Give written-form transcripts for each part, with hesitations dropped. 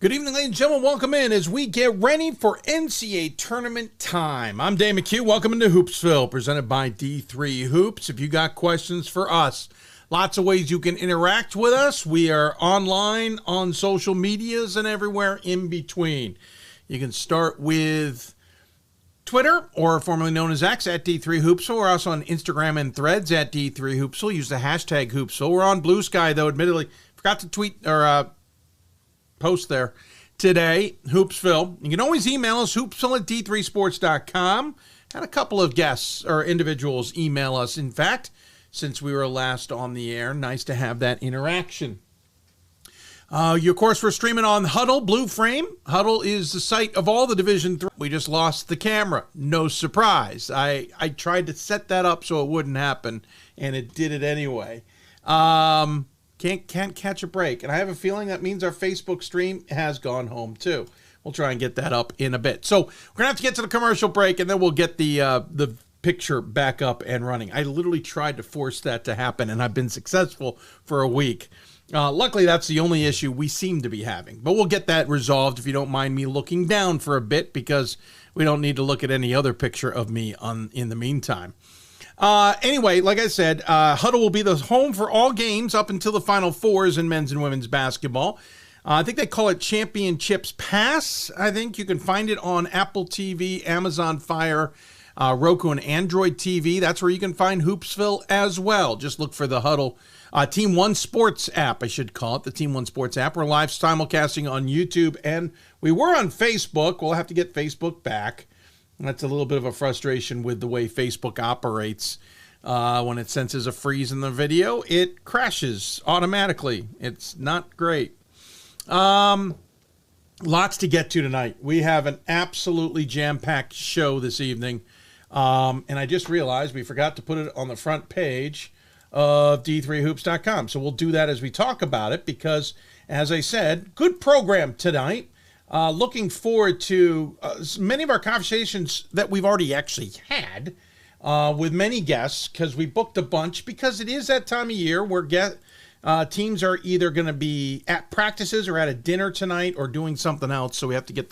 Good evening, ladies and gentlemen. Welcome in as we get ready for NCAA tournament time. I'm Dave McHugh. Welcome into Hoopsville, presented by D3 Hoops. If you got questions for us, lots of ways you can interact with us. We are online, on social medias, and everywhere in between. You can start with Twitter, or formerly known as X, at D3 Hoopsville. We're also on Instagram and Threads at D3 Hoopsville. Use the hashtag Hoopsville. We're on Blue Sky, though, admittedly. Forgot to tweet or post there today, Hoopsville. You can always email us, hoopsville@d3sports.com. Had a couple of guests or individuals email us, in fact, since we were last on the air. Nice to have that interaction. Of course, we're streaming on Hudl Blue Frame. Hudl is the site of all the Division III. We just lost the camera. No surprise. I tried to set that up so it wouldn't happen, and it did it anyway. Can't catch a break. And I have a feeling that means our Facebook stream has gone home too. We'll try and get that up in a bit. So we're going to have to get to the commercial break, and then we'll get the picture back up and running. I literally tried to force that to happen, and I've been successful for a week. Luckily, that's the only issue we seem to be having. But we'll get that resolved if you don't mind me looking down for a bit, because we don't need to look at any other picture of me in the meantime. Anyway, like I said, Hudl will be the home for all games up until the Final Fours in men's and women's basketball. I think they call it Championships Pass. I think you can find it on Apple TV, Amazon Fire, Roku, and Android TV. That's where you can find Hoopsville as well. Just look for the Hudl Team One Sports app, I should call it, the Team One Sports app. We're live simulcasting on YouTube, and we were on Facebook. We'll have to get Facebook back. That's a little bit of a frustration with the way Facebook operates. When it senses a freeze in the video, it crashes automatically. It's not great. Lots to get to tonight. We have an absolutely jam-packed show this evening. And I just realized we forgot to put it on the front page of d3hoops.com. So we'll do that as we talk about it because, as I said, good program tonight. Looking forward to many of our conversations that we've already actually had with many guests, because we booked a bunch, because it is that time of year where teams are either going to be at practices or at a dinner tonight or doing something else. So we have to get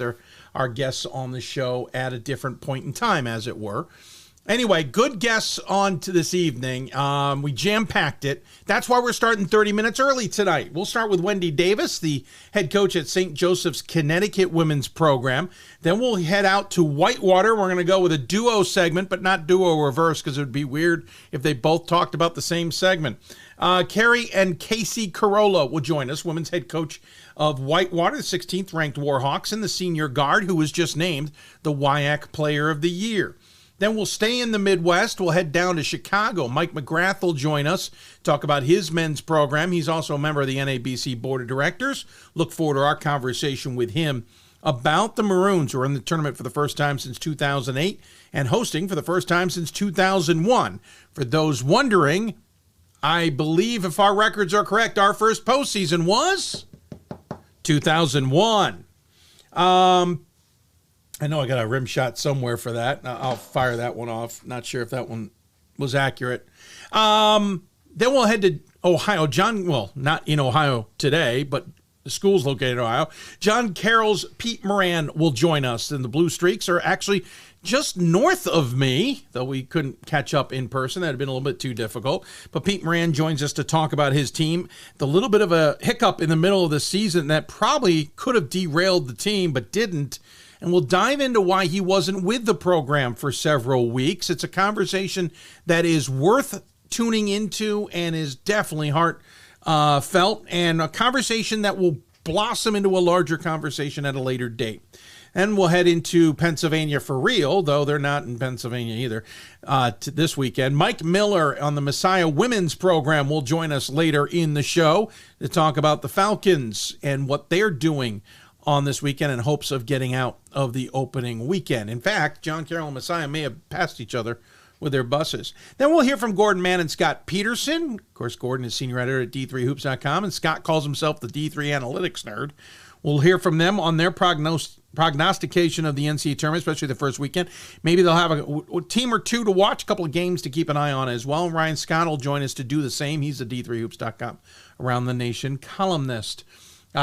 our guests on the show at a different point in time, as it were. Anyway, good guests on to this evening. We jam-packed it. That's why we're starting 30 minutes early tonight. We'll start with Wendy Davis, the head coach at St. Joseph's Connecticut women's program. Then we'll head out to Whitewater. We're going to go with a duo segment, but not duo reverse, because it would be weird if they both talked about the same segment. Keri and Kacie Carrollo will join us, women's head coach of Whitewater, the 16th ranked Warhawks, and the senior guard who was just named the WIAC Player of the Year. Then we'll stay in the Midwest. We'll head down to Chicago. Mike McGrath will join us, talk about his men's program. He's also a member of the NABC Board of Directors. Look forward to our conversation with him about the Maroons, who are in the tournament for the first time since 2008 and hosting for the first time since 2001. For those wondering, I believe, if our records are correct, our first postseason was 2001. I know I got a rim shot somewhere for that. I'll fire that one off. Not sure if that one was accurate. Then we'll head to Ohio. Not in Ohio today, but the school's located in Ohio. John Carroll's Pete Moran will join us, and the Blue Streaks are actually just north of me, though we couldn't catch up in person. That had been a little bit too difficult. But Pete Moran joins us to talk about his team. The little bit of a hiccup in the middle of the season that probably could have derailed the team, but didn't. And we'll dive into why he wasn't with the program for several weeks. It's a conversation that is worth tuning into and is definitely heartfelt, and a conversation that will blossom into a larger conversation at a later date. And we'll head into Pennsylvania for real, though they're not in Pennsylvania either, this weekend. Mike Miller on the Messiah Women's Program will join us later in the show to talk about the Falcons and what they're doing on this weekend in hopes of getting out of the opening weekend. In fact, John Carroll and Messiah may have passed each other with their buses. Then we'll hear from Gordon Mann and Scott Peterson. Of course, Gordon is senior editor at D3Hoops.com, and Scott calls himself the D3 Analytics nerd. We'll hear from them on their prognostication of the NCAA tournament, especially the first weekend. Maybe they'll have a team or two to watch, a couple of games to keep an eye on as well. And Ryan Scott will join us to do the same. He's the D3Hoops.com Around the Nation columnist.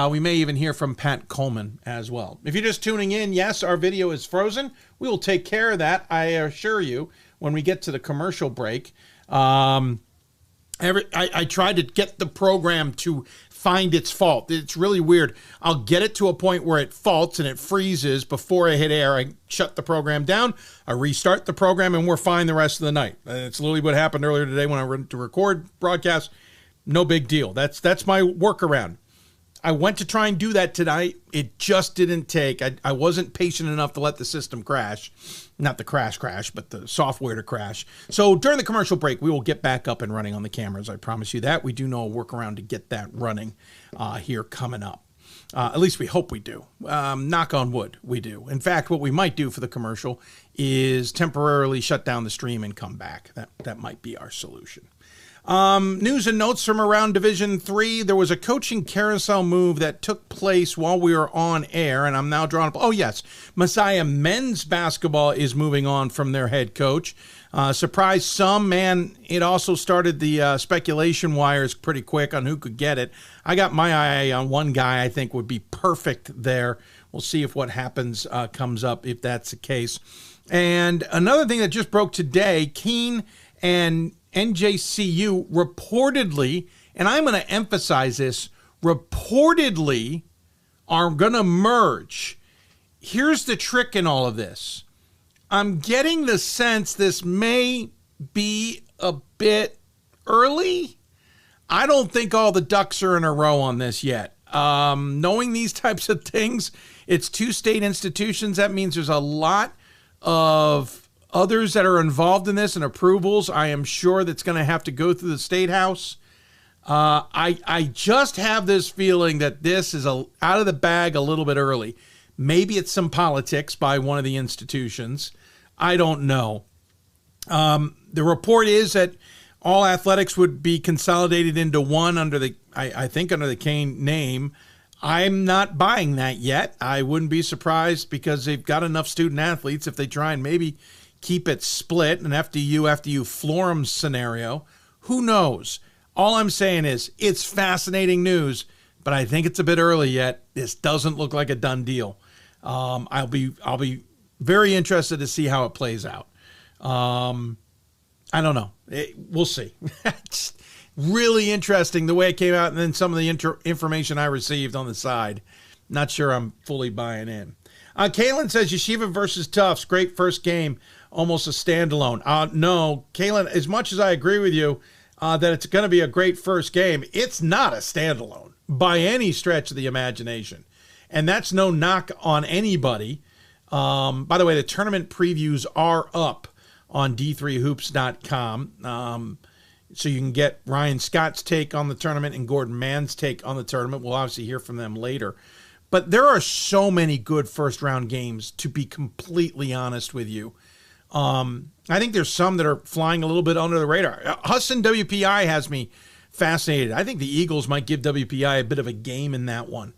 We may even hear from Pat Coleman as well. If you're just tuning in, yes, our video is frozen. We will take care of that, I assure you, when we get to the commercial break. I tried to get the program to find its fault. It's really weird. I'll get it to a point where it faults and it freezes before I hit air. I shut the program down, I restart the program, and we're fine the rest of the night. It's literally what happened earlier today when I went to record broadcast. No big deal. That's my workaround. I went to try and do that tonight. It just didn't take. I wasn't patient enough to let the system crash. Not the crash, but the software to crash. So during the commercial break, we will get back up and running on the cameras. I promise you that. We do know a workaround to get that running here coming up. At least we hope we do. Knock on wood, we do. In fact, what we might do for the commercial is temporarily shut down the stream and come back. That might be our solution. News and notes from around Division III. There was a coaching carousel move that took place while we were on air, and I'm now drawing up. Oh, yes. Messiah men's basketball is moving on from their head coach. Surprised some, man. It also started the speculation wires pretty quick on who could get it. I got my eye on one guy I think would be perfect there. We'll see if what happens comes up, if that's the case. And another thing that just broke today, Keene and NJCU reportedly, and I'm going to emphasize this, reportedly are going to merge. Here's the trick in all of this. I'm getting the sense this may be a bit early. I don't think all the ducks are in a row on this yet. Knowing these types of things, it's two state institutions. That means there's a lot of others that are involved in this and approvals. I am sure that's going to have to go through the State House. I just have this feeling that this is out of the bag a little bit early. Maybe it's some politics by one of the institutions. I don't know. The report is that all athletics would be consolidated into one under the, I think under the Kane name. I'm not buying that yet. I wouldn't be surprised because they've got enough student athletes if they try and maybe keep it split, an FDU Florham scenario. Who knows? All I'm saying is it's fascinating news, but I think it's a bit early yet. This doesn't look like a done deal. I'll be very interested to see how it plays out. I don't know. We'll see. It's really interesting the way it came out, and then some of the information I received on the side. Not sure I'm fully buying in. Kaylin says Yeshiva versus Tufts, great first game, almost a standalone. No, Kaylin, as much as I agree with you that it's going to be a great first game, it's not a standalone by any stretch of the imagination. And that's no knock on anybody. By the way, the tournament previews are up on d3hoops.com. So you can get Ryan Scott's take on the tournament and Gordon Mann's take on the tournament. We'll obviously hear from them later. But there are so many good first-round games, to be completely honest with you. I think there's some that are flying a little bit under the radar. Husson WPI has me fascinated. I think the Eagles might give WPI a bit of a game in that one.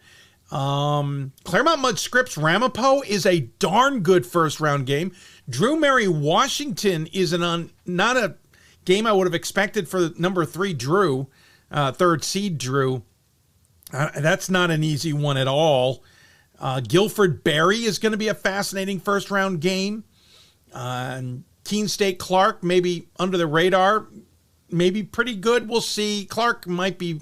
Claremont Mudd Scripps Ramapo is a darn good first-round game. Drew Mary Washington is not a game I would have expected for number 3 Drew, third seed Drew. That's not an easy one at all. Guilford Barry is going to be a fascinating first-round game. Keene State Clark, maybe under the radar, maybe pretty good. We'll see. Clark might be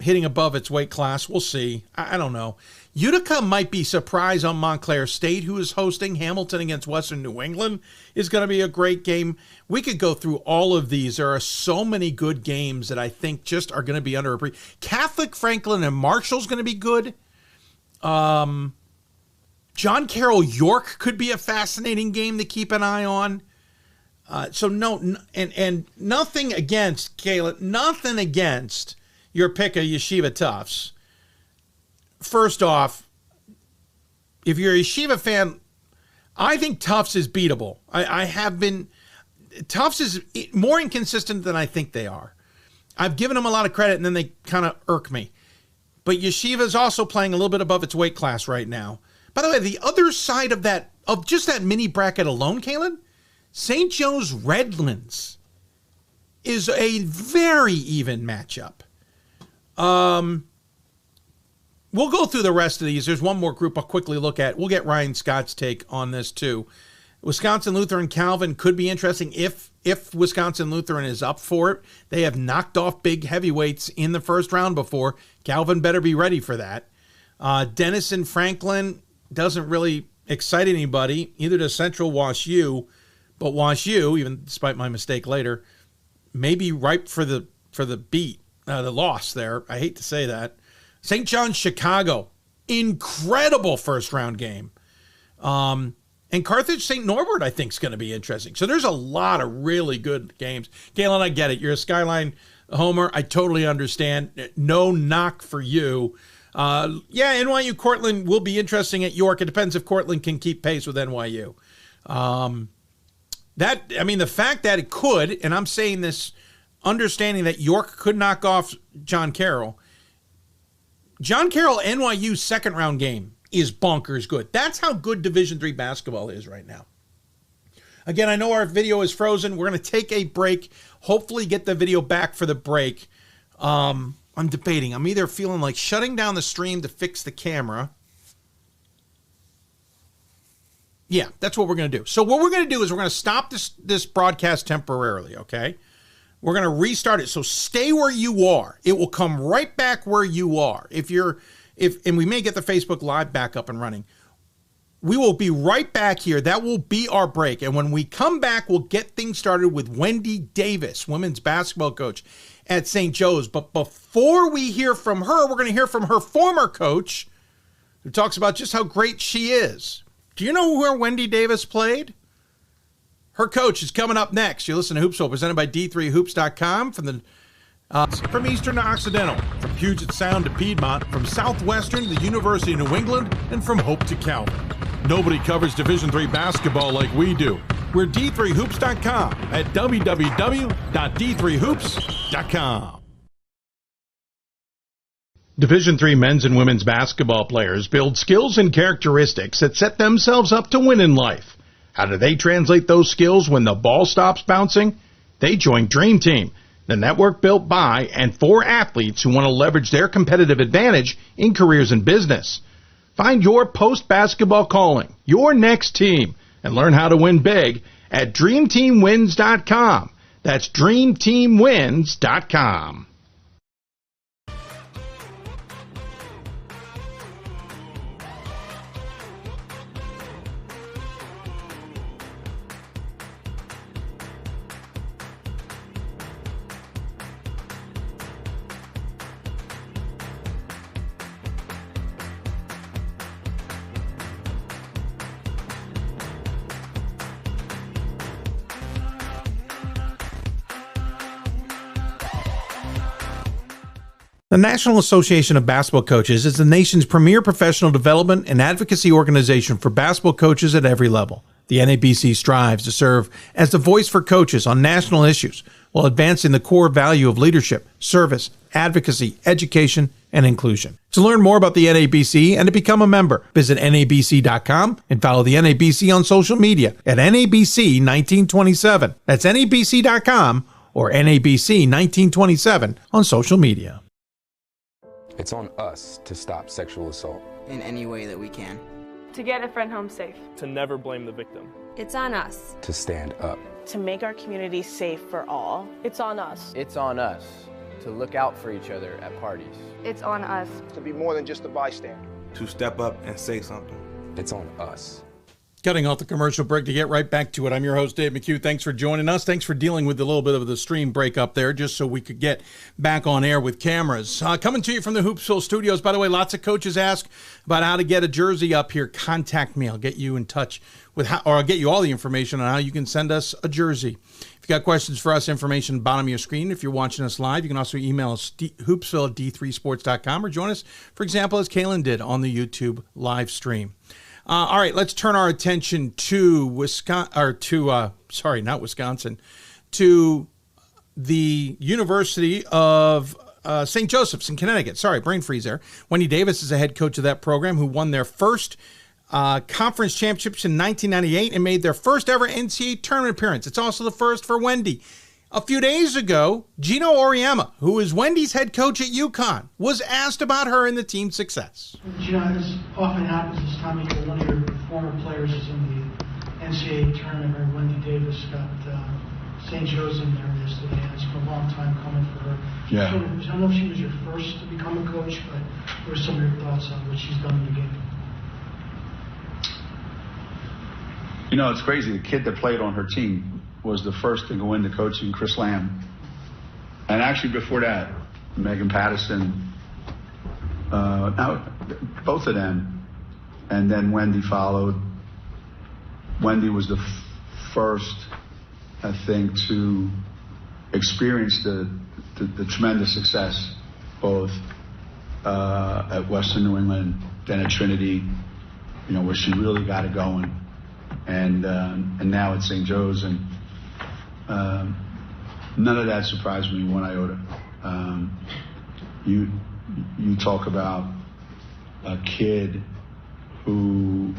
hitting above its weight class. We'll see. I don't know. Utica might be surprised on Montclair State, who is hosting. Hamilton against Western New England is going to be a great game. We could go through all of these. There are so many good games that I think just are going to be under a Catholic, Franklin, and Marshall's going to be good. John Carroll York could be a fascinating game to keep an eye on. So no, and nothing against Caleb, nothing against your pick of Yeshiva Tufts. First off, if you're a Yeshiva fan, I think Tufts is beatable. I have been. Tufts is more inconsistent than I think they are. I've given them a lot of credit, and then they kind of irk me. But Yeshiva is also playing a little bit above its weight class right now. By the way, the other side of that, of just that mini bracket alone, Kalen, St. Joe's Redlands is a very even matchup. we'll go through the rest of these. There's one more group I'll quickly look at. We'll get Ryan Scott's take on this too. Wisconsin Lutheran Calvin could be interesting if Wisconsin Lutheran is up for it. They have knocked off big heavyweights in the first round before. Calvin better be ready for that. Denison Franklin doesn't really excite anybody. Either does Central Wash U, but Wash U, even despite my mistake later, may be ripe for the the loss there. I hate to say that. St. John's Chicago, incredible first round game. And Carthage St. Norbert, I think, is going to be interesting. So there's a lot of really good games. Galen, I get it. You're a Skyline homer. I totally understand. No knock for you. NYU Cortland will be interesting at York. It depends if Cortland can keep pace with NYU. The fact that it could, and I'm saying this understanding that York could knock off John Carroll. John Carroll, NYU's second round game is bonkers good. That's how good Division III basketball is right now. Again, I know our video is frozen. We're going to take a break, hopefully get the video back for the break. I'm debating. I'm either feeling like shutting down the stream to fix the camera. Yeah, that's what we're going to do. So what we're going to do is we're going to stop this broadcast temporarily, okay? We're going to restart it. So stay where you are. It will come right back where you are. And we may get the Facebook Live back up and running. We will be right back here. That will be our break. And when we come back, we'll get things started with Wendy Davis, women's basketball coach at St. Joe's. But before we hear from her, we're going to hear from her former coach, who talks about just how great she is. Do you know where Wendy Davis played? Her coach is coming up next. You listen to Hoopsville, presented by D3Hoops.com from Eastern to Occidental, from Puget Sound to Piedmont, from Southwestern to the University of New England, and from Hope to Calvin. Nobody covers Division III basketball like we do. We're D3Hoops.com at www.D3Hoops.com. Division III men's and women's basketball players build skills and characteristics that set themselves up to win in life. How do they translate those skills when the ball stops bouncing? They join Dream Team, the network built by and for athletes who want to leverage their competitive advantage in careers and business. Find your post-basketball calling, your next team, and learn how to win big at DreamTeamWins.com. That's DreamTeamWins.com. The National Association of Basketball Coaches is the nation's premier professional development and advocacy organization for basketball coaches at every level. The NABC strives to serve as the voice for coaches on national issues while advancing the core value of leadership, service, advocacy, education, and inclusion. To learn more about the NABC and to become a member, visit NABC.com and follow the NABC on social media at NABC 1927. That's NABC.com or NABC 1927 on social media. It's on us to stop sexual assault. In any way that we can. To get a friend home safe. To never blame the victim. It's on us. To stand up. To make our community safe for all. It's on us. It's on us to look out for each other at parties. It's on us. To be more than just a bystander. To step up and say something. It's on us. Cutting off the commercial break to get right back to it. I'm your host, Dave McHugh. Thanks for joining us. Thanks for dealing with a little bit of the stream break up there just so we could get back on air with cameras. Coming to you from the Hoopsville studios. By the way, lots of coaches ask about how to get a jersey up here. Contact me. I'll get you in touch with I'll get you all the information on how you can send us a jersey. If you got questions for us, information bottom of your screen. If you're watching us live, you can also email us hoopsville at d3sports.com or join us, for example, as Kaylin did on the YouTube live stream. All right, let's turn our attention to to the University of St. Joseph's in Connecticut. Sorry, brain freeze there. Wendy Davis is the head coach of that program, who won their first conference championships in 1998 and made their first ever NCAA tournament appearance. It's also the first for Wendy. A few days ago, Gino Auriemma, who is Wendy's head coach at UConn, was asked about her and the team's success. Gino, this often happens this time of year. One of your former players is in the NCAA tournament, or Wendy Davis got St. Joe's in there yesterday, and it's been a long time coming for her. Yeah. So, I don't know if she was your first to become a coach, but what are some of your thoughts on what she's done in the game? You know, it's crazy. The kid that played on her team was the first to go into coaching, Chris Lamb. And actually before that, Megan Patterson, both of them. And then Wendy followed. Wendy was the first, I think, to experience the tremendous success, both at Western New England, then at Trinity, you know, where she really got it going. And now at St. Joe's, and none of that surprised me one iota. You talk about a kid who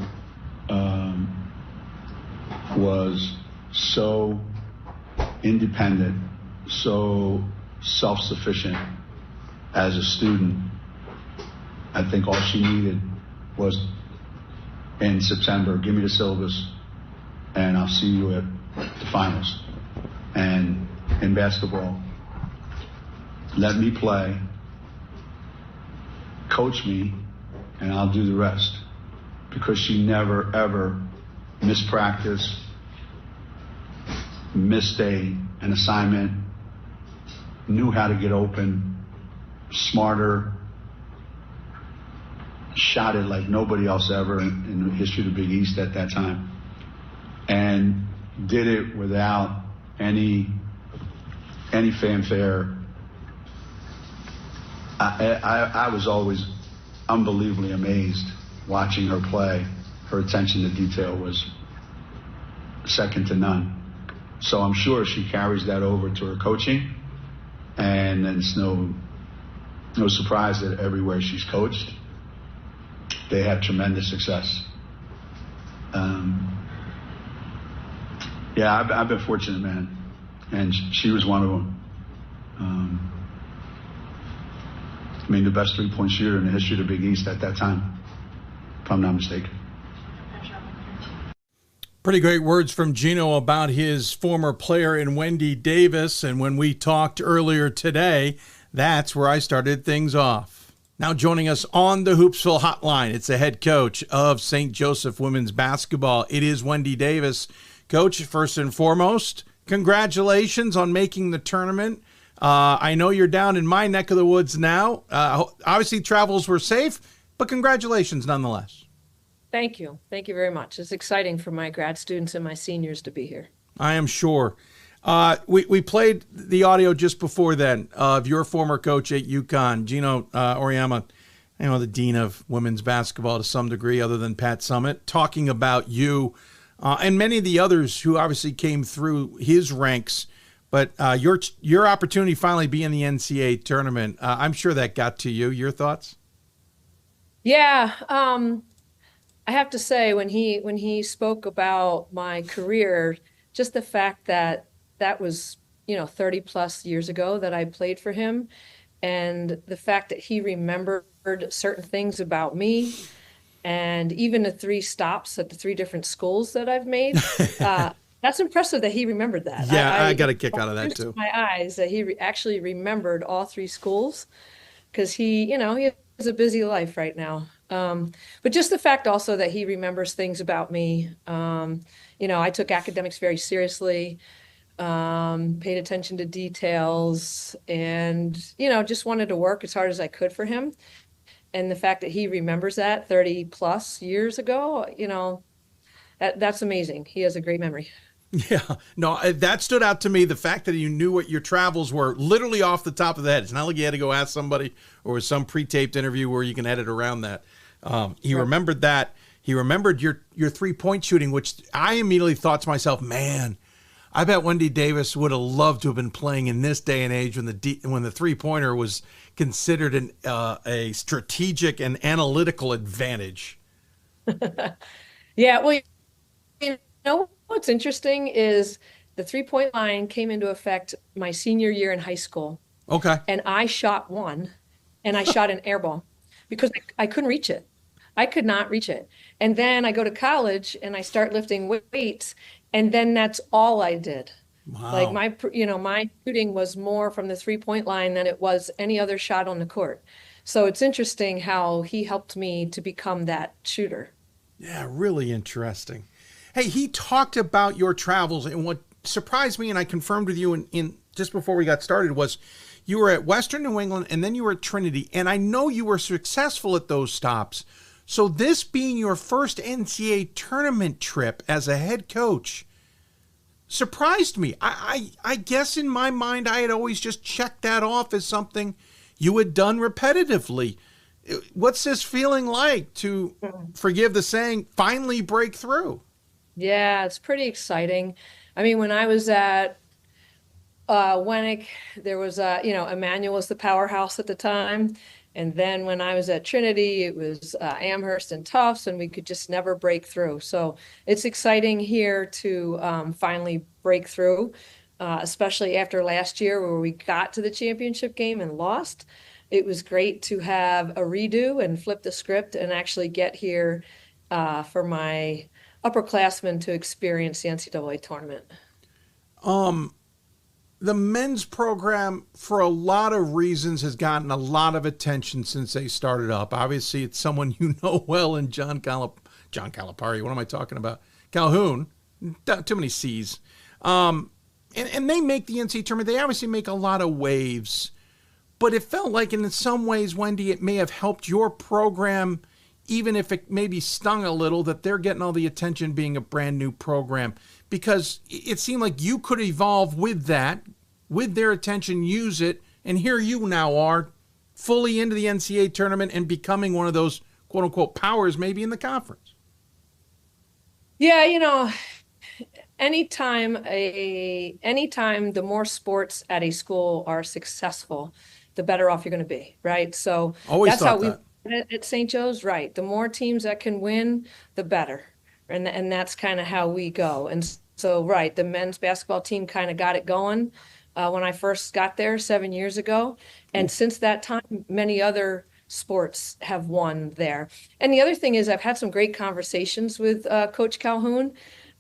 was so independent, so self-sufficient as a student. I think all she needed was, in September, give me the syllabus and I'll see you at the finals. And in basketball, let me play, coach me, and I'll do the rest. Because she never, ever missed practice, missed an assignment, knew how to get open, smarter, shot it like nobody else ever in the history of the Big East at that time, and did it without any fanfare. I was always unbelievably amazed watching her play. Her attention to detail was second to none. So I'm sure she carries that over to her coaching, and it's no surprise that everywhere she's coached, they have tremendous success. I've been fortunate, man, and she was one of them. I mean, the best three-point shooter in the history of the Big East at that time, if I'm not mistaken. Pretty great words from Gino about his former player in Wendy Davis, and when we talked earlier today, that's where I started things off. Now joining us on the Hoopsville Hotline, it's the head coach of St. Joseph women's basketball. It is Wendy Davis. Coach, first and foremost, congratulations on making the tournament. I know you're down in my neck of the woods now. Obviously, travels were safe, but congratulations nonetheless. Thank you. Thank you very much. It's exciting for my grad students and my seniors to be here. I am sure. We played the audio just before then of your former coach at UConn, Gino Auriemma, you know, the dean of women's basketball to some degree other than Pat Summit, talking about you and many of the others who obviously came through his ranks. But your opportunity finally be in the NCAA tournament, I'm sure that got to you. Your thoughts? Yeah. I have to say, when he spoke about my career, just the fact that was, 30 plus years ago that I played for him, and the fact that he remembered certain things about me, and even the 3 stops at the 3 different schools that I've made, that's impressive that he remembered that. Yeah, I got a kick out of that too. My eyes that he actually remembered all 3 schools, because he has a busy life right now. But just the fact also that he remembers things about me. I took academics very seriously, paid attention to details, and, just wanted to work as hard as I could for him. And the fact that he remembers that 30 plus years ago, that's amazing. He has a great memory. Yeah, no, that stood out to me. The fact that you knew what your travels were literally off the top of the head. It's not like you had to go ask somebody or some pre-taped interview where you can edit around that. He remembered that. He remembered your 3-point shooting, which I immediately thought to myself, man, I bet Wendy Davis would have loved to have been playing in this day and age when the 3-pointer was considered a strategic and analytical advantage. Yeah, well, what's interesting is the 3-point line came into effect my senior year in high school. Okay. And I shot one, and I shot an air ball because I couldn't reach it. I could not reach it. And then I go to college and I start lifting weights, and then that's all I did. Wow. Like my shooting was more from the 3-point line than it was any other shot on the court. So it's interesting how he helped me to become that shooter. Yeah, really interesting. Hey, he talked about your travels, and what surprised me, and I confirmed with you in just before we got started, was you were at Western New England and then you were at Trinity, and I know you were successful at those stops. So this being your first NCAA tournament trip as a head coach surprised me. I guess in my mind I had always just checked that off as something you had done repetitively. What's this feeling like to, forgive the saying, finally break through? Yeah, it's pretty exciting. I mean, when I was at Winnick, there was, Emmanuel was the powerhouse at the time. And then when I was at Trinity, it was Amherst and Tufts, and we could just never break through. So it's exciting here to finally break through, especially after last year where we got to the championship game and lost. It was great to have a redo and flip the script and actually get here for my upperclassmen to experience the NCAA tournament. The men's program, for a lot of reasons, has gotten a lot of attention since they started up. Obviously, it's someone you know well in John Calipari. What am I talking about? Calhoun. Too many C's. And they make the NCAA tournament. They obviously make a lot of waves. But it felt like in some ways, Wendy, it may have helped your program, even if it maybe stung a little, that they're getting all the attention being a brand new program. Because it seemed like you could evolve with that, with their attention, use it, and here you now are fully into the NCAA tournament and becoming one of those quote-unquote powers maybe in the conference. Yeah, anytime the more sports at a school are successful, the better off you're going to be, right? So Always that's how we that. At St. Joe's, right? The more teams that can win, the better. And that's kind of how we go. And so, right, the men's basketball team kind of got it going when I first got there 7 years ago. And since that time, many other sports have won there. And the other thing is I've had some great conversations with Coach Calhoun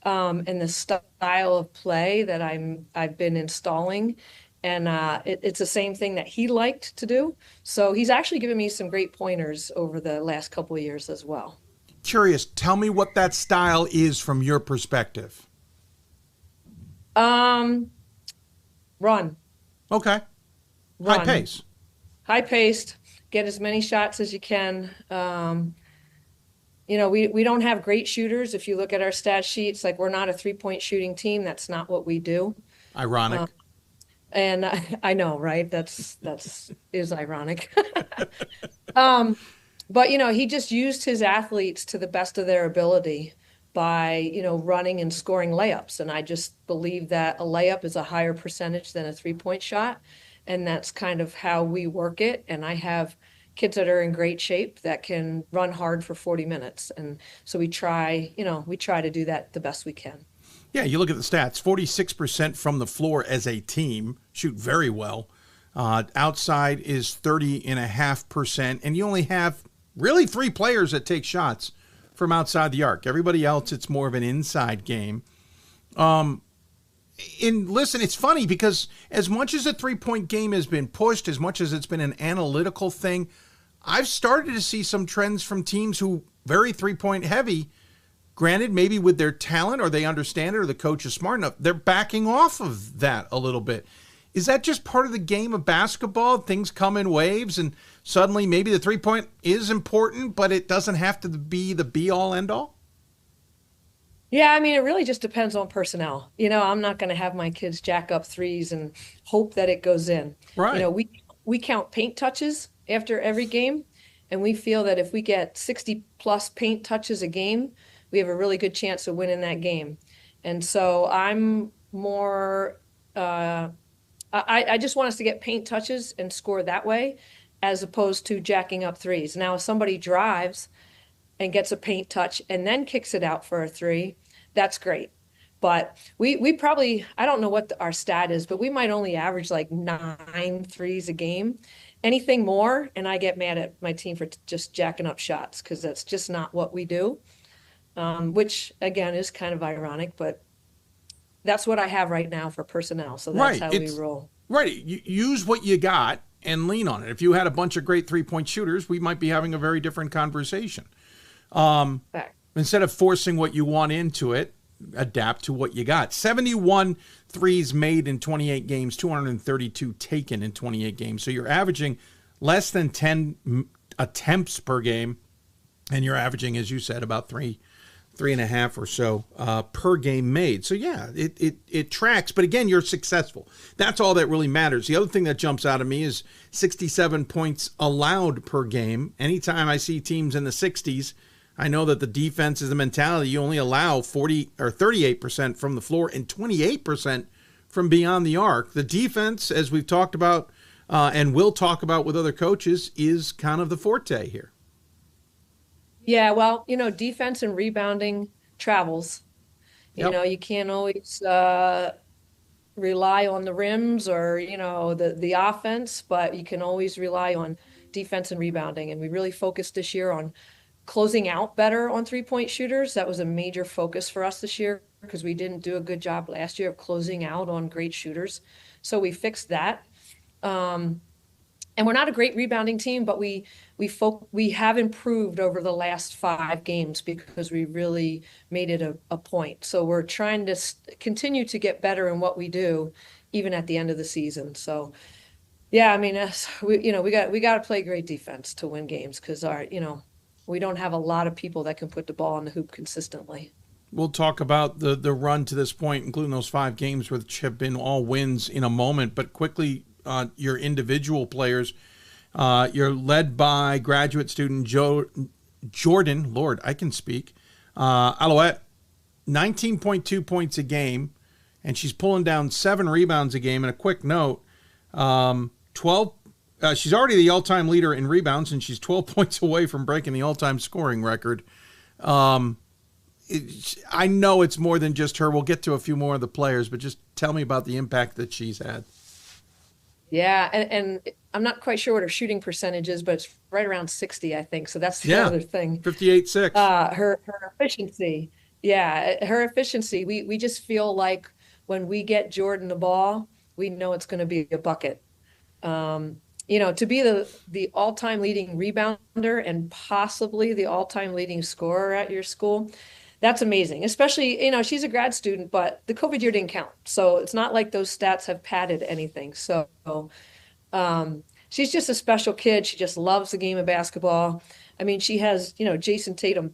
and the style of play that I've been installing. And it's the same thing that he liked to do. So he's actually given me some great pointers over the last couple of years as well. Curious, tell me what that style is from your perspective. Run. Okay. Run. High pace. High paced. Get as many shots as you can. We don't have great shooters. If you look at our stat sheets, like we're not a 3-point shooting team. That's not what we do. Ironic. And I know, right? That's is ironic. But, he just used his athletes to the best of their ability by, running and scoring layups. And I just believe that a layup is a higher percentage than a 3-point shot. And that's kind of how we work it. And I have kids that are in great shape that can run hard for 40 minutes. And so we try to do that the best we can. Yeah, you look at the stats, 46% from the floor as a team, shoot very well. Outside is 30.5%, and you only have really 3 players that take shots from outside the arc. Everybody else, it's more of an inside game. Listen, it's funny because as much as a 3-point game has been pushed, as much as it's been an analytical thing, I've started to see some trends from teams who very 3-point heavy. Granted, maybe with their talent or they understand it or the coach is smart enough, they're backing off of that a little bit. Is that just part of the game of basketball? Things come in waves and suddenly maybe the 3-point is important, but it doesn't have to be the be-all, end-all? Yeah, I mean, it really just depends on personnel. I'm not going to have my kids jack up threes and hope that it goes in. Right. We count paint touches after every game, and we feel that if we get 60-plus paint touches a game, we have a really good chance of winning that game. And so I'm more I just want us to get paint touches and score that way as opposed to jacking up threes. Now, if somebody drives and gets a paint touch and then kicks it out for a 3, that's great. But we probably, I don't know what our stat is, but we might only average like 9 threes a game. Anything more, and I get mad at my team for just jacking up shots, because that's just not what we do, which, again, is kind of ironic, but that's what I have right now for personnel. So that's how we roll. Right. You use what you got and lean on it. If you had a bunch of great three-point shooters, we might be having a very different conversation. Instead of forcing what you want into it, adapt to what you got. 71 threes made in 28 games, 232 taken in 28 games. So you're averaging less than 10 attempts per game, and you're averaging, as you said, about three and a half or so per game made. So yeah, it tracks. But again, you're successful. That's all that really matters. The other thing that jumps out at me is 67 points allowed per game. Anytime I see teams in the 60s, I know that the defense is the mentality. You only allow 40 or 38% from the floor and 28% from beyond the arc. The defense, as we've talked about and will talk about with other coaches, is kind of the forte here. Yeah, well, defense and rebounding travels. You know, you can't always rely on the rims or, the offense, but you can always rely on defense and rebounding. And we really focused this year on closing out better on three-point shooters. That was a major focus for us this year, because we didn't do a good job last year of closing out on great shooters. So we fixed that. And we're not a great rebounding team, but we have improved over the last 5 games because we really made it a point. So we're trying to continue to get better in what we do, even at the end of the season. So yeah, I mean, we got to play great defense to win games, because we don't have a lot of people that can put the ball in the hoop consistently. We'll talk about the run to this point, including those 5 games which have been all wins, in a moment. But quickly, your individual players, you're led by graduate student Jordan, Lord, I can speak, Alouette, 19.2 points a game, and she's pulling down 7 rebounds a game. And a quick note, 12. She's already the all-time leader in rebounds, and she's 12 points away from breaking the all-time scoring record. I know it's more than just her. We'll get to a few more of the players, but just tell me about the impact that she's had. Yeah, and I'm not quite sure what her shooting percentage is, but it's right around 60, I think. So that's the other thing. 58.6. Her efficiency. Yeah, her efficiency. We just feel like when we get Jordan the ball, we know it's going to be a bucket. To be the all-time leading rebounder and possibly the all-time leading scorer at your school, that's amazing. Especially, she's a grad student, but the COVID year didn't count. So it's not like those stats have padded anything. So she's just a special kid. She just loves the game of basketball. I mean, she has, Jason Tatum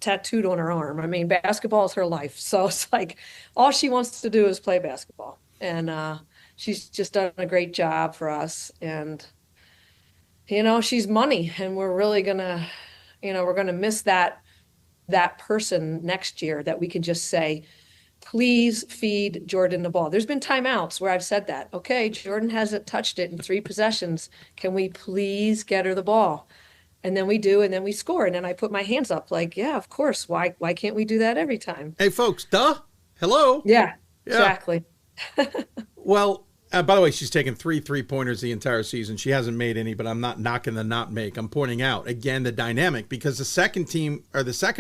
tattooed on her arm. I mean, basketball is her life. So it's like all she wants to do is play basketball. And she's just done a great job for us. And, she's money, and we're really gonna, we're gonna miss that person next year that we can just say, please feed Jordan the ball. There's been timeouts where I've said that. Okay, Jordan hasn't touched it in 3 possessions. Can we please get her the ball? And then we do, and then we score. And then I put my hands up like, yeah, of course. Why can't we do that every time? Hey, folks, hello. Yeah. Exactly. Well, by the way, she's taken 3 3-pointers the entire season. She hasn't made any, but I'm not knocking the not make. I'm pointing out, again, the dynamic, because the second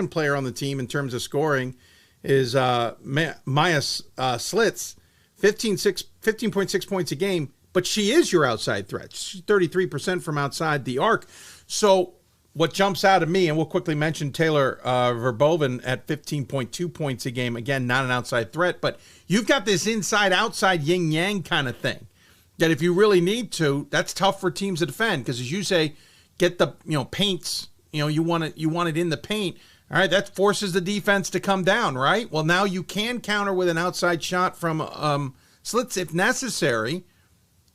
player on the team in terms of scoring is Maya Slits, 15.6 points a game, but she is your outside threat. She's 33% from outside the arc. So what jumps out at me, and we'll quickly mention Taylor Verboven at 15.2 points a game. Again, not an outside threat, but you've got this inside-outside yin-yang kind of thing that if you really need to, that's tough for teams to defend, because as you say, get the paints, you want it in the paint. All right, that forces the defense to come down, right? Well, now you can counter with an outside shot from Slits if necessary.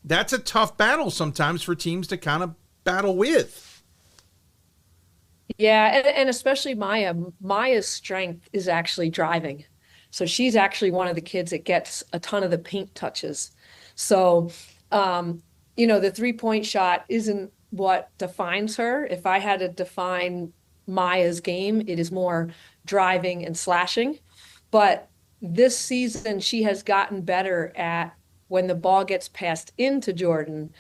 That's a tough battle sometimes for teams to kind of battle with. Yeah, and especially Maya's strength is actually driving. So she's actually one of the kids that gets a ton of the paint touches. So, the 3-point shot isn't what defines her. If I had to define Maya's game, it is more driving and slashing. But this season she has gotten better at, when the ball gets passed into Jordan,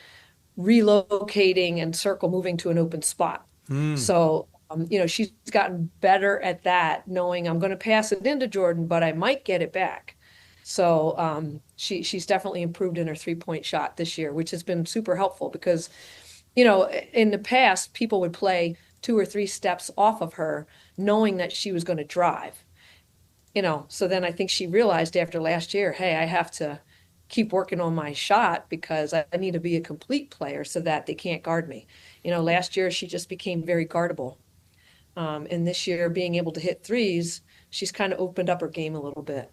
relocating and circle moving to an open spot. So, she's gotten better at that, knowing I'm going to pass it into Jordan, but I might get it back. So she's definitely improved in her 3-point shot this year, which has been super helpful because, in the past, people would play 2 or 3 steps off of her, knowing that she was going to drive. So then I think she realized after last year, hey, I have to keep working on my shot because I need to be a complete player so that they can't guard me. Last year she just became very guardable. And this year, being able to hit threes, she's kind of opened up her game a little bit.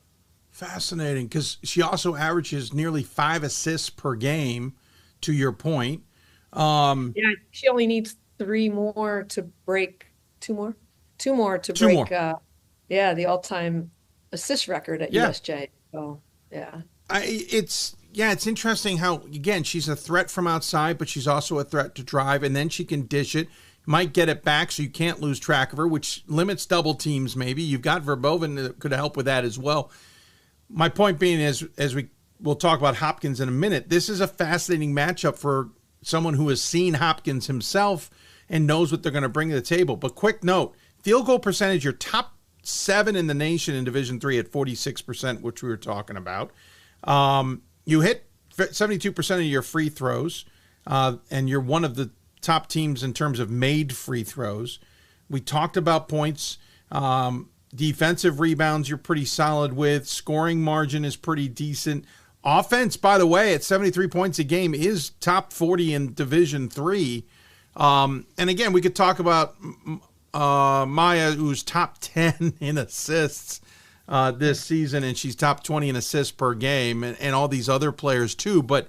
Fascinating, because she also averages nearly 5 assists per game, to your point. She only needs 3 more to break, 2 more? 2 more to break, the all-time assist record at USJ. So, yeah. It's interesting how, again, she's a threat from outside, but she's also a threat to drive, and then she can dish it, might get it back so you can't lose track of her, which limits double teams maybe. You've got Verboven that could help with that as well. My point being is, we'll talk about Hopkins in a minute, this is a fascinating matchup for someone who has seen Hopkins himself and knows what they're going to bring to the table. But quick note, field goal percentage, you're top 7 in the nation in Division III at 46%, which we were talking about. You hit 72% of your free throws, and you're one of the top teams in terms of made free throws. We talked about points. Defensive rebounds you're pretty solid with. Scoring margin is pretty decent. Offense, by the way, at 73 points a game is top 40 in Division III. And again, we could talk about Maya, who's top 10 in assists this season, and she's top 20 in assists per game, and all these other players too. But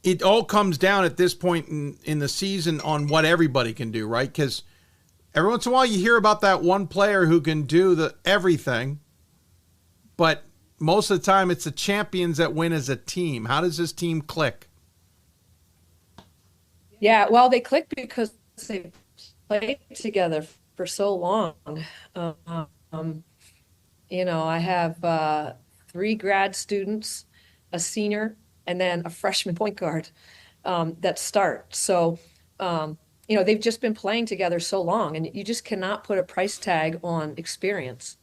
it all comes down at this point in the season on what everybody can do, right? Because every once in a while you hear about that one player who can do everything, but most of the time it's the champions that win as a team. How does this team click? Yeah, well, they click because they played together for so long. I have 3 grad students, a senior, and then a freshman point guard that start. So, they've just been playing together so long, and you just cannot put a price tag on experience.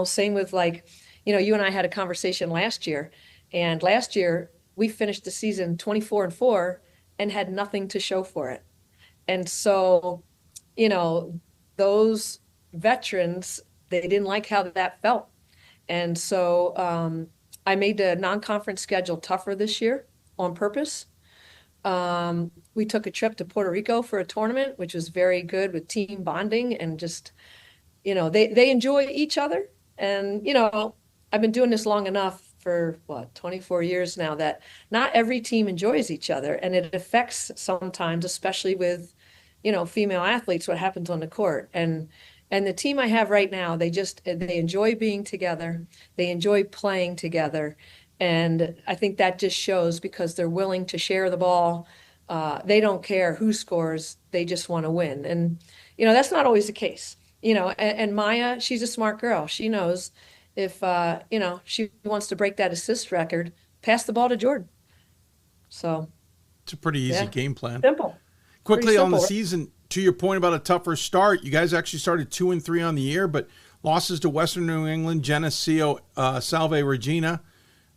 Same with you and I had a conversation last year, and last year we finished the season 24-4 and had nothing to show for it. And so, those veterans, they didn't like how that felt. And so I made the non-conference schedule tougher this year on purpose. We took a trip to Puerto Rico for a tournament, which was very good with team bonding and just, they enjoy each other. And, I've been doing this long enough for 24 years now that not every team enjoys each other. And it affects sometimes, especially with, female athletes, what happens on the court. And the team I have right now, they enjoy being together. They enjoy playing together. And I think that just shows because they're willing to share the ball. They don't care who scores. They just want to win. And, that's not always the case. And Maya, she's a smart girl. She knows if, she wants to break that assist record, pass the ball to Jordan. So it's a pretty easy game plan. Simple. Quickly on the season, to your point about a tougher start, you guys actually started 2-3 on the year, but losses to Western New England, Geneseo, Salve Regina.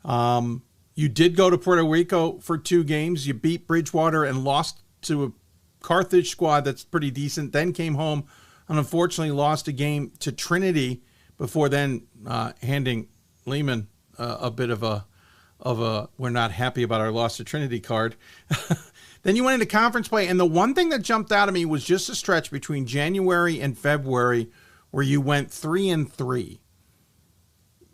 You did go to Puerto Rico for 2 games. You beat Bridgewater and lost to a Carthage squad that's pretty decent. Then came home and unfortunately lost a game to Trinity before then handing Lehman a bit of a we're not happy about our loss to Trinity card. Then you went into conference play, and the one thing that jumped out at me was just a stretch between January and February where you went 3-3.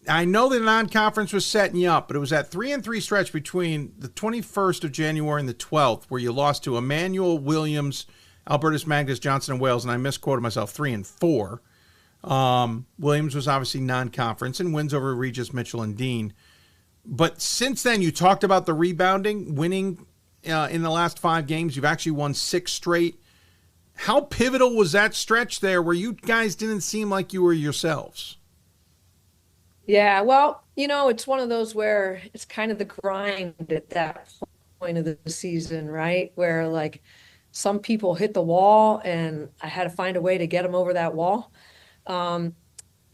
I know the non-conference was setting you up, but it was that 3-3 stretch between the 21st of January and the 12th where you lost to Emmanuel, Williams, Albertus Magnus, Johnson, and Wales, and I misquoted myself, 3-4. Williams was obviously non-conference and wins over Regis, Mitchell, and Dean. But since then, you talked about the rebounding, winning in the last 5 games. You've actually won 6 straight. How pivotal was that stretch there where you guys didn't seem like you were yourselves? Yeah, well, it's one of those where it's kind of the grind at that point of the season, right? Where like some people hit the wall and I had to find a way to get them over that wall.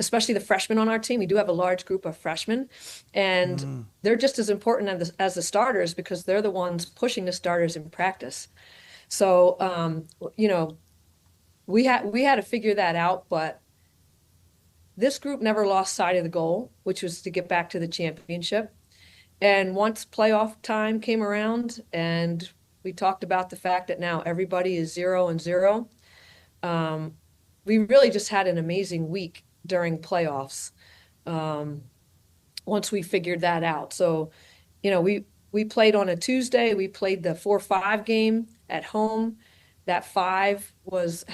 Especially the freshmen on our team. We do have a large group of freshmen, and they're just as important as the starters because they're the ones pushing the starters in practice. So, we had to figure that out, but this group never lost sight of the goal, which was to get back to the championship. And once playoff time came around and we talked about the fact that now everybody is 0-0, we really just had an amazing week during playoffs once we figured that out. So, we played on a Tuesday. We played the 4-5 game at home. That 5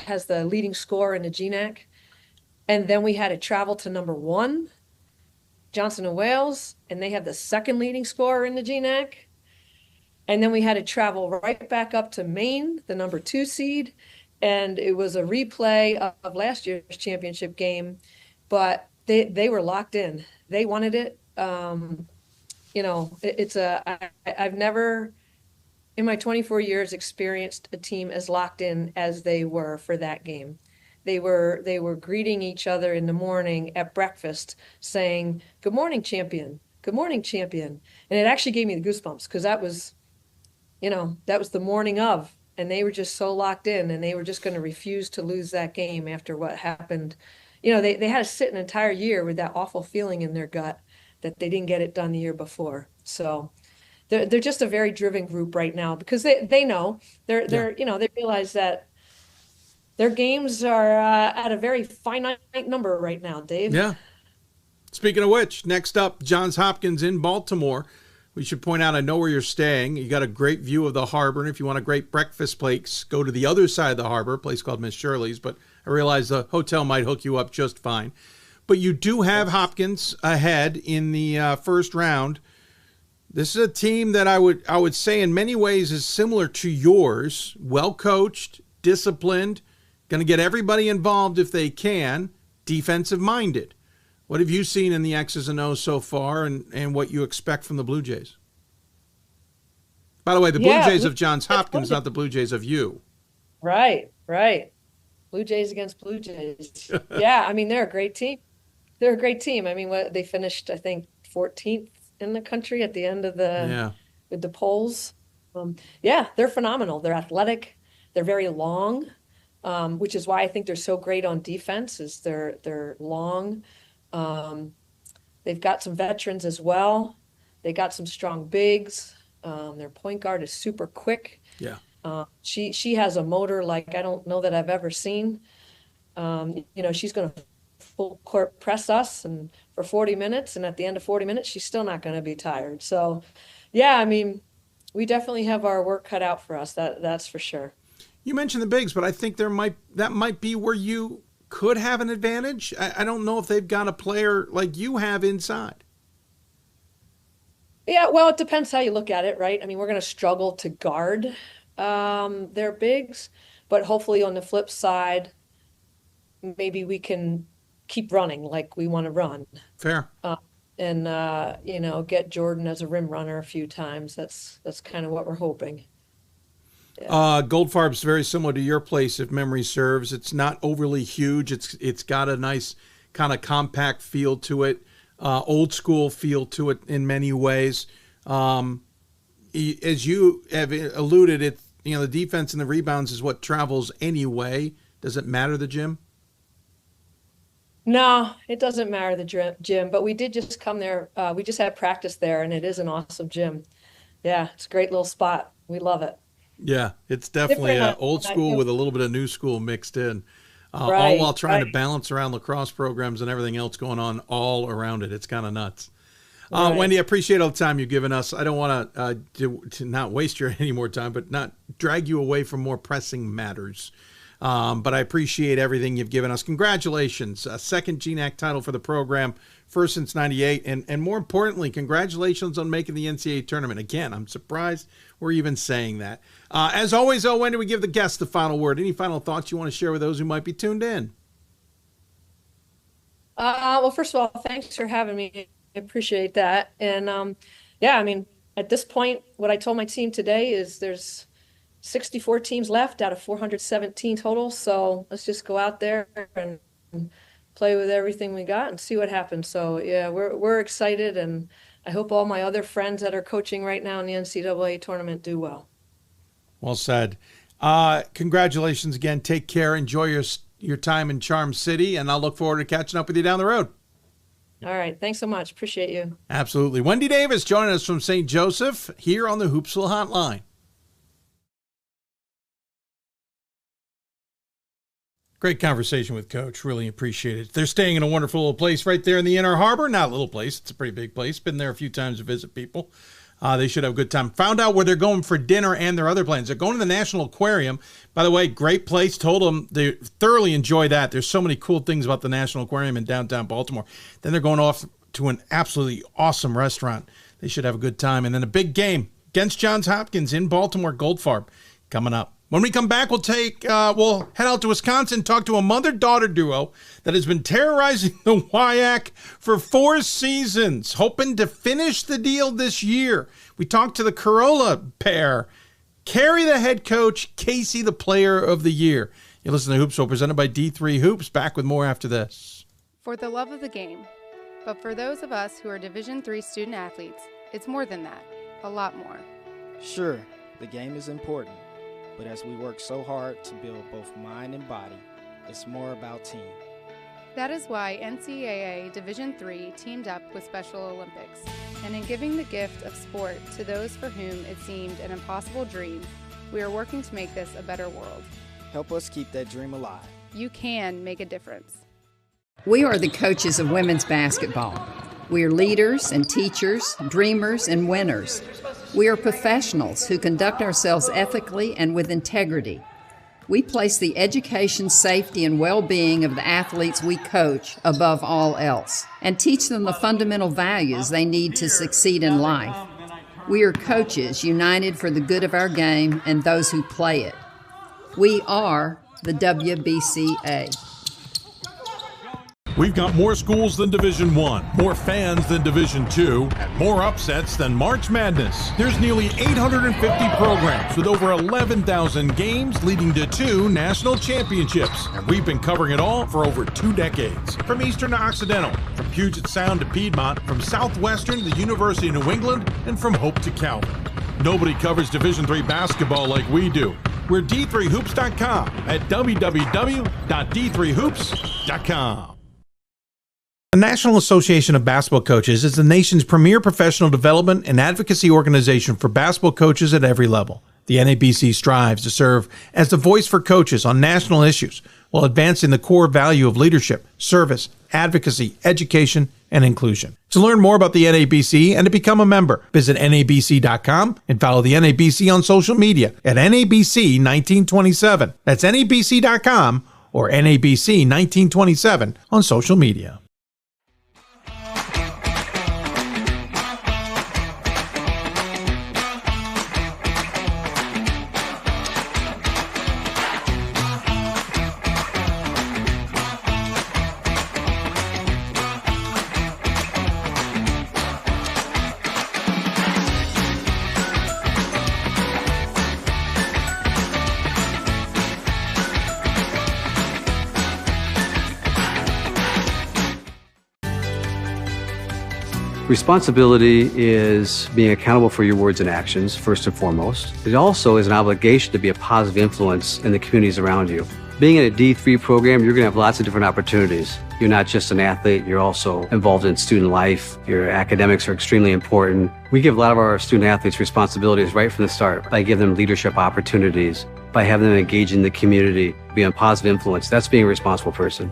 has the leading scorer in the GNAC. And then we had to travel to number 1, Johnson and Wales, and they have the second leading scorer in the GNAC. And then we had to travel right back up to Maine, the number 2 seed. And it was a replay of last year's championship game, but they were locked in. They wanted it. I've never in my 24 years experienced a team as locked in as they were for that game. They were greeting each other in the morning at breakfast saying, "Good morning, champion. Good morning, champion." And it actually gave me the goosebumps because that was the morning of, and they were just so locked in and they were just going to refuse to lose that game after what happened. They had to sit an entire year with that awful feeling in their gut that they didn't get it done the year before. So they're just a very driven group right now because they know they realize that their games are at a very finite number right now, Dave. Yeah. Speaking of which, next up, Johns Hopkins in Baltimore. We should point out, I know where you're staying. You got a great view of the harbor. And if you want a great breakfast place, go to the other side of the harbor, a place called Miss Shirley's. But I realize the hotel might hook you up just fine. But you do have Hopkins ahead in the first round. This is a team that I would say in many ways is similar to yours. Well coached, disciplined, going to get everybody involved if they can, defensive minded. What have you seen in the X's and O's so far and what you expect from the Blue Jays? By the way, the Blue Jays of Johns Hopkins, not the Blue Jays of you. Right. Blue Jays against Blue Jays. Yeah, I mean, they're a great team. They're a great team. I mean, they finished, I think, 14th in the country at the end of with the polls. They're phenomenal. They're athletic. They're very long, which is why I think they're so great on defense is they're long. They've got some veterans as well. They got some strong bigs. Their point guard is super quick. Yeah. She has a motor like I don't know that I've ever seen. She's going to full court press us and for 40 minutes. And at the end of 40 minutes, she's still not going to be tired. So, yeah, I mean, we definitely have our work cut out for us. That's for sure. You mentioned the bigs, but I think that might be where you could have an advantage. I don't know if they've got a player like you have inside. Yeah, well, it depends how you look at it, right? I mean, we're going to struggle to guard their bigs, but hopefully on the flip side, maybe we can keep running like we want to run. Fair. Get Jordan as a rim runner a few times. That's kind of what we're hoping. Yeah. Goldfarb's very similar to your place, if memory serves. It's not overly huge. It's got a nice kind of compact feel to it, old school feel to it in many ways. As you have alluded, the defense and the rebounds is what travels anyway. Does it matter the gym? No, it doesn't matter the gym. But we did just come there. We just had practice there, and it is an awesome gym. Yeah, it's a great little spot. We love it. Yeah, it's definitely old school with a little bit of new school mixed in, all while trying to balance around lacrosse programs and everything else going on all around it. It's kind of nuts. Wendy, I appreciate all the time you've given us. I don't want to not waste any more time, but not drag you away from more pressing matters. But I appreciate everything you've given us. Congratulations. Second GNAC title for the program, first since 98. And more importantly, congratulations on making the NCAA tournament. Again, I'm surprised we're even saying that. As always, Wendy, we give the guests the final word. Any final thoughts you want to share with those who might be tuned in? Well, first of all, thanks for having me. I appreciate that. And yeah, I mean, at this point, what I told my team today is there's 64 teams left out of 417 total. So let's just go out there and play with everything we got and see what happens. So yeah, we're excited, and I hope all my other friends that are coaching right now in the NCAA tournament do well. Well said. Congratulations again. Take care. Enjoy your time in Charm City, and I'll look forward to catching up with you down the road. All right. Thanks so much. Appreciate you. Absolutely. Wendy Davis joining us from St. Joseph here on the Hoopsville Hotline. Great conversation with Coach. Really appreciate it. They're staying in a wonderful little place right there in the Inner Harbor. Not a little place. It's a pretty big place. Been there a few times to visit people. They should have a good time. Found out where they're going for dinner and their other plans. They're going to the National Aquarium. By the way, great place. Told them they thoroughly enjoy that. There's so many cool things about the National Aquarium in downtown Baltimore. Then they're going off to an absolutely awesome restaurant. They should have a good time. And then a big game against Johns Hopkins in Baltimore, Goldfarb, coming up. When we come back, we'll head out to Wisconsin, talk to a mother-daughter duo that has been terrorizing the WIAC for 4 seasons, hoping to finish the deal this year. We talked to the Carrollo pair, Keri the head coach, Kacie the player of the year. You listen to Hoopsville, presented by D3 Hoops. Back with more after this. For the love of the game, but for those of us who are Division III student athletes, it's more than that, a lot more. Sure, the game is important. But as we work so hard to build both mind and body, it's more about team. That is why NCAA Division III teamed up with Special Olympics. And in giving the gift of sport to those for whom it seemed an impossible dream, we are working to make this a better world. Help us keep that dream alive. You can make a difference. We are the coaches of women's basketball. We are leaders and teachers, dreamers and winners. We are professionals who conduct ourselves ethically and with integrity. We place the education, safety, and well-being of the athletes we coach above all else and teach them the fundamental values they need to succeed in life. We are coaches united for the good of our game and those who play it. We are the WBCA. We've got more schools than Division I, more fans than Division II, and more upsets than March Madness. There's nearly 850 programs with over 11,000 games leading to 2 national championships. And we've been covering it all for over 2 decades. From Eastern to Occidental, from Puget Sound to Piedmont, from Southwestern to the University of New England, and from Hope to Calvin. Nobody covers Division III basketball like we do. We're D3Hoops.com at www.d3hoops.com. The National Association of Basketball Coaches is the nation's premier professional development and advocacy organization for basketball coaches at every level. The NABC strives to serve as the voice for coaches on national issues while advancing the core value of leadership, service, advocacy, education, and inclusion. To learn more about the NABC and to become a member, visit NABC.com and follow the NABC on social media at NABC 1927. That's NABC.com or NABC 1927 on social media. Responsibility is being accountable for your words and actions, first and foremost. It also is an obligation to be a positive influence in the communities around you. Being in a D3 program, you're going to have lots of different opportunities. You're not just an athlete, you're also involved in student life. Your academics are extremely important. We give a lot of our student athletes responsibilities right from the start by giving them leadership opportunities, by having them engage in the community, be a positive influence. That's being a responsible person.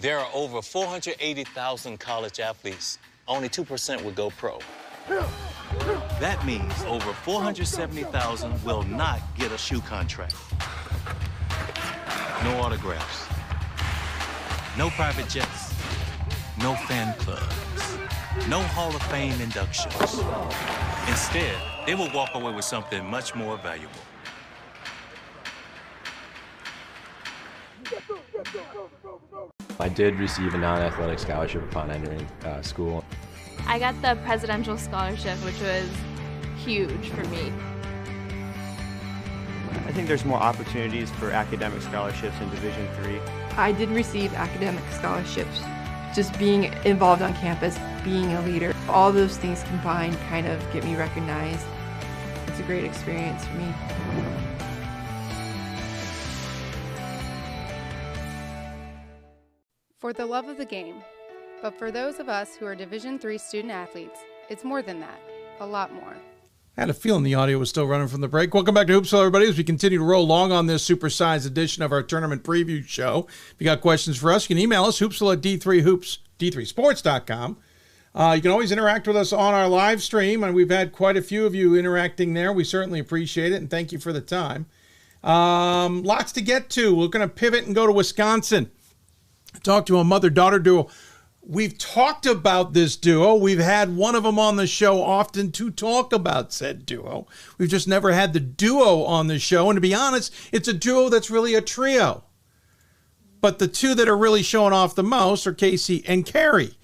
There are over 480,000 college athletes. Only 2% would go pro. That means over 470,000 will not get a shoe contract. No autographs. No private jets. No fan clubs. No Hall of Fame inductions. Instead, they will walk away with something much more valuable. I did receive a non-athletic scholarship upon entering school. I got the presidential scholarship, which was huge for me. I think there's more opportunities for academic scholarships in Division III. I did receive academic scholarships. Just being involved on campus, being a leader, all those things combined kind of get me recognized. It's a great experience for me. For the love of the game. But for those of us who are Division III student athletes, it's more than that, a lot more. I had a feeling the audio was still running from the break. Welcome back to Hoopsville, everybody, as we continue to roll along on this supersized edition of our tournament preview show. If you got questions for us, you can email us, hoopsville@d3sports.com. You can always interact with us on our live stream, and we've had quite a few of you interacting there. We certainly appreciate it, and thank you for the time. Lots to get to. We're going to pivot and go to Wisconsin. Talk to a mother-daughter duo. We've talked about this duo. We've had one of them on the show often to talk about said duo. We've just never had the duo on the show. And to be honest, it's a duo that's really a trio. But the two that are really showing off the most are Kacie and Keri.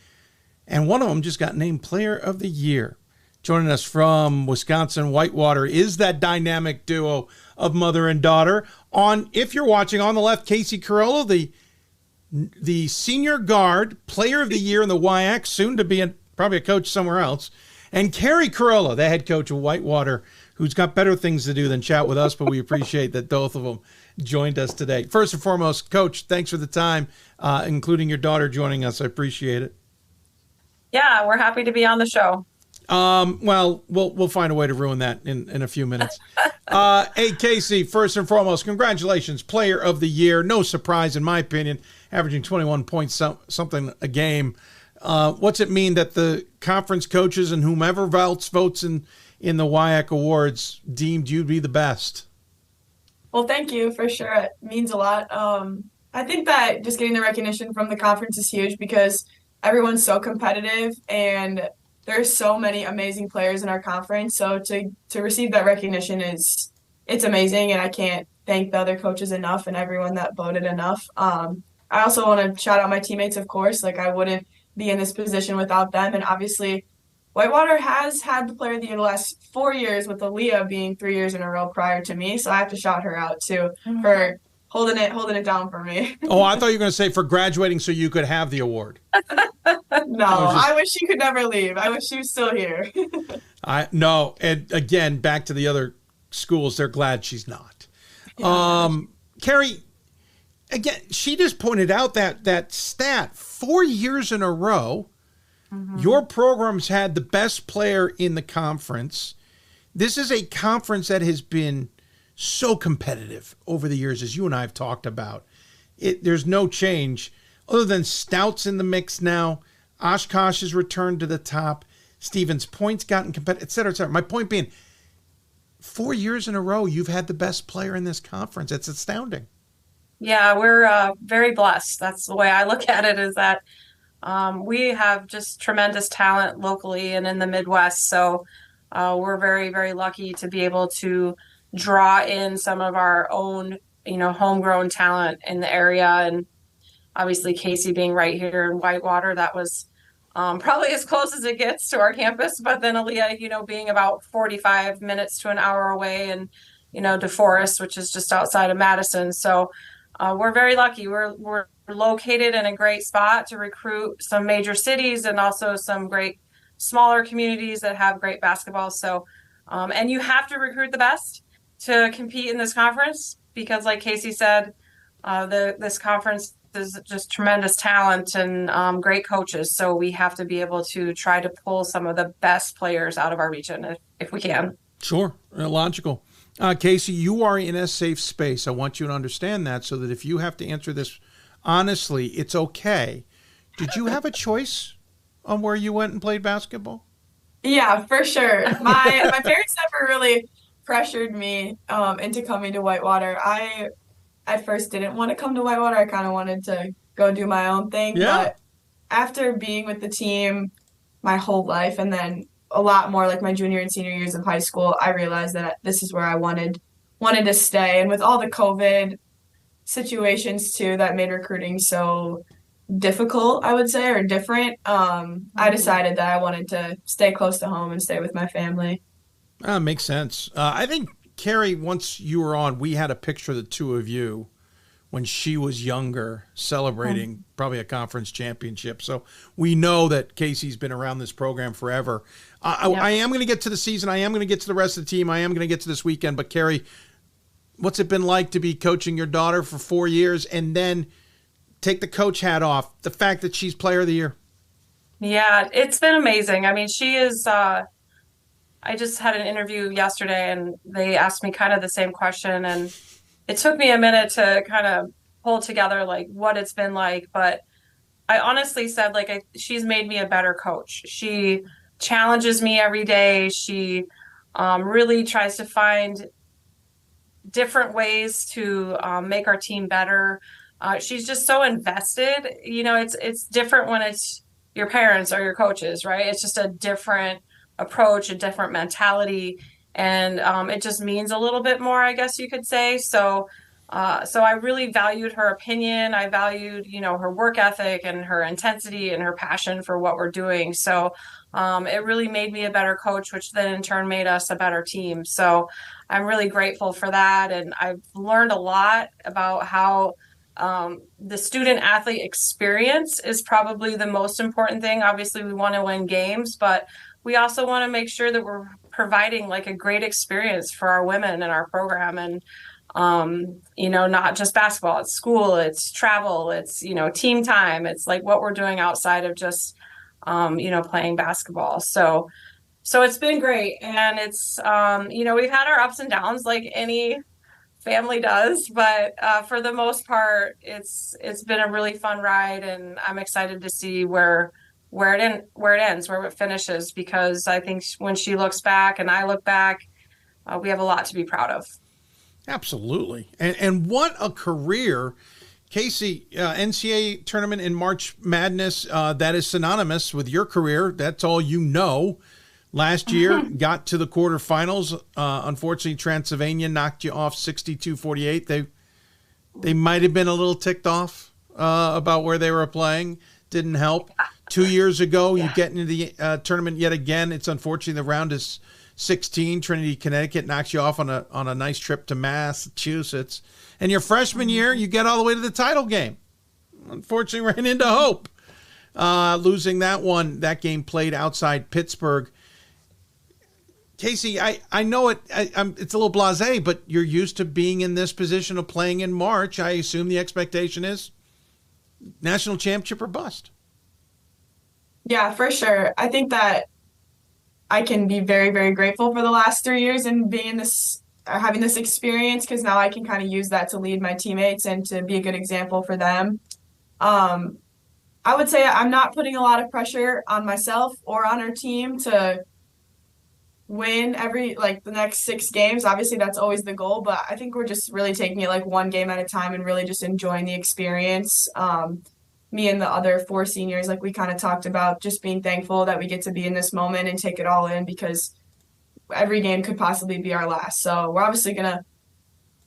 And one of them just got named Player of the Year. Joining us from Wisconsin-Whitewater is that dynamic duo of mother and daughter. If you're watching on the left, Kacie Carrollo, the senior guard, Player of the Year in the WIAC, soon to be probably a coach somewhere else. And Keri Carrollo, the head coach of Whitewater, who's got better things to do than chat with us, but we appreciate that both of them joined us today. First and foremost, Coach, thanks for the time, including your daughter joining us. I appreciate it. Yeah, we're happy to be on the show. Well, we'll find a way to ruin that in a few minutes. Hey, Kacie, first and foremost, congratulations, Player of the Year. No surprise, in my opinion, averaging 21 points something a game. What's it mean that the conference coaches and whomever else votes in the WIAC awards deemed you to be the best? Well, thank you for sure. It means a lot. I think that just getting the recognition from the conference is huge because everyone's so competitive and there's so many amazing players in our conference. So to receive that recognition it's amazing, and I can't thank the other coaches enough and everyone that voted enough. I also want to shout out my teammates, of course. Like, I wouldn't be in this position without them. And obviously, Whitewater has had the Player of the Year the last 4 years, with Aaliyah being 3 years in a row prior to me. So I have to shout her out too for holding it down for me. Oh, I thought you were going to say for graduating so you could have the award. No, I wish she could never leave. I wish she was still here. No, and again, back to the other schools, they're glad she's not. Yeah. Keri, again, she just pointed out that stat, 4 years in a row, your program's had the best player in the conference. This is a conference that has been so competitive over the years, as you and I have talked about. There's no change other than Stout's in the mix now. Oshkosh has returned to the top. Stevens Point's gotten competitive, et cetera, et cetera. My point being, 4 years in a row, you've had the best player in this conference. It's astounding. Yeah, we're very blessed. That's the way I look at it, is that we have just tremendous talent locally and in the Midwest. So we're very, very lucky to be able to draw in some of our own, homegrown talent in the area. And obviously Kacie being right here in Whitewater, that was probably as close as it gets to our campus. But then Aaliyah, being about 45 minutes to an hour away, and, DeForest, which is just outside of Madison. So we're very lucky. We're located in a great spot to recruit some major cities and also some great smaller communities that have great basketball. So, and you have to recruit the best to compete in this conference, because like Kacie said, this conference is just tremendous talent and great coaches. So we have to be able to try to pull some of the best players out of our region if we can. Sure. Logical. Kacie, you are in a safe space. I want you to understand that, so that if you have to answer this honestly, it's okay. Did you have a choice on where you went and played basketball? Yeah, for sure. My parents never really pressured me into coming to Whitewater. I at first didn't want to come to Whitewater. I kind of wanted to go do my own thing. Yeah. But after being with the team my whole life, and then a lot more like my junior and senior years of high school, I realized that this is where I wanted to stay. And with all the COVID situations too that made recruiting so difficult, I would say, or different. I decided that I wanted to stay close to home and stay with my family. Makes sense. I think, Keri, once you were on, we had a picture of the two of you when she was younger, celebrating probably a conference championship. So we know that Kacie's been around this program forever. I am going to get to the season. I am going to get to the rest of the team. I am going to get to this weekend. But, Keri, what's it been like to be coaching your daughter for 4 years and then take the coach hat off, the fact that she's player of the year? Yeah, it's been amazing. I mean, she is, I just had an interview yesterday and they asked me kind of the same question. And it took me a minute to kind of pull together like what it's been like. But I honestly said, like, she's made me a better coach. She challenges me every day. She really tries to find different ways to make our team better. She's just so invested. You know, it's different when it's your parents or your coaches, right? It's just a different approach, a different mentality, and it just means a little bit more, I guess you could say. So I really valued her opinion. I valued, you know, her work ethic and her intensity and her passion for what we're doing. So it really made me a better coach, which then in turn made us a better team. So I'm really grateful for that. And I've learned a lot about how the student athlete experience is probably the most important thing. Obviously, we want to win games, but we also want to make sure that we're providing like a great experience for our women in our program. And, you know, not just basketball, it's school, it's travel, it's, you know, team time. It's like what we're doing outside of just, you know, playing basketball. So it's been great. And it's, you know, we've had our ups and downs like any family does, but for the most part, it's been a really fun ride, and I'm excited to see where it ends, where it finishes, because I think when she looks back and I look back, we have a lot to be proud of. Absolutely. And what a career. Kacie, NCAA tournament in March Madness, that is synonymous with your career. That's all you know. Last year, got to the quarterfinals. Unfortunately, Transylvania knocked you off 62-48. They might have been a little ticked off about where they were playing. Didn't help. 2 years ago, you get into the tournament yet again. It's unfortunately the round is 16. Trinity, Connecticut knocks you off on a nice trip to Massachusetts. And your freshman year, you get all the way to the title game. Unfortunately, ran into Hope. Losing that one, that game played outside Pittsburgh. Kacie, I know it's a little blasé, but you're used to being in this position of playing in March. I assume the expectation is national championship or bust. Yeah, for sure. I think that I can be very, very grateful for the last 3 years and being in this, having this experience, because now I can kind of use that to lead my teammates and to be a good example for them. I would say I'm not putting a lot of pressure on myself or on our team to win the next 6 games. Obviously that's always the goal, but I think we're just really taking it like one game at a time and really just enjoying the experience. Me and the other 4 seniors, like we kind of talked about, just being thankful that we get to be in this moment and take it all in, because every game could possibly be our last. So we're obviously going to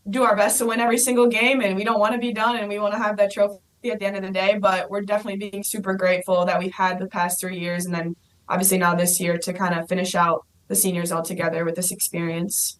do our best to win every single game, and we don't want to be done, and we want to have that trophy at the end of the day, but we're definitely being super grateful that we've had the past 3 years, and then obviously now this year to kind of finish out the seniors all together with this experience.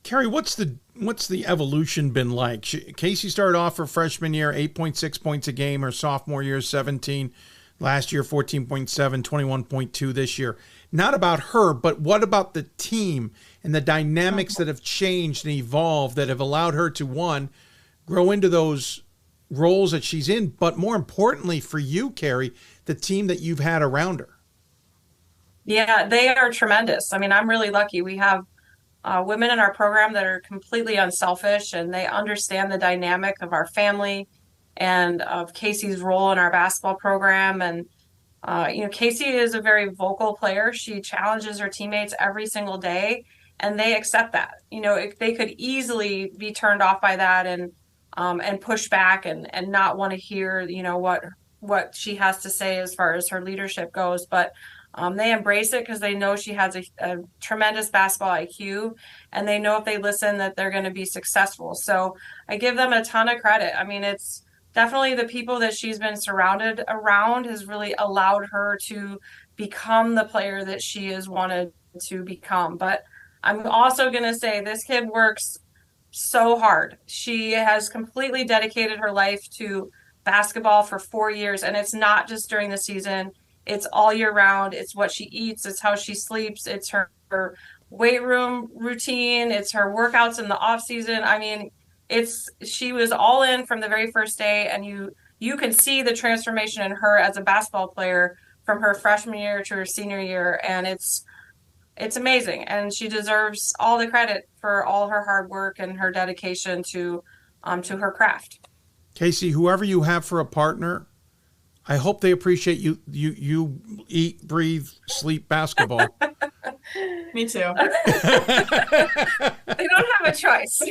Keri, what's the evolution been like? Kacie started off her freshman year 8.6 points a game. Her sophomore year 17. Last year 14.7, 21.2 this year. Not about her, but what about the team and the dynamics that have changed and evolved that have allowed her to, one, grow into those roles that she's in, but more importantly for you, Keri, the team that you've had around her? Yeah, they are tremendous. I mean, I'm really lucky. We have women in our program that are completely unselfish, and they understand the dynamic of our family and of Kacie's role in our basketball program. And, you know, Kacie is a very vocal player. She challenges her teammates every single day, and they accept that. You know, they could easily be turned off by that and push back and not want to hear, you know, what she has to say as far as her leadership goes. But They embrace it because they know she has a tremendous basketball IQ, and they know if they listen that they're going to be successful. So I give them a ton of credit. I mean, it's definitely the people that she's been surrounded around has really allowed her to become the player that she has wanted to become. But I'm also going to say this kid works so hard. She has completely dedicated her life to basketball for 4 years, and it's not just during the season. It's all year round. It's what she eats. It's how she sleeps. It's her weight room routine. It's her workouts in the off season. I mean, she was all in from the very first day, and you can see the transformation in her as a basketball player from her freshman year to her senior year, and it's amazing. And she deserves all the credit for all her hard work and her dedication to her craft. Kacie, whoever you have for a partner, I hope they appreciate you eat, breathe, sleep basketball. Me too. They don't have a choice.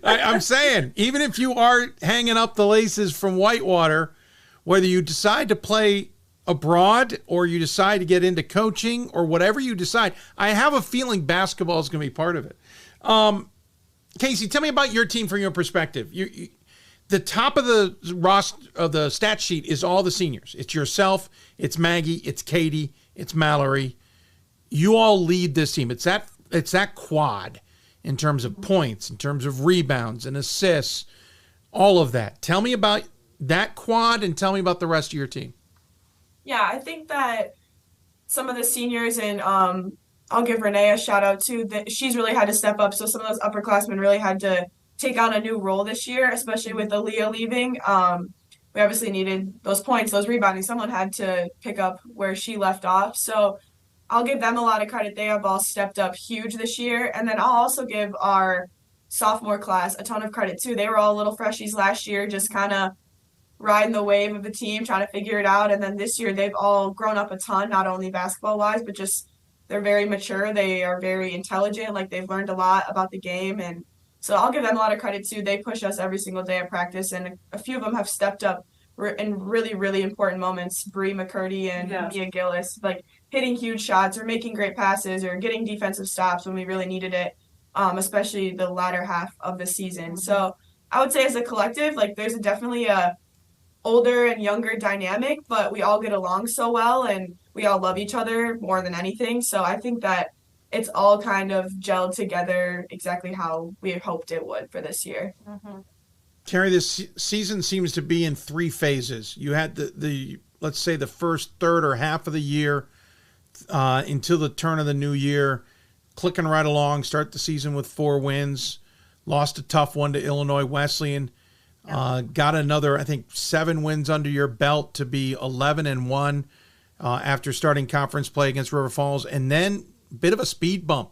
I'm saying, even if you are hanging up the laces from Whitewater, whether you decide to play abroad or you decide to get into coaching or whatever you decide, I have a feeling basketball is going to be part of it. Kacie, tell me about your team from your perspective. The top of the roster of the stat sheet is all the seniors. It's yourself, it's Maggie, it's Katie, it's Mallory. You all lead this team. It's that quad in terms of points, in terms of rebounds and assists, all of that. Tell me about that quad and tell me about the rest of your team. Yeah, I think that some of the seniors, and I'll give Renee a shout out too, that she's really had to step up. So some of those upperclassmen really had to take on a new role this year, especially with Aaliyah leaving. We obviously needed those points, those rebounding. Someone had to pick up where she left off. So I'll give them a lot of credit. They have all stepped up huge this year. And then I'll also give our sophomore class a ton of credit too. They were all little freshies last year, just kind of riding the wave of the team, trying to figure it out. And then this year they've all grown up a ton, not only basketball wise, but just they're very mature. They are very intelligent. Like they've learned a lot about the game. And so I'll give them a lot of credit too. They push us every single day at practice, and a few of them have stepped up in really, really important moments. Bree McCurdy and Mia Gillis, like hitting huge shots or making great passes or getting defensive stops when we really needed it, especially the latter half of the season. So I would say as a collective, like there's definitely a older and younger dynamic, but we all get along so well and we all love each other more than anything. So I think that it's all kind of gelled together exactly how we hoped it would for this year. Mm-hmm. Keri, this season seems to be in 3 phases. You had the let's say the first third or half of the year until the turn of the new year, clicking right along, start the season with 4 wins, lost a tough one to Illinois Wesleyan, got another, I think, 7 wins under your belt to be 11-1 after starting conference play against River Falls, and then bit of a speed bump.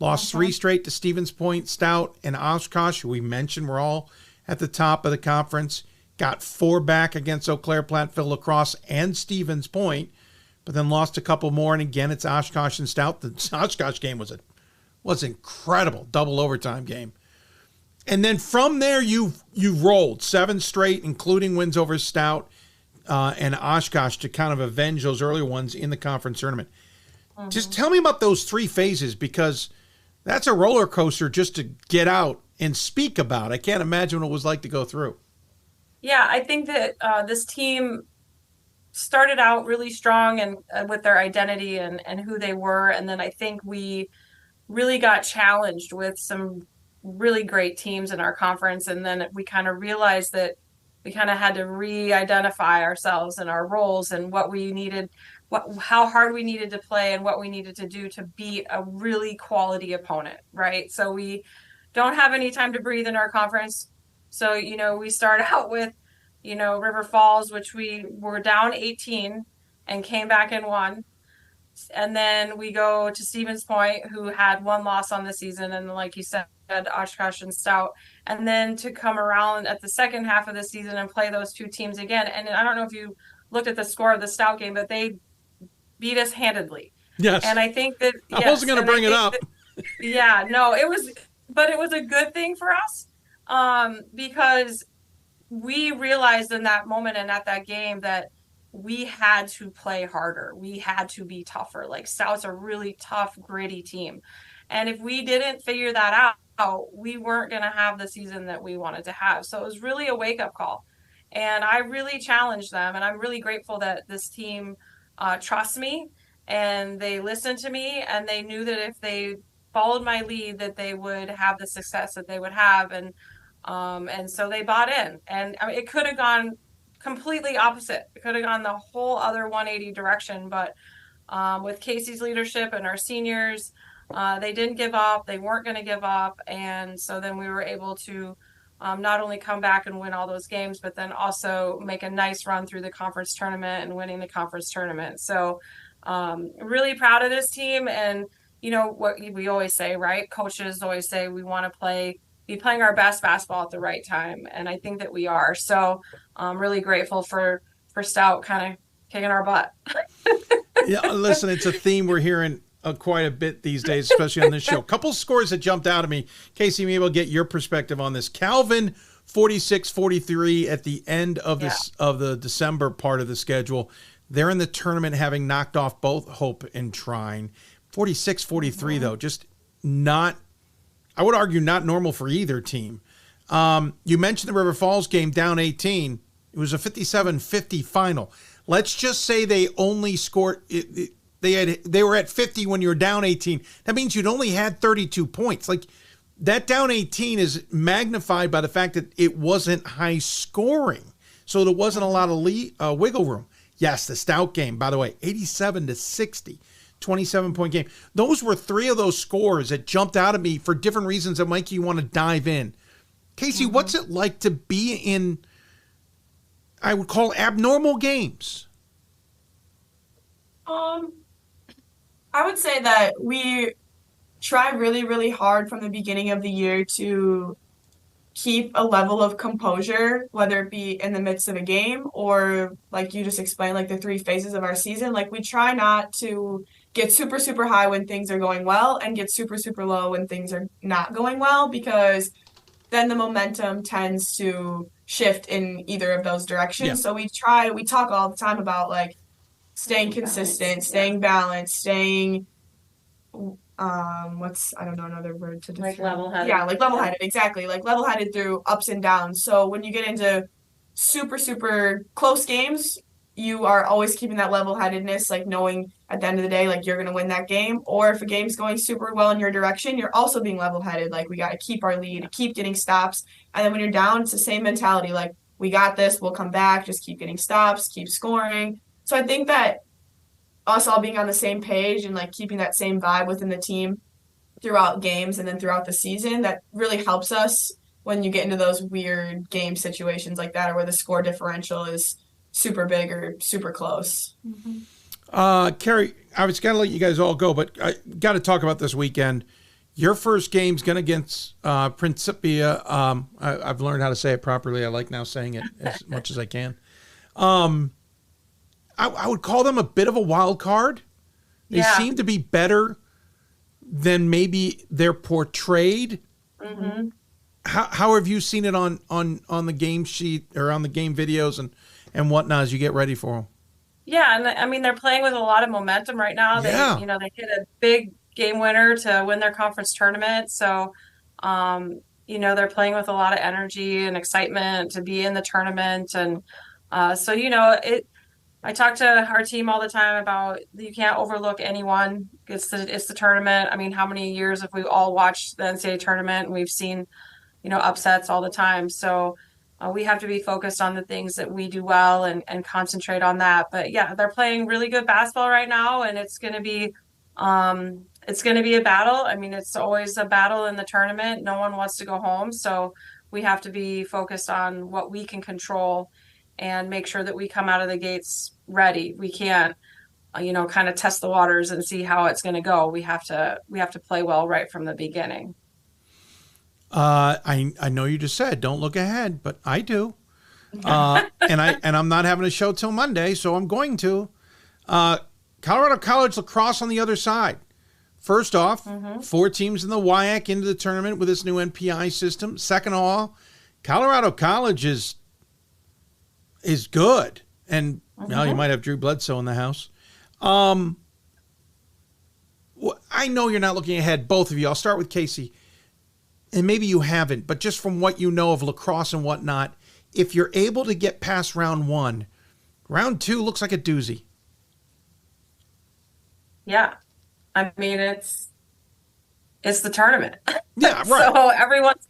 Lost 3 straight to Stevens Point, Stout, and Oshkosh, who we mentioned were all at the top of the conference. Got 4 back against Eau Claire, Platteville, La Crosse, and Stevens Point, but then lost a couple more, and again, it's Oshkosh and Stout. The Oshkosh game was incredible, double overtime game. And then from there, you've rolled 7 straight, including wins over Stout and Oshkosh to kind of avenge those earlier ones in the conference tournament. Mm-hmm. Just tell me about those 3 phases, because that's a roller coaster just to get out and speak about. I can't imagine what it was like to go through. Yeah, I think that this team started out really strong and with their identity and who they were. And then I think we really got challenged with some really great teams in our conference. And then we kind of realized that we kind of had to re-identify ourselves and our roles and what we needed, how hard we needed to play and what we needed to do to beat a really quality opponent, right? So we don't have any time to breathe in our conference. So, we start out with, River Falls, which we were down 18 and came back and won. And then we go to Stevens Point, who had 1 loss on the season. And like you said, Oshkosh and Stout. And then to come around at the second half of the season and play those 2 teams again. And I don't know if you looked at the score of the Stout game, but they beat us handedly. Yes. And I think that I wasn't going to bring it up. But it was a good thing for us because we realized in that moment and at that game that we had to play harder. We had to be tougher. Like Stout's a really tough, gritty team. And if we didn't figure that out, we weren't going to have the season that we wanted to have. So it was really a wake-up call. And I really challenged them. And I'm really grateful that this team trusts me and they listened to me, and they knew that if they followed my lead that they would have the success that they would have. And so they bought in. And I mean, it could have gone completely opposite. It could have gone the whole other 180 direction. But with Kacie's leadership and our seniors, they didn't give up. They weren't going to give up. And so then we were able to not only come back and win all those games, but then also make a nice run through the conference tournament and winning the conference tournament. So really proud of this team. And, you know, what we always say, right? Coaches always say we want to be playing our best basketball at the right time. And I think that we are. So I'm really grateful for Stout kind of kicking our butt. Yeah, listen, it's a theme we're hearing quite a bit these days, especially on this show. Couple scores that jumped out at me. Kacie, maybe I'll get your perspective on this. Calvin, 46-43 at the end of this of the December part of the schedule. They're in the tournament having knocked off both Hope and Trine. 46-43, though, just not, I would argue, not normal for either team. You mentioned the River Falls game, down 18. It was a 57-50 final. Let's just say they only scored they were at 50 when you were down 18. That means you'd only had 32 points. Like, that down 18 is magnified by the fact that it wasn't high scoring. So there wasn't a lot of wiggle room. Yes, the Stout game, by the way, 87-60, 27-point game. Those were three of those scores that jumped out at me for different reasons that, Mikey, you want to dive in. Kacie, what's it like to be in, I would call, abnormal games? I would say that we try really, really hard from the beginning of the year to keep a level of composure, whether it be in the midst of a game or, like you just explained, like the three phases of our season. Like, we try not to get super, super high when things are going well and get super, super low when things are not going well, because then the momentum tends to shift in either of those directions. Yeah. So we talk all the time about, like, staying consistent, staying balanced, staying, I don't know another word to describe. Like level-headed. Yeah, like level-headed, exactly. Like level-headed through ups and downs. So when you get into super, super close games, you are always keeping that level-headedness, like knowing at the end of the day, like, you're going to win that game. Or if a game's going super well in your direction, you're also being level-headed. Like, we got to keep our lead, keep getting stops. And then when you're down, it's the same mentality. Like, we got this, we'll come back, just keep getting stops, keep scoring. So I think that us all being on the same page and, like, keeping that same vibe within the team throughout games and then throughout the season, that really helps us when you get into those weird game situations like that, or where the score differential is super big or super close. Keri, I was going to let you guys all go, but I got to talk about this weekend. Your first game's going against Principia. I've learned how to say it properly. I like now saying it as much as I can. I would call them a bit of a wild card. They seem to be better than maybe they're portrayed. Mm-hmm. How have you seen it on the game sheet or on the game videos and whatnot as you get ready for them? Yeah, and I mean, they're playing with a lot of momentum right now. They hit a big game winner to win their conference tournament. So, they're playing with a lot of energy and excitement to be in the tournament. And I talk to our team all the time about you can't overlook anyone. It's the tournament. I mean, how many years have we all watched the NCAA tournament and we've seen, upsets all the time. So we have to be focused on the things that we do well and concentrate on that. But yeah, they're playing really good basketball right now, and it's going to be a battle. I mean, it's always a battle in the tournament. No one wants to go home. So we have to be focused on what we can control and make sure that we come out of the gates ready. We can't, kind of test the waters and see how it's going to go. We have to play well right from the beginning. I know you just said don't look ahead, but I do. And I'm not having a show till Monday, so I'm going to. Colorado College lacrosse on the other side. First off, 4 teams in the WIAC into the tournament with this new NPI system. Second of all, Colorado College is good. And Now you might have Drew Bledsoe in the house. I know you're not looking ahead, both of you. I'll start with Kacie. And maybe you haven't, but just from what you know of lacrosse and whatnot, if you're able to get past round 1, round 2 looks like a doozy. Yeah. I mean, it's the tournament. Yeah, right. So everyone's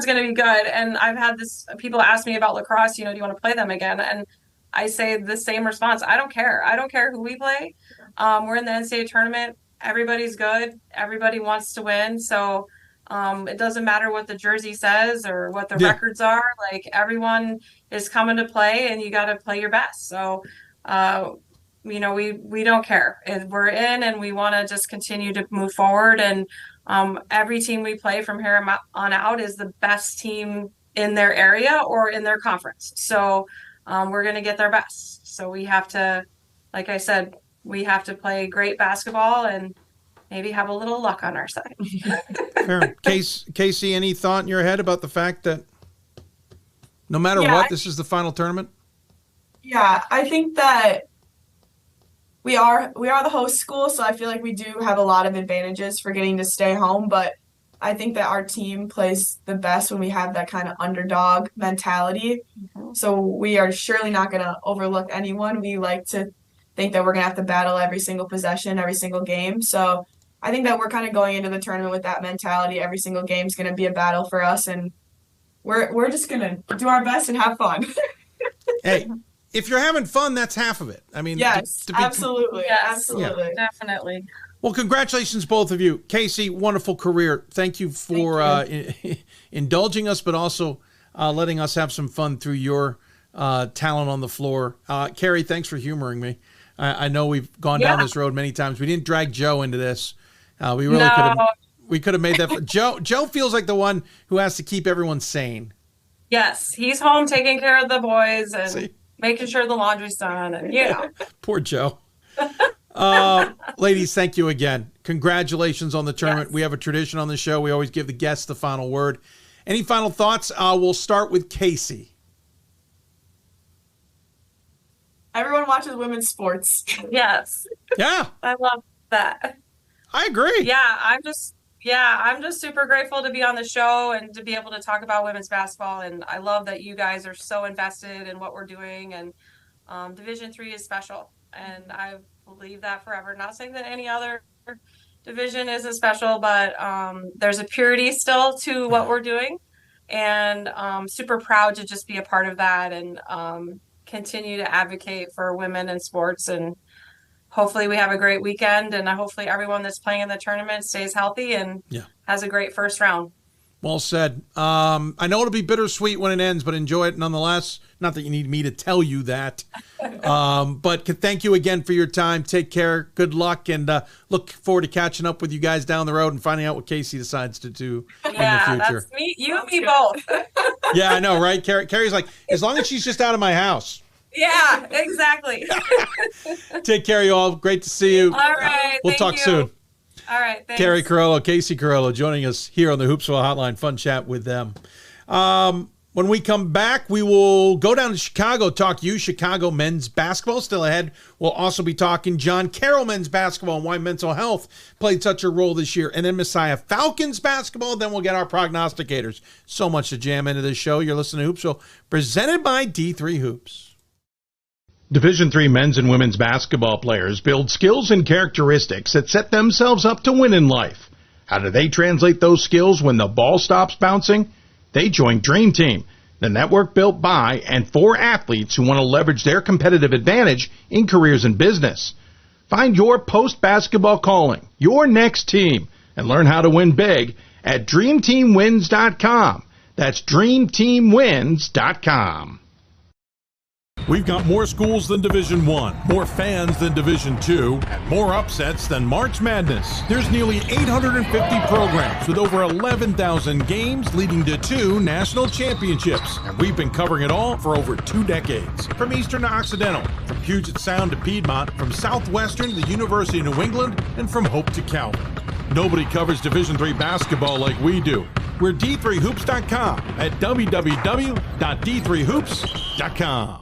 going to be good. And I've had people ask me about lacrosse, do you want to play them again? And I say the same response. I don't care. I don't care who we play. We're in the NCAA tournament. Everybody's good. Everybody wants to win. So it doesn't matter what the jersey says or what the records are. Like, everyone is coming to play, and you got to play your best. So, we don't care. We're in, and we want to just continue to move forward. And every team we play from here on out is the best team in their area or in their conference. So we're going to get their best. So we have to, like I said, we have to play great basketball and maybe have a little luck on our side. Fair. Kacie, any thought in your head about the fact that no matter what, this is the final tournament? Yeah, I think that we are the host school, so I feel like we do have a lot of advantages for getting to stay home, but I think that our team plays the best when we have that kind of underdog mentality. Mm-hmm. So we are surely not going to overlook anyone. We like to think that we're going to have to battle every single possession, every single game. So I think that we're kind of going into the tournament with that mentality. Every single game is going to be a battle for us, and we're just going to do our best and have fun. Hey, if you're having fun, that's half of it. I mean, yes, absolutely. Yes, absolutely. Yeah. Definitely. Well, congratulations, both of you. Kacie, wonderful career. Thank you for indulging us, but also letting us have some fun through your talent on the floor. Keri, thanks for humoring me. I know we've gone down this road many times. We didn't drag Joe into this. We really could have made that. Joe feels like the one who has to keep everyone sane. Yes, he's home taking care of the boys and making sure the laundry's done. And Poor Joe. Ladies, thank you again. Congratulations on the tournament. Yes. We have a tradition on the show. We always give the guests the final word. Any final thoughts? We'll start with Kacie. Everyone watches women's sports. Yes. Yeah. I love that. I agree. Yeah, I'm just super grateful to be on the show and to be able to talk about women's basketball. And I love that you guys are so invested in what we're doing. And Division III is special. And I believe that forever. Not saying that any other division isn't special, but there's a purity still to what we're doing. And super proud to just be a part of that and continue to advocate for women in sports. And hopefully we have a great weekend, and hopefully everyone that's playing in the tournament stays healthy and has a great first round. Well said. I know it'll be bittersweet when it ends, but enjoy it nonetheless. Not that you need me to tell you that. But thank you again for your time. Take care. Good luck, and look forward to catching up with you guys down the road and finding out what Kacie decides to do in the future. That's me. You and me both. Yeah, I know, right? Keri's like, as long as she's just out of my house. Yeah, exactly. Take care, you all. Great to see you. All right. We'll talk soon. All right. Thanks. Keri Carrollo, Kacie Carrollo joining us here on the Hoopsville Hotline. Fun chat with them. When we come back, we will go down to Chicago, talk UChicago men's basketball. Still ahead, we'll also be talking John Carroll men's basketball and why mental health played such a role this year. And then Messiah Falcons basketball. Then we'll get our prognosticators. So much to jam into this show. You're listening to Hoopsville, presented by D3 Hoops. Division III men's and women's basketball players build skills and characteristics that set themselves up to win in life. How do they translate those skills when the ball stops bouncing? They join Dream Team, the network built by and for athletes who want to leverage their competitive advantage in careers and business. Find your post-basketball calling, your next team, and learn how to win big at DreamTeamWins.com. That's DreamTeamWins.com. We've got more schools than Division I, more fans than Division II, and more upsets than March Madness. There's nearly 850 programs with over 11,000 games leading to 2 national championships. And we've been covering it all for over 2 decades. From Eastern to Occidental, from Puget Sound to Piedmont, from Southwestern to the University of New England, and from Hope to Calvin. Nobody covers Division III basketball like we do. We're D3Hoops.com at www.d3hoops.com.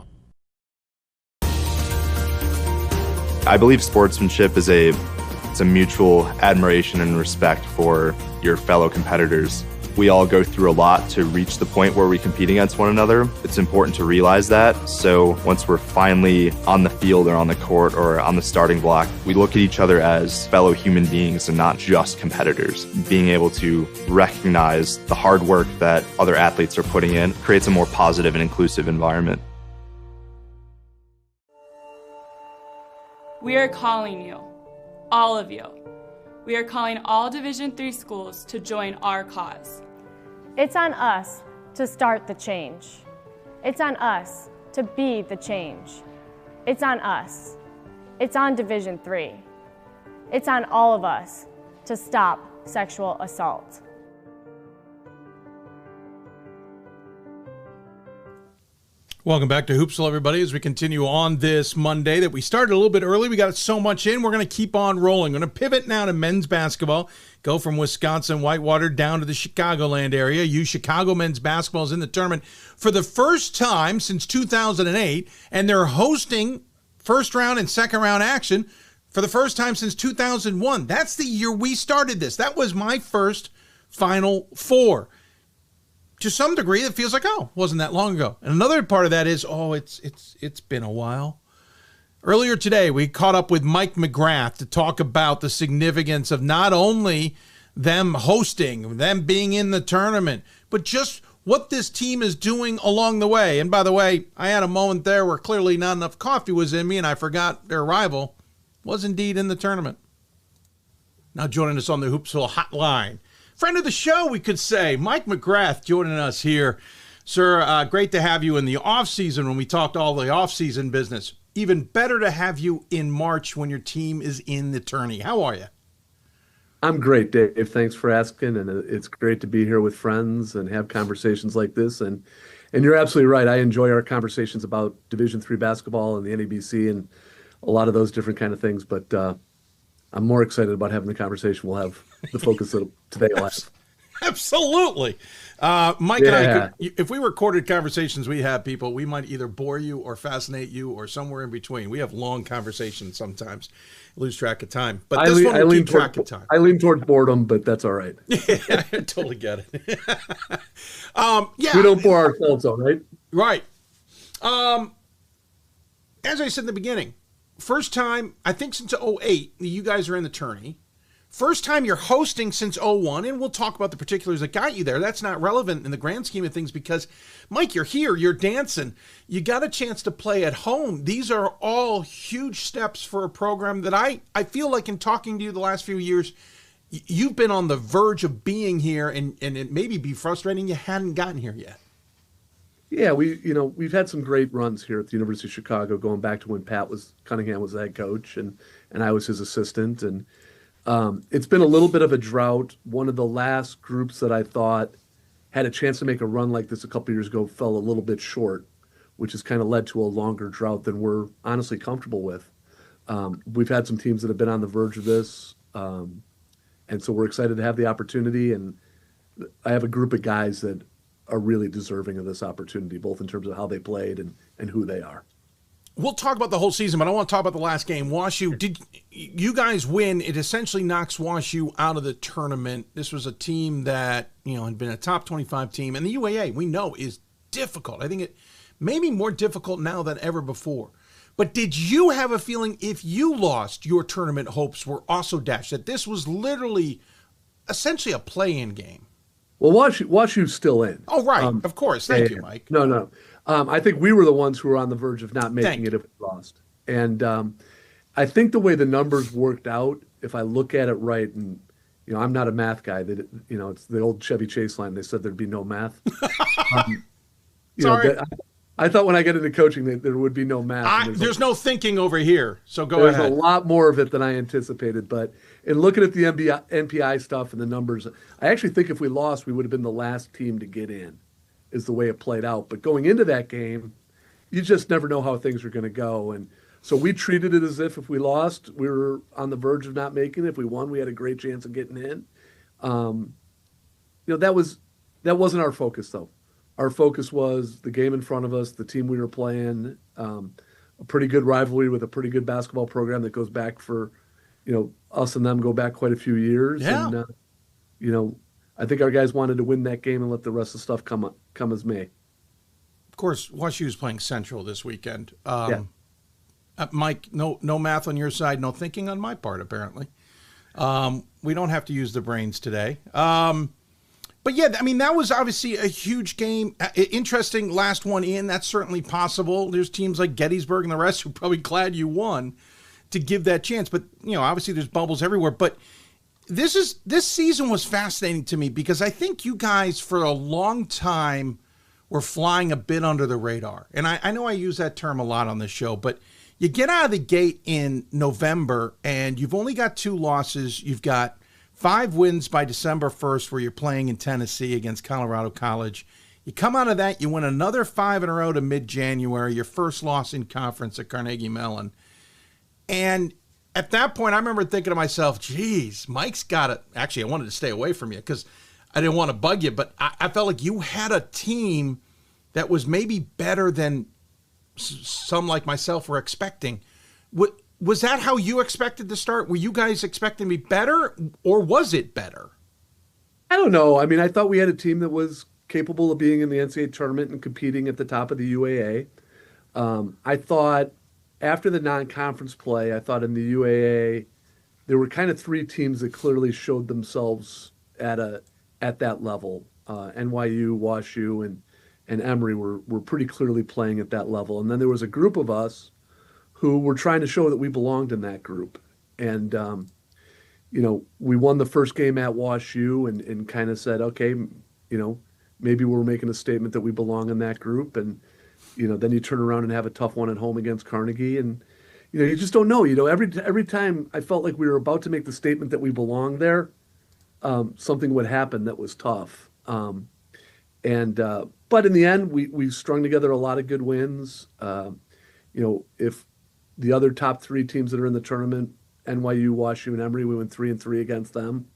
I believe sportsmanship is it's a mutual admiration and respect for your fellow competitors. We all go through a lot to reach the point where we compete against one another. It's important to realize that. So once we're finally on the field or on the court or on the starting block, we look at each other as fellow human beings and not just competitors. Being able to recognize the hard work that other athletes are putting in creates a more positive and inclusive environment. We are calling you, all of you. We are calling all Division III schools to join our cause. It's on us to start the change. It's on us to be the change. It's on us. It's on Division III. It's on all of us to stop sexual assault. Welcome back to Hoopsville, everybody, as we continue on this Monday that we started a little bit early. We got so much in. We're going to keep on rolling. We're going to pivot now to men's basketball, go from Wisconsin-Whitewater down to the Chicagoland area. UChicago men's basketball is in the tournament for the first time since 2008, and they're hosting first round and second round action for the first time since 2001. That's the year we started this. That was my first Final Four. To some degree, it feels like, wasn't that long ago. And another part of that is, it's been a while. Earlier today, we caught up with Mike McGrath to talk about the significance of not only them hosting, them being in the tournament, but just what this team is doing along the way. And by the way, I had a moment there where clearly not enough coffee was in me, and I forgot their rival was indeed in the tournament. Now joining us on the Hoopsville Hotline, friend of the show, we could say, Mike McGrath joining us here. Sir, great to have you in the off-season when we talked all the off-season business. Even better to have you in March when your team is in the tourney. How are you? I'm great, Dave. Thanks for asking, and it's great to be here with friends and have conversations like this. And you're absolutely right. I enjoy our conversations about Division III basketball and the NABC and a lot of those different kind of things, but I'm more excited about having the conversation we'll have, the focus of today will have. Absolutely. Mike and I, if we recorded conversations we have, people, we might either bore you or fascinate you or somewhere in between. We have long conversations sometimes. Lose track of time. But this one will keep track of time. I lean towards boredom, but that's all right. Yeah, I totally get it. We don't bore ourselves out, right? Right. As I said in the beginning, first time, I think since 2008, you guys are in the tourney. First time you're hosting since 2001, and we'll talk about the particulars that got you there. That's not relevant in the grand scheme of things because, Mike, you're here, you're dancing. You got a chance to play at home. These are all huge steps for a program that I feel like in talking to you the last few years, you've been on the verge of being here, and it maybe be frustrating you hadn't gotten here yet. Yeah, we've had some great runs here at the University of Chicago, going back to when Cunningham was the head coach, and I was his assistant, and it's been a little bit of a drought. One of the last groups that I thought had a chance to make a run like this a couple years ago fell a little bit short, which has kind of led to a longer drought than we're honestly comfortable with. We've had some teams that have been on the verge of this, and so we're excited to have the opportunity, and I have a group of guys that are really deserving of this opportunity, both in terms of how they played and who they are. We'll talk about the whole season, but I want to talk about the last game. WashU, did you guys win? It essentially knocks WashU out of the tournament. This was a team that, had been a top 25 team, and the UAA, we know, is difficult. I think it may be more difficult now than ever before. But did you have a feeling if you lost, your tournament hopes were also dashed, that this was literally essentially a play-in game? Well, WashU's still in. Oh, right. Of course. Thank you, Mike. No. I think we were the ones who were on the verge of not making it if we lost. And I think the way the numbers worked out, if I look at it right, and I'm not a math guy, that it's the old Chevy Chase line. They said there'd be no math. Sorry. I thought when I get into coaching that there would be no math. There's no thinking over here, so go ahead. There's a lot more of it than I anticipated. But in looking at the NPI stuff and the numbers, I actually think if we lost, we would have been the last team to get in, is the way it played out. But going into that game, you just never know how things are going to go. And so we treated it as if we lost, we were on the verge of not making it. If we won, we had a great chance of getting in. That wasn't our focus, though. Our focus was the game in front of us, the team we were playing, a pretty good rivalry with a pretty good basketball program that goes back for, us and them go back quite a few years. Yeah. And, I think our guys wanted to win that game and let the rest of the stuff come as may. Of course, WashU is playing Central this weekend. Yeah. Mike, no math on your side, no thinking on my part, apparently. We don't have to use the brains today. But yeah, I mean, that was obviously a huge game. Interesting last one in. That's certainly possible. There's teams like Gettysburg and the rest who probably glad you won to give that chance. But, obviously there's bubbles everywhere. But this season was fascinating to me because I think you guys for a long time were flying a bit under the radar. And I know I use that term a lot on this show, but you get out of the gate in November and you've only got 2 losses. You've got 5 wins by December 1st where you're playing in Tennessee against Colorado College. You come out of that, you win another 5 in a row to mid-January, your first loss in conference at Carnegie Mellon. And at that point, I remember thinking to myself, geez, Mike's got it. Actually, I wanted to stay away from you because I didn't want to bug you, but I felt like you had a team that was maybe better than some like myself were expecting. Was that how you expected to start? Were you guys expecting to be better, or was it better? I don't know. I mean, I thought we had a team that was capable of being in the NCAA tournament and competing at the top of the UAA. I thought after the non-conference play, I thought in the UAA, there were kind of 3 teams that clearly showed themselves at that level. NYU, WashU, and Emory were pretty clearly playing at that level. And then there was a group of us who were trying to show that we belonged in that group. And, we won the first game at WashU and kind of said, okay, maybe we're making a statement that we belong in that group. And, then you turn around and have a tough one at home against Carnegie. And, you just don't know. Every time I felt like we were about to make the statement that we belong there, something would happen that was tough. But in the end, we strung together a lot of good wins. If the other top 3 teams that are in the tournament, NYU, WashU, and Emory, we went 3-3 against them.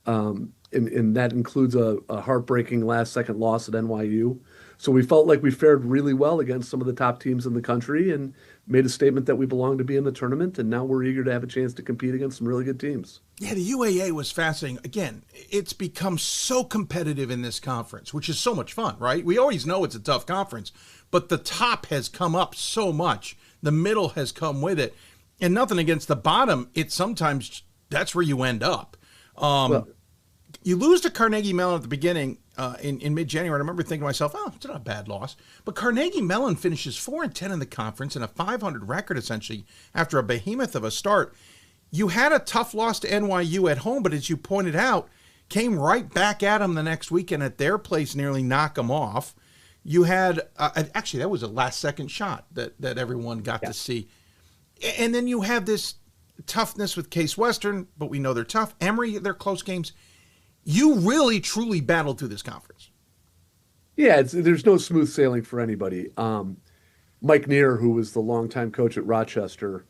And that includes a heartbreaking last-second loss at NYU. So we felt like we fared really well against some of the top teams in the country and made a statement that we belong to be in the tournament, and now we're eager to have a chance to compete against some really good teams. Yeah, the UAA was fascinating. Again, it's become so competitive in this conference, which is so much fun, right? We always know it's a tough conference, but the top has come up so much. The middle has come with it. And nothing against the bottom, it's sometimes that's where you end up. You lose to Carnegie Mellon at the beginning in mid-January. I remember thinking to myself, it's not a bad loss. But Carnegie Mellon finishes 4-10 in the conference and a 500 record, essentially, after a behemoth of a start. You had a tough loss to NYU at home, but as you pointed out, came right back at them the next weekend at their place, nearly knock them off. You had, actually, that was a last-second shot that everyone got to see. And then you have this toughness with Case Western, but we know they're tough. Emory, they're close games. You really, truly battled through this conference. Yeah, there's no smooth sailing for anybody. Mike Neer, who was the longtime coach at Rochester,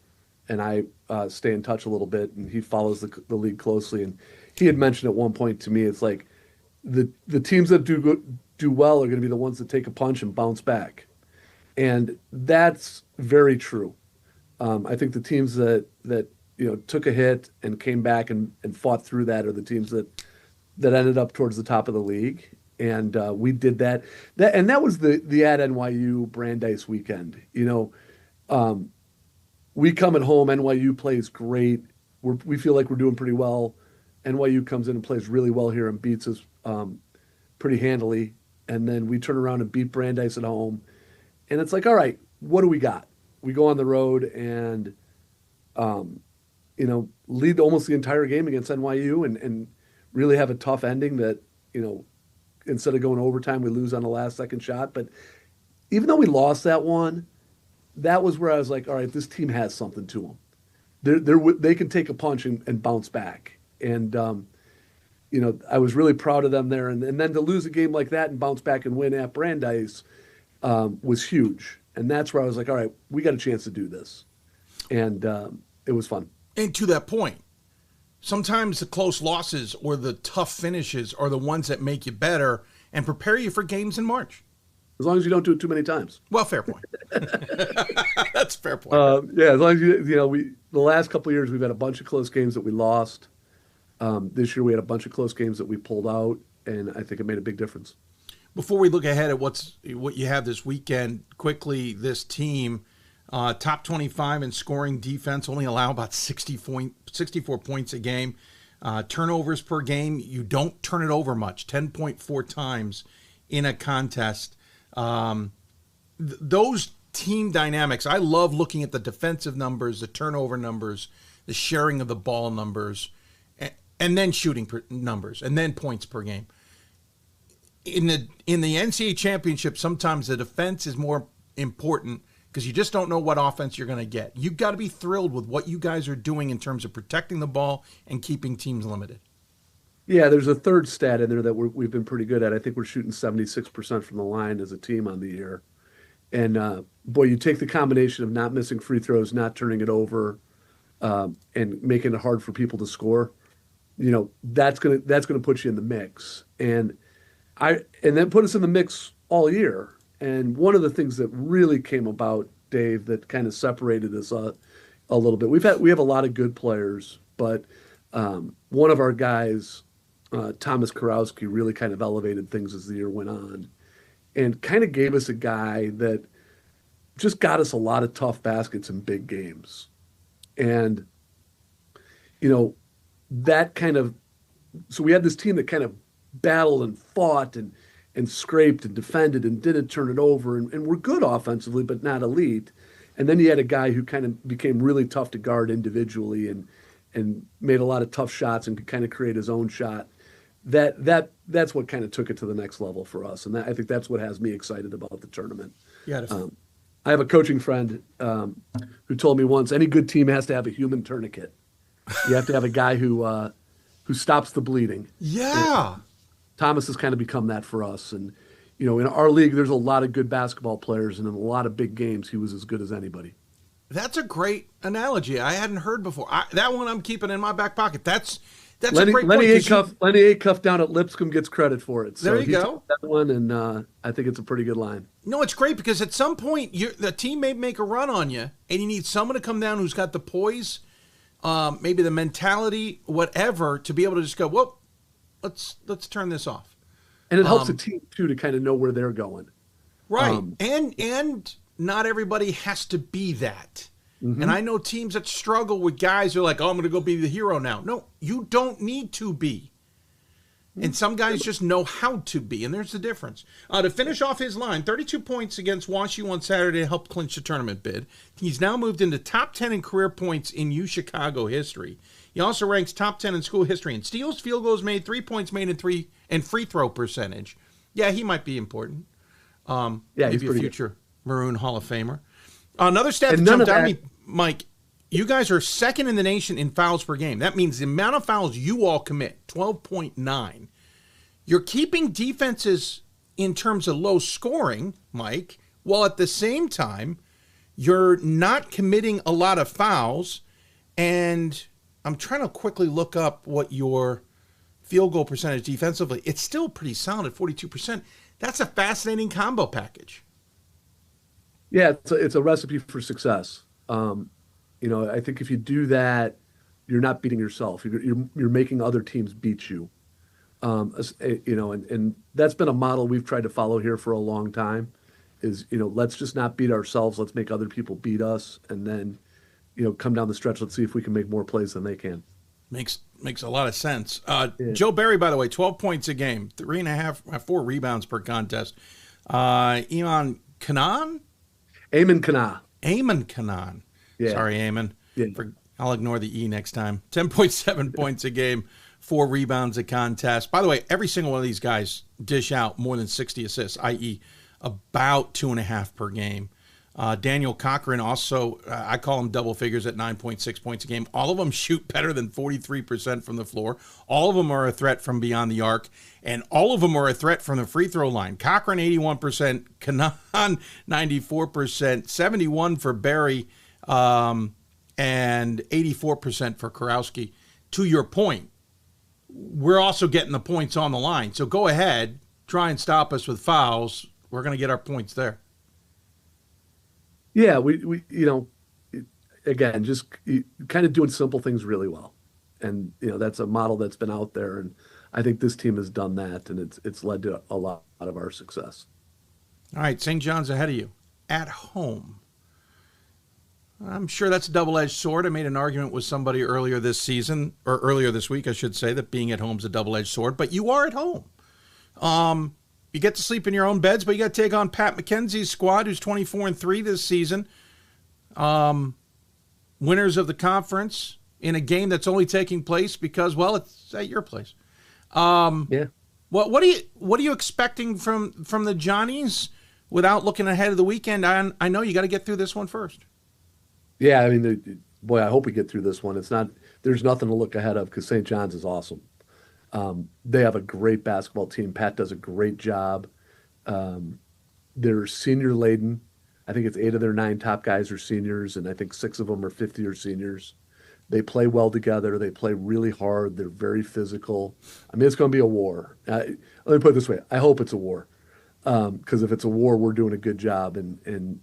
and I stay in touch a little bit, and he follows the league closely. And he had mentioned at one point to me, it's like the teams that do well are going to be the ones that take a punch and bounce back. And that's very true. I think the teams that took a hit and came back and fought through that are the teams that ended up towards the top of the league. And we did that. And that was the at NYU Brandeis weekend. We come at home, NYU plays great. We feel like we're doing pretty well. NYU comes in and plays really well here and beats us pretty handily. And then we turn around and beat Brandeis at home. And it's like, all right, what do we got? We go on the road and, lead almost the entire game against NYU and really have a tough ending that, instead of going overtime, we lose on a last-second shot. But even though we lost that one, that was where I was like, all right, this team has something to them. They can take a punch and bounce back. And, I was really proud of them there. And then to lose a game like that and bounce back and win at Brandeis was huge. And that's where I was like, all right, we got a chance to do this. And it was fun. And to that point, sometimes the close losses or the tough finishes are the ones that make you better and prepare you for games in March. as long as you don't do it too many times. Well, fair point. That's a fair point. Yeah, as long as the last couple of years we've had a bunch of close games that we lost. This year we had a bunch of close games that we pulled out, and I think it made a big difference. Before we look ahead at what you have this weekend, quickly, this team, top 25 in scoring defense, only allow about 64 points a game. Turnovers per game, you don't turn it over much, 10.4 times in a contest. Those team dynamics, I love looking at the defensive numbers, the turnover numbers, the sharing of the ball numbers, and then shooting numbers, and then points per game. In the NCAA championship, sometimes the defense is more important because you just don't know what offense you're going to get. You've got to be thrilled with what you guys are doing in terms of protecting the ball and keeping teams limited. Yeah, there's a third stat in there that we've been pretty good at. I think we're shooting 76% from the line as a team on the year. And, boy, you take the combination of not missing free throws, not turning it over, and making it hard for people to score, that's gonna put you in the mix. And then put us in the mix all year. And one of the things that really came about, Dave, that kind of separated us a little bit. We have a lot of good players, but one of our guys, Thomas Karowski, really kind of elevated things as the year went on, and kind of gave us a guy that just got us a lot of tough baskets in big games. And that kind of, so we had this team that kind of battled and fought and scraped and defended and didn't turn it over and were good offensively, but not elite. And then you had a guy who kind of became really tough to guard individually and made a lot of tough shots and could kind of create his own shot. That's what kind of took it to the next level for us. And I think that's what has me excited about the tournament. Yeah. I have a coaching friend who told me once, any good team has to have a human tourniquet. You have to have a guy who stops the bleeding. Yeah. And Thomas has kind of become that for us. And, in our league, there's a lot of good basketball players, and in a lot of big games, he was as good as anybody. That's a great analogy. I hadn't heard before. That one I'm keeping in my back pocket. That's Lenny, a great Lenny point. Lenny Acuff down at Lipscomb gets credit for it. So there you go. That one, and I think it's a pretty good line. No, it's great because at some point the team may make a run on you, and you need someone to come down who's got the poise, maybe the mentality, whatever, to be able to just go, well, let's turn this off. And it helps the team too to kind of know where they're going. Right. And not everybody has to be that. Mm-hmm. And I know teams that struggle with guys who are like, oh, I'm going to go be the hero now. No, you don't need to be. And some guys just know how to be, and there's the difference. To finish off his line, 32 points against WashU on Saturday to help clinch the tournament bid. He's now moved into top 10 in career points in UChicago history. He also ranks top 10 in school history in steals, field goals made, 3 points made, and free throw percentage. Yeah, he might be important. Maybe a future Maroon Hall of Famer. Another stat that jumped out at me, Mike, you guys are second in the nation in fouls per game. That means the amount of fouls you all commit, 12.9. You're keeping defenses in terms of low scoring, Mike, while at the same time, you're not committing a lot of fouls. And I'm trying to quickly look up what your field goal percentage defensively. It's still pretty solid at 42%. That's a fascinating combo package. Yeah, it's a recipe for success. I think if you do that, you're not beating yourself. You're making other teams beat you. And that's been a model we've tried to follow here for a long time. Is let's just not beat ourselves. Let's make other people beat us, and then come down the stretch. Let's see if we can make more plays than they can. Makes a lot of sense. Joe Barry, by the way, 12 points a game, 3.5, 4 rebounds per contest. Eamon Conn? Eamon Conn. Eamon Conn. Yeah. Sorry, Eamon. Yeah. I'll ignore the E next time. 10.7 points a game, 4 rebounds a contest. By the way, every single one of these guys dish out more than 60 assists, i.e. about 2.5 per game. Daniel Cochran also, I call him double figures at 9.6 points a game. All of them shoot better than 43% from the floor. All of them are a threat from beyond the arc, and all of them are a threat from the free throw line. Cochran, 81%, Conn, 94%, 71 for Barry, and 84% for Karowski. To your point, we're also getting the points on the line. So go ahead, try and stop us with fouls. we're going to get our points there. Yeah, we again, just kind of doing simple things really well. And, that's a model that's been out there. And I think this team has done that, and it's led to a lot of our success. All right, St. John's ahead of you. At home. I'm sure that's a double-edged sword. I made an argument with somebody earlier this week, I should say, that being at home is a double-edged sword. But you are at home. You get to sleep in your own beds, but you got to take on Pat McKenzie's squad, who's 24-3 this season. Winners of the conference in a game that's only taking place because, well, it's at your place. Yeah. What are you expecting from the Johnnies without looking ahead of the weekend? I know you got to get through this one first. Yeah, I mean, boy, I hope we get through this one. There's nothing to look ahead of because St. John's is awesome. They have a great basketball team. Pat does a great job. They're senior laden. I think it's 8 of their 9 top guys are seniors, and I think 6 of them are fifth-year seniors. They play well together. They play really hard. They're very physical. I mean, it's going to be a war. Let me put it this way. I hope it's a war, because if it's a war, we're doing a good job, and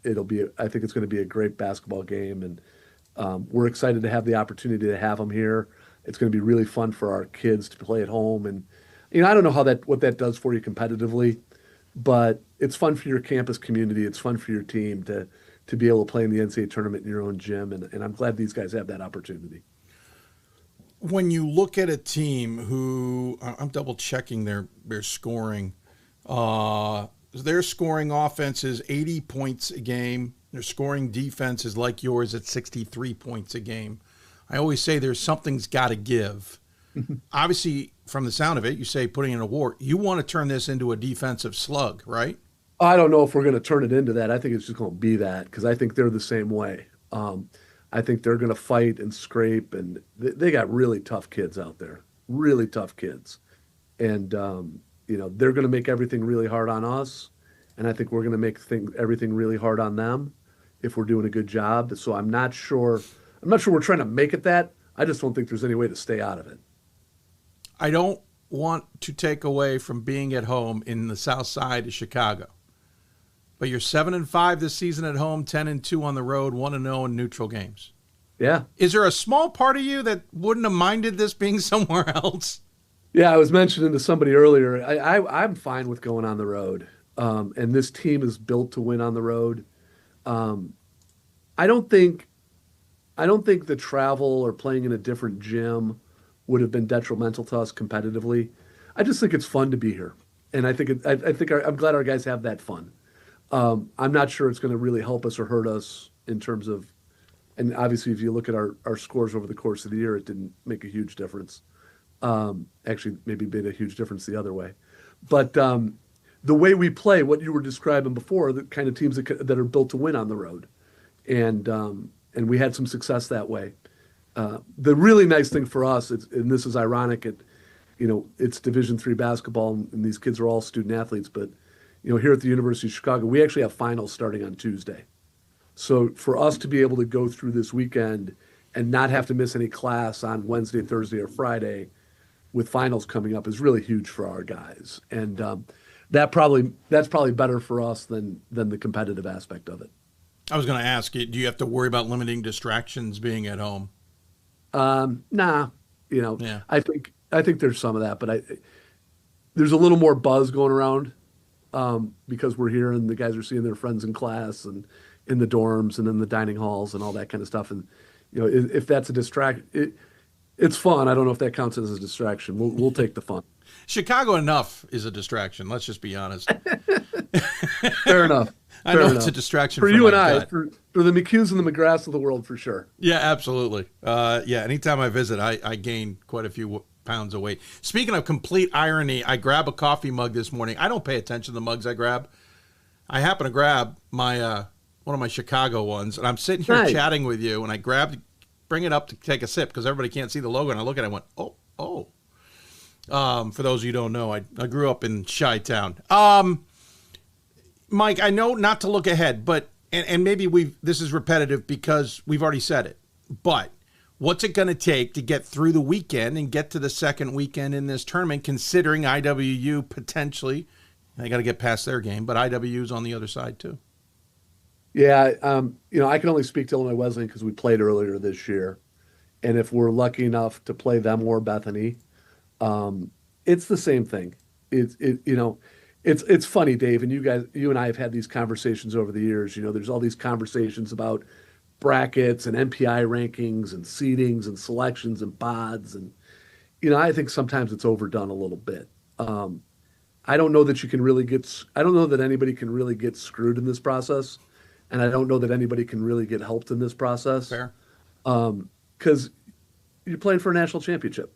I think it's going to be a great basketball game, and we're excited to have the opportunity to have them here. It's going to be really fun for our kids to play at home, and I don't know what that does for you competitively, but it's fun for your campus community. It's fun for your team to be able to play in the NCAA tournament in your own gym, and I'm glad these guys have that opportunity. When you look at a team who, I'm double checking their scoring, their scoring offense is 80 points a game. Their scoring defense is like yours at 63 points a game. I always say something's got to give. Obviously, from the sound of it, you say putting in a war. You want to turn this into a defensive slug, right? I don't know if we're going to turn it into that. I think it's just going to be that because I think they're the same way. I think they're going to fight and scrape, and they got really tough kids out there, really tough kids. And, they're going to make everything really hard on us, and I think we're going to make everything really hard on them if we're doing a good job. So I'm not sure we're trying to make it that. I just don't think there's any way to stay out of it. I don't want to take away from being at home in the south side of Chicago. But you're 7-5 this season at home, 10-2 on the road, 1-0 in neutral games. Yeah. Is there a small part of you that wouldn't have minded this being somewhere else? Yeah, I was mentioning to somebody earlier, I'm fine with going on the road. And this team is built to win on the road. I don't think the travel or playing in a different gym would have been detrimental to us competitively. I just think it's fun to be here, and I'm glad our guys have that fun. I'm not sure it's going to really help us or hurt us in terms of, and obviously if you look at our scores over the course of the year, it didn't make a huge difference. Actually, maybe made a huge difference the other way, but the way we play, what you were describing before, the kind of teams that are built to win on the road, and we had some success that way. The really nice thing for us, and this is ironic, it's Division III basketball, and these kids are all student athletes, but here at the University of Chicago, we actually have finals starting on Tuesday. So for us to be able to go through this weekend and not have to miss any class on Wednesday, Thursday, or Friday with finals coming up is really huge for our guys. And that's probably better for us than the competitive aspect of it. I was going to ask you, do you have to worry about limiting distractions being at home? Nah, Yeah. I think there's some of that, but there's a little more buzz going around because we're here and the guys are seeing their friends in class and in the dorms and in the dining halls and all that kind of stuff. And if that's a distraction, it's fun. I don't know if that counts as a distraction. We'll take the fun. Chicago enough is a distraction. Let's just be honest. Fair enough. I know it's a distraction for you and I, for the McHughes and the McGraths of the world, for sure. Yeah, absolutely. Anytime I visit, I gain quite a few pounds of weight. Speaking of complete irony, I grab a coffee mug this morning. I don't pay attention to the mugs I grab. I happen to grab my one of my Chicago ones, and I'm sitting here chatting with you, and I bring it up to take a sip because everybody can't see the logo, and I look at it and I went, oh. For those of you who don't know, I grew up in Chi-Town. Mike, I know not to look ahead, but and maybe this is repetitive because we've already said it, but what's it going to take to get through the weekend and get to the second weekend in this tournament, considering IWU potentially, They got to get past their game, but IWU's on the other side too. Yeah, I can only speak to Illinois Wesleyan because we played earlier this year, and if we're lucky enough to play them or Bethany, it's the same thing. It's funny, Dave, and you and I have had these conversations over the years. There's all these conversations about brackets and MPI rankings and seedings and selections and pods, and I think sometimes it's overdone a little bit. I don't know that I don't know that anybody can really get screwed in this process, and I don't know that anybody can really get helped in this process. Fair. Because you're playing for a national championship,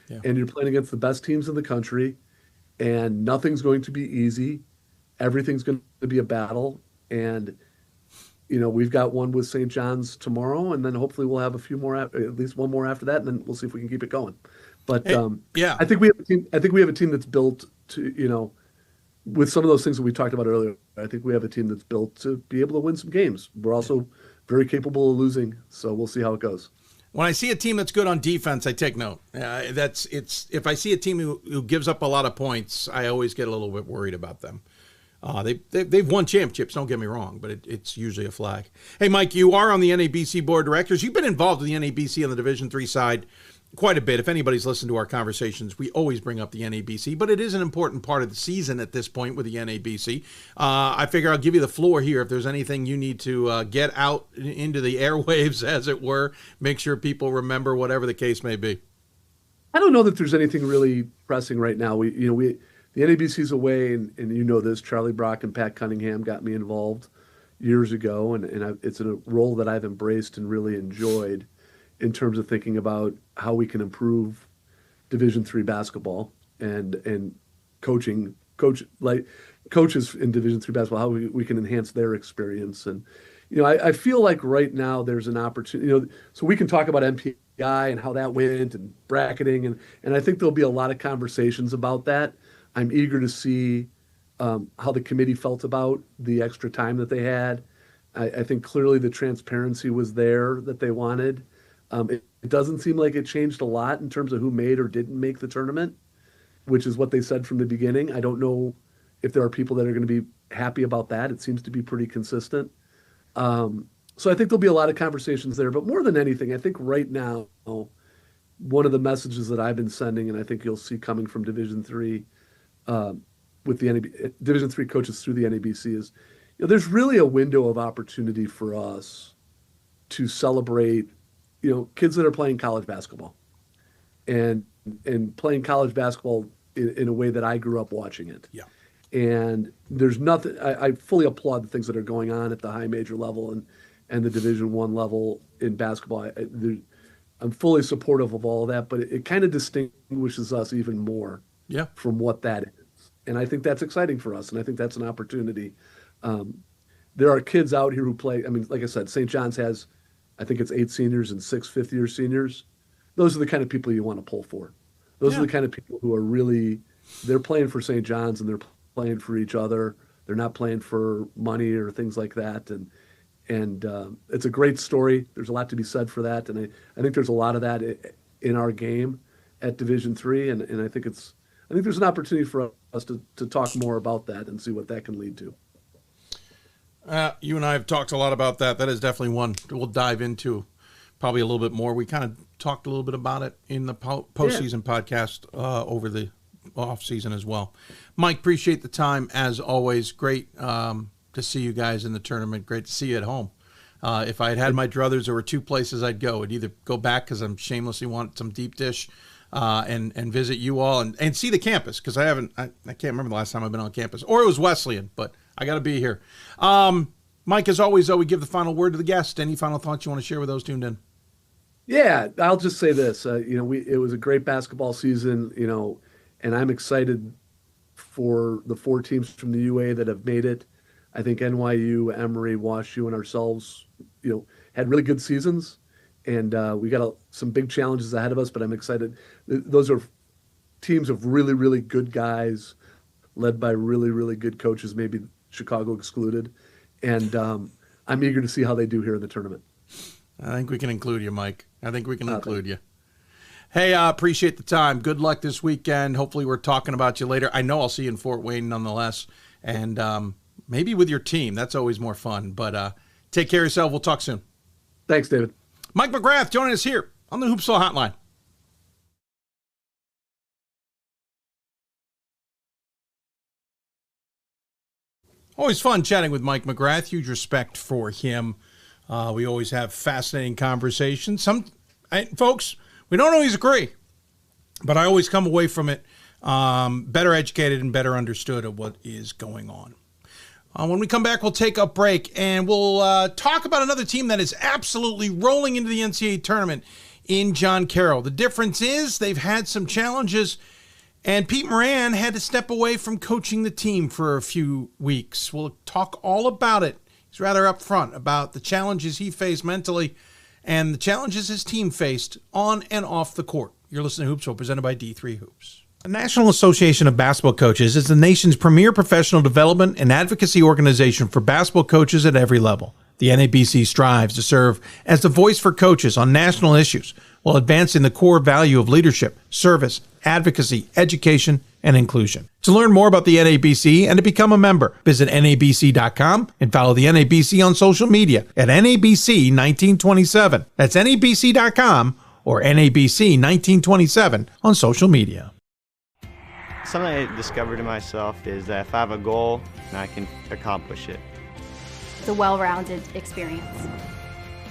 and you're playing against the best teams in the country, and nothing's going to be easy. Everything's going to be a battle, and we've got one with St. John's tomorrow, and then hopefully we'll have a few more, at least one more after that, and then we'll see if we can keep it going. But I think we have a team. I think we have a team that's built to, with some of those things that we talked about earlier. I think we have a team that's built to be able to win some games. We're also very capable of losing, so we'll see how it goes. When I see a team that's good on defense, I take note. If I see a team who gives up a lot of points, I always get a little bit worried about them. They've won championships, don't get me wrong, but it's usually a flag. Hey, Mike, you are on the NABC Board of Directors. You've been involved with the NABC on the Division III side quite a bit. If anybody's listened to our conversations, we always bring up the NABC, but it is an important part of the season at this point with the NABC. I figure I'll give you the floor here. If there's anything you need to get out into the airwaves, as it were, make sure people remember, whatever the case may be. I don't know that there's anything really pressing right now. The NABC's away, and this, Charlie Brock and Pat Cunningham got me involved years ago, and it's a role that I've embraced and really enjoyed in terms of thinking about how we can improve Division III basketball and coaches in Division III basketball, how we can enhance their experience. And, I feel like right now there's an opportunity, so we can talk about MPI and how that went and bracketing, and I think there'll be a lot of conversations about that. I'm eager to see how the committee felt about the extra time that they had. I think clearly the transparency was there that they wanted. It doesn't seem like it changed a lot in terms of who made or didn't make the tournament, which is what they said from the beginning. I don't know if there are people that are going to be happy about that. It seems to be pretty consistent. So I think there'll be a lot of conversations there. But more than anything, I think right now, one of the messages that I've been sending, and I think you'll see coming from Division III, with the Division III coaches through the NABC, is there's really a window of opportunity for us to celebrate kids that are playing college basketball and playing college basketball in a way that I grew up watching it. Yeah. And there's nothing, I fully applaud the things that are going on at the high major level and the Division I level in basketball. I'm fully supportive of all of that, but it kind of distinguishes us even more from what that is. And I think that's exciting for us. And I think that's an opportunity. There are kids out here who play, like I said, St. John's has, I think it's 8 seniors and 6 fifth-year seniors. Those are the kind of people you want to pull for. Those are the kind of people who are really, they're playing for St. John's and they're playing for each other. They're not playing for money or things like that. And it's a great story. There's a lot to be said for that. And I think there's a lot of that in our game at Division III. And I think there's an opportunity for us to talk more about that and see what that can lead to. You and I have talked a lot about that. That is definitely one we'll dive into probably a little bit more. We kind of talked a little bit about it in the postseason podcast over the off season as well. Mike, appreciate the time as always. Great to see you guys in the tournament. Great to see you at home. If I had my druthers, there were 2 places I'd go. I'd either go back because I'm shamelessly want some deep dish and visit you all and see the campus, because I can't remember the last time I've been on campus, or it was Wesleyan, but I got to be here. Mike, as always, though, we give the final word to the guest. Any final thoughts you want to share with those tuned in? Yeah, I'll just say this. It was a great basketball season, and I'm excited for the 4 teams from the UA that have made it. I think NYU, Emory, WashU, and ourselves, had really good seasons, and we got some big challenges ahead of us, but I'm excited. Those are teams of really, really good guys led by really, really good coaches, maybe Chicago excluded. And I'm eager to see how they do here in the tournament. I think we can include you, Mike. I think we can include you. Hey, appreciate the time. Good luck this weekend. Hopefully we're talking about you later. I know I'll see you in Fort Wayne nonetheless, and maybe with your team. That's always more fun. But take care of yourself. We'll talk soon. Thanks, David. Mike McGrath joining us here on the Hoopsville Hotline. Always fun chatting with Mike McGrath. Huge respect for him. We always have fascinating conversations. Folks, we don't always agree, but I always come away from it better educated and better understood of what is going on. When we come back, we'll take a break, and we'll talk about another team that is absolutely rolling into the NCAA tournament in John Carroll. The difference is they've had some challenges, and Pete Moran had to step away from coaching the team for a few weeks. We'll talk all about it. He's rather upfront about the challenges he faced mentally and the challenges his team faced on and off the court. You're listening to Hoopsville, presented by D3 Hoops. The National Association of Basketball Coaches is the nation's premier professional development and advocacy organization for basketball coaches at every level. The NABC strives to serve as the voice for coaches on national issues while advancing the core value of leadership, service, advocacy, education, and inclusion. To learn more about the NABC and to become a member, visit NABC.com and follow the NABC on social media at NABC 1927. That's NABC.com or NABC 1927 on social media. Something I discovered in myself is that if I have a goal, then I can accomplish it. It's a well-rounded experience.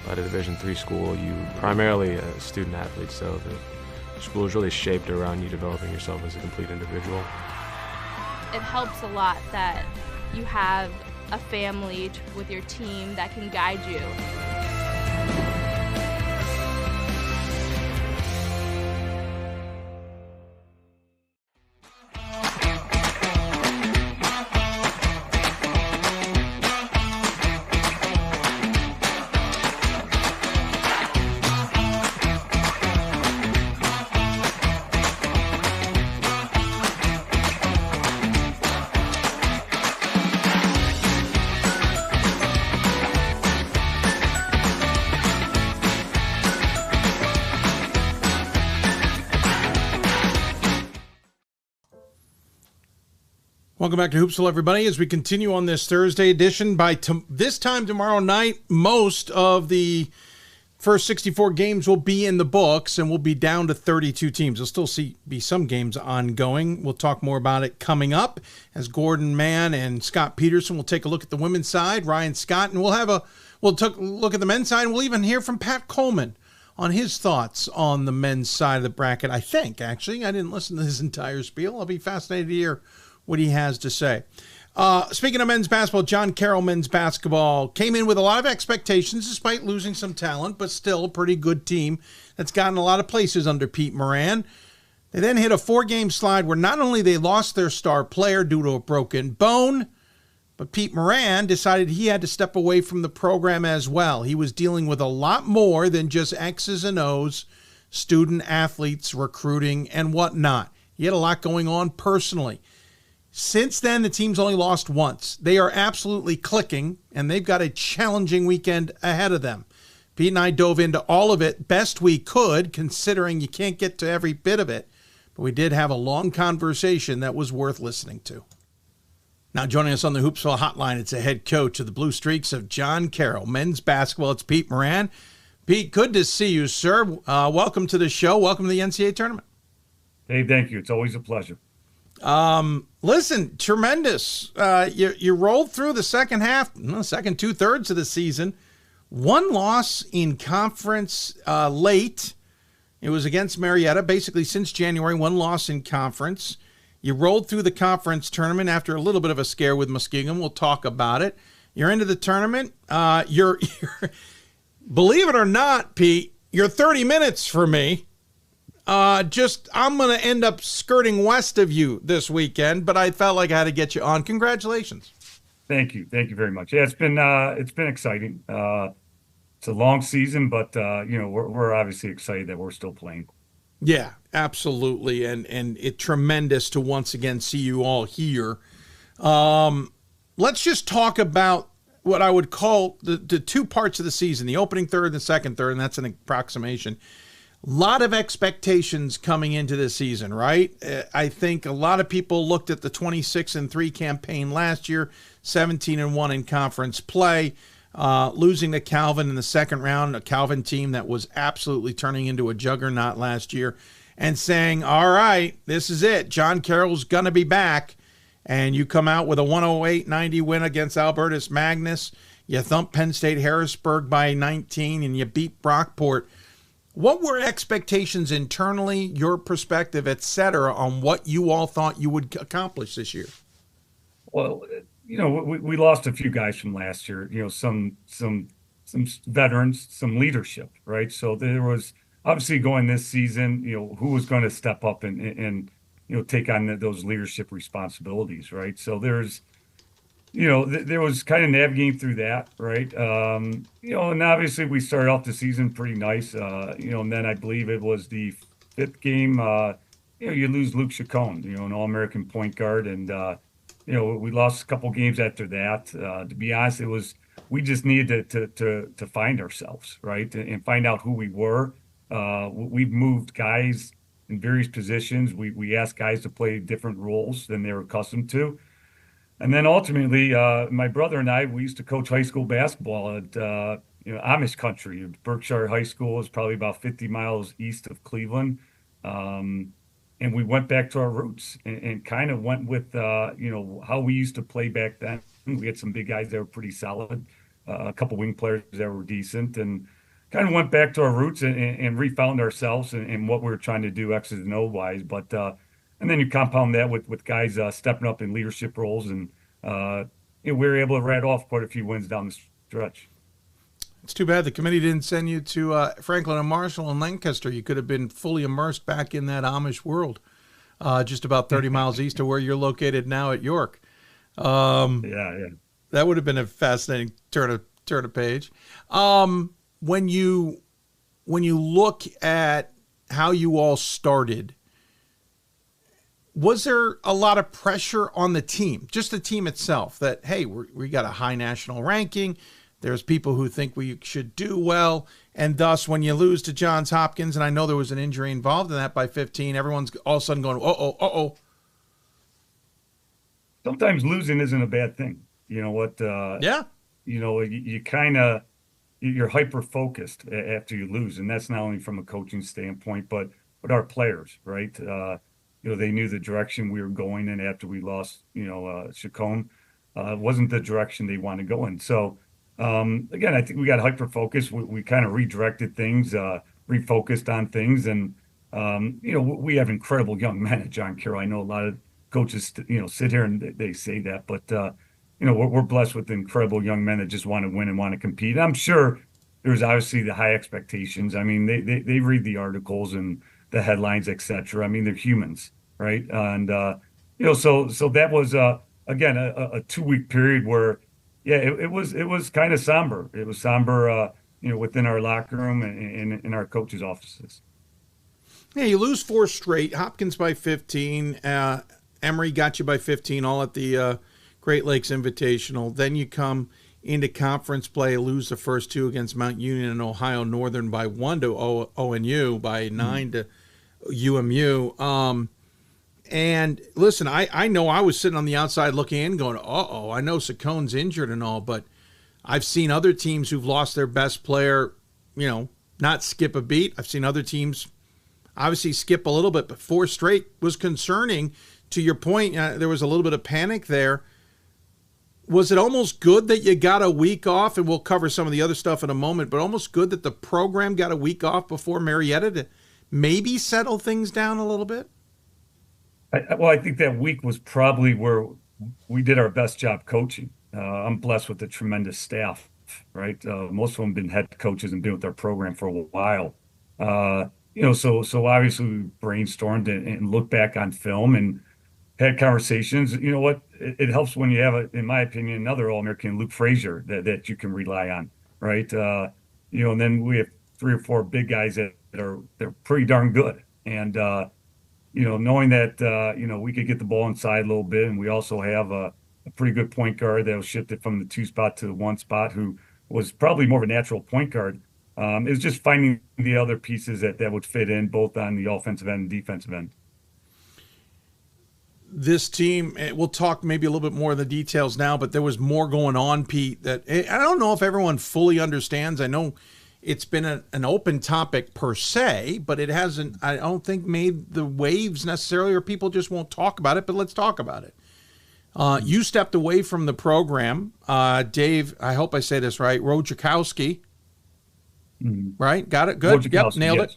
At a Division III school, you primarily a student athlete, so the school is really shaped around you developing yourself as a complete individual. It helps a lot that you have a family with your team that can guide you. Welcome back to Hoopsville, everybody, as we continue on this Thursday edition. By this time tomorrow night, most of the first 64 games will be in the books, and we'll be down to 32 teams. There'll still be some games ongoing. We'll talk more about it coming up as Gordon Mann and Scott Peterson will take a look at the women's side, Ryan Scott, and we'll take a look at the men's side, and we'll even hear from Pat Coleman on his thoughts on the men's side of the bracket. I think, actually, I didn't listen to his entire spiel. I'll be fascinated to hear what he has to say. Speaking of men's basketball, John Carroll men's basketball came in with a lot of expectations despite losing some talent, but still a pretty good team that's gotten a lot of places under Pete Moran. They then hit a 4-game slide where not only they lost their star player due to a broken bone, but Pete Moran decided he had to step away from the program as well. He was dealing with a lot more than just X's and O's, student athletes, recruiting, and whatnot. He had a lot going on personally. Since then, the team's only lost once. They are absolutely clicking, and they've got a challenging weekend ahead of them. Pete and I dove into all of it best we could, considering you can't get to every bit of it. But we did have a long conversation that was worth listening to. Now joining us on the Hoopsville Hotline, it's the head coach of the Blue Streaks of John Carroll men's basketball. It's Pete Moran. Pete, good to see you, sir. Welcome to the show. Welcome to the NCAA tournament. Hey, thank you. It's always a pleasure. Listen, tremendous. You rolled through the second half, second 2/3 of the season. One loss in conference late. It was against Marietta, basically since January, one loss in conference. You rolled through the conference tournament after a little bit of a scare with Muskegon. We'll talk about it. You're into the tournament. You're believe it or not, Pete, you're 30 minutes for me. I'm going to end up skirting west of you this weekend, but I felt like I had to get you on. Congratulations. Thank you. Thank you very much. Yeah, it's been exciting. It's a long season, but we're obviously excited that we're still playing. Yeah, absolutely. And it's tremendous to once again see you all here. Let's just talk about what I would call the two parts of the season, the opening third and the second third, and that's an approximation. lot of expectations coming into this season, right? I think a lot of people looked at the 26-3 campaign last year, 17-1 in conference play, losing to Calvin in the second round, a Calvin team that was absolutely turning into a juggernaut last year, and saying, all right, this is it. John Carroll's going to be back. And you come out with a 108-90 win against Albertus Magnus. You thump Penn State Harrisburg by 19, and you beat Brockport. What were expectations internally, your perspective, et cetera, on what you all thought you would accomplish this year? Well, we lost a few guys from last year, some veterans, some leadership, right? So there was obviously going this season, who was going to step up and take on those leadership responsibilities, right? So there's, there was kind of navigating through that, right? And obviously we started off the season pretty nice, and then I believe it was the fifth game, you lose Luke Chacon, an All-American point guard, and we lost a couple games after that. To be honest, we just needed to find ourselves, right, and find out who we were. We've moved guys in various positions. We asked guys to play different roles than they were accustomed to. And then ultimately, my brother and I, we used to coach high school basketball at Amish country. Berkshire High School is probably about 50 miles east of Cleveland. And we went back to our roots and kind of went with, how we used to play back then. We had some big guys that were pretty solid, a couple wing players that were decent, and kind of went back to our roots and refound ourselves and what we were trying to do X's and O wise. But and then you compound that with guys stepping up in leadership roles, and we were able to rattle off quite a few wins down the stretch. It's too bad the committee didn't send you to Franklin and Marshall and Lancaster. You could have been fully immersed back in that Amish world, just about 30 miles east of where you're located now at York. Yeah. That would have been a fascinating turn of page. When you look at how you all started, was there a lot of pressure on the team, just the team itself, that, hey, we got a high national ranking, there's people who think we should do well, and thus when you lose to Johns Hopkins, and I know there was an injury involved in that by 15, everyone's all of a sudden going, uh-oh. Sometimes losing isn't a bad thing. You know what? Yeah. You kind of, you're hyper-focused after you lose, and that's not only from a coaching standpoint, but our players, right? They knew the direction we were going in after we lost, Chacon. Wasn't the direction they wanted to go in. So, again, I think we got hyper-focused. We kind of redirected things, refocused on things, and, we have incredible young men at John Carroll. I know a lot of coaches, sit here and they say that, but, we're blessed with incredible young men that just want to win and want to compete. I'm sure there's obviously the high expectations. I mean, they read the articles and the headlines, et cetera. I mean, they're humans, right? And, so that was, again, a 2-week period where, yeah, it was kind of somber. It was somber, within our locker room and in our coaches' offices. Yeah, you lose 4 straight. Hopkins by 15. Emory got you by 15, all at the Great Lakes Invitational. Then you come into conference play, lose the first 2 against Mount Union and Ohio Northern by 1 to ONU, by 9 to UMU. And listen, I know I was sitting on the outside looking in going, uh-oh, I know Sacon's injured and all, but I've seen other teams who've lost their best player, not skip a beat. I've seen other teams obviously skip a little bit, but 4 straight was concerning. To your point, there was a little bit of panic there. Was it almost good that you got a week off, and we'll cover some of the other stuff in a moment, but almost good that the program got a week off before Marietta to maybe settle things down a little bit? I think that week was probably where we did our best job coaching. I'm blessed with a tremendous staff, right? Most of them have been head coaches and been with our program for a while. So obviously we brainstormed and looked back on film and had conversations. You know what? It helps when you have, in my opinion, another All-American, Luke Frazier, that you can rely on, right? And then we have 3 or 4 big guys they're pretty darn good. And, knowing that, we could get the ball inside a little bit, and we also have a pretty good point guard that was shifted from the 2 spot to the 1 spot, who was probably more of a natural point guard. it was just finding the other pieces that would fit in both on the offensive end and defensive end. This team, we'll talk maybe a little bit more of the details now, but there was more going on, Pete, that I don't know if everyone fully understands. I know it's been an open topic per se, but it hasn't, I don't think, made the waves necessarily, or people just won't talk about it, but let's talk about it. You stepped away from the program. Dave, I hope I say this right, Wojciechowski, right? Got it? Good. Yep, nailed it.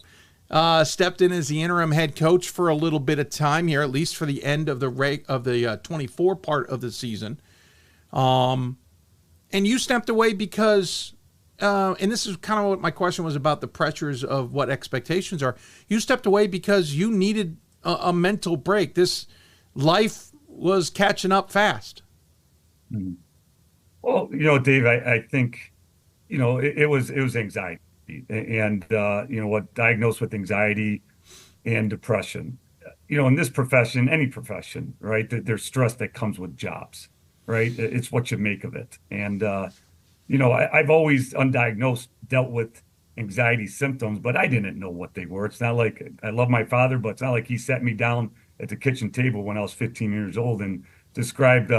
Stepped in as the interim head coach for a little bit of time here, at least for the end of the 24 part of the season. And you stepped away because, and this is kind of what my question was about, the pressures of what expectations are. You stepped away because you needed a mental break. This life was catching up fast. Well, Dave, I think, it was anxiety. And, what diagnosed with anxiety and depression, in this profession, any profession, right, there's stress that comes with jobs, right? It's what you make of it. And, I've always undiagnosed dealt with anxiety symptoms, but I didn't know what they were. It's not like I love my father, but it's not like he sat me down at the kitchen table when I was 15 years old and described,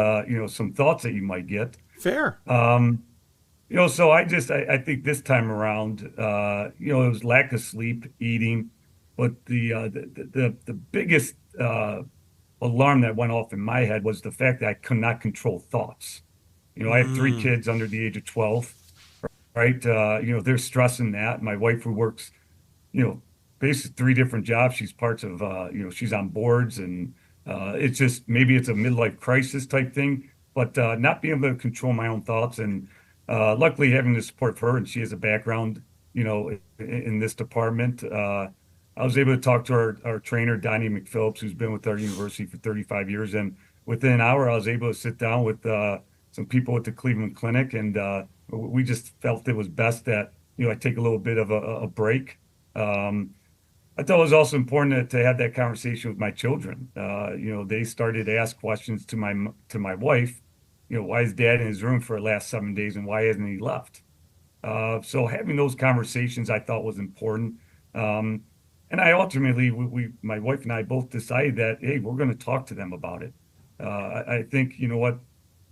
some thoughts that you might get. Fair. So I think this time around, it was lack of sleep, eating, but the biggest alarm that went off in my head was the fact that I could not control thoughts. I have 3 kids under the age of 12, right? They're stressing that. My wife, who works, basically 3 different jobs. She's parts of, she's on boards, and it's just, maybe it's a midlife crisis type thing, but not being able to control my own thoughts. And luckily having the support of her, and she has a background, in this department. I was able to talk to our trainer, Donnie McPhillips, who's been with our university for 35 years. And within an hour, I was able to sit down with some people at the Cleveland Clinic. And we just felt it was best that, I take a little bit of a break. I thought it was also important to have that conversation with my children. They started to ask questions to my wife. Why is Dad in his room for the last 7 days, and why hasn't he left? So having those conversations I thought was important. And I ultimately, my wife and I both decided that, hey, we're going to talk to them about it. I think,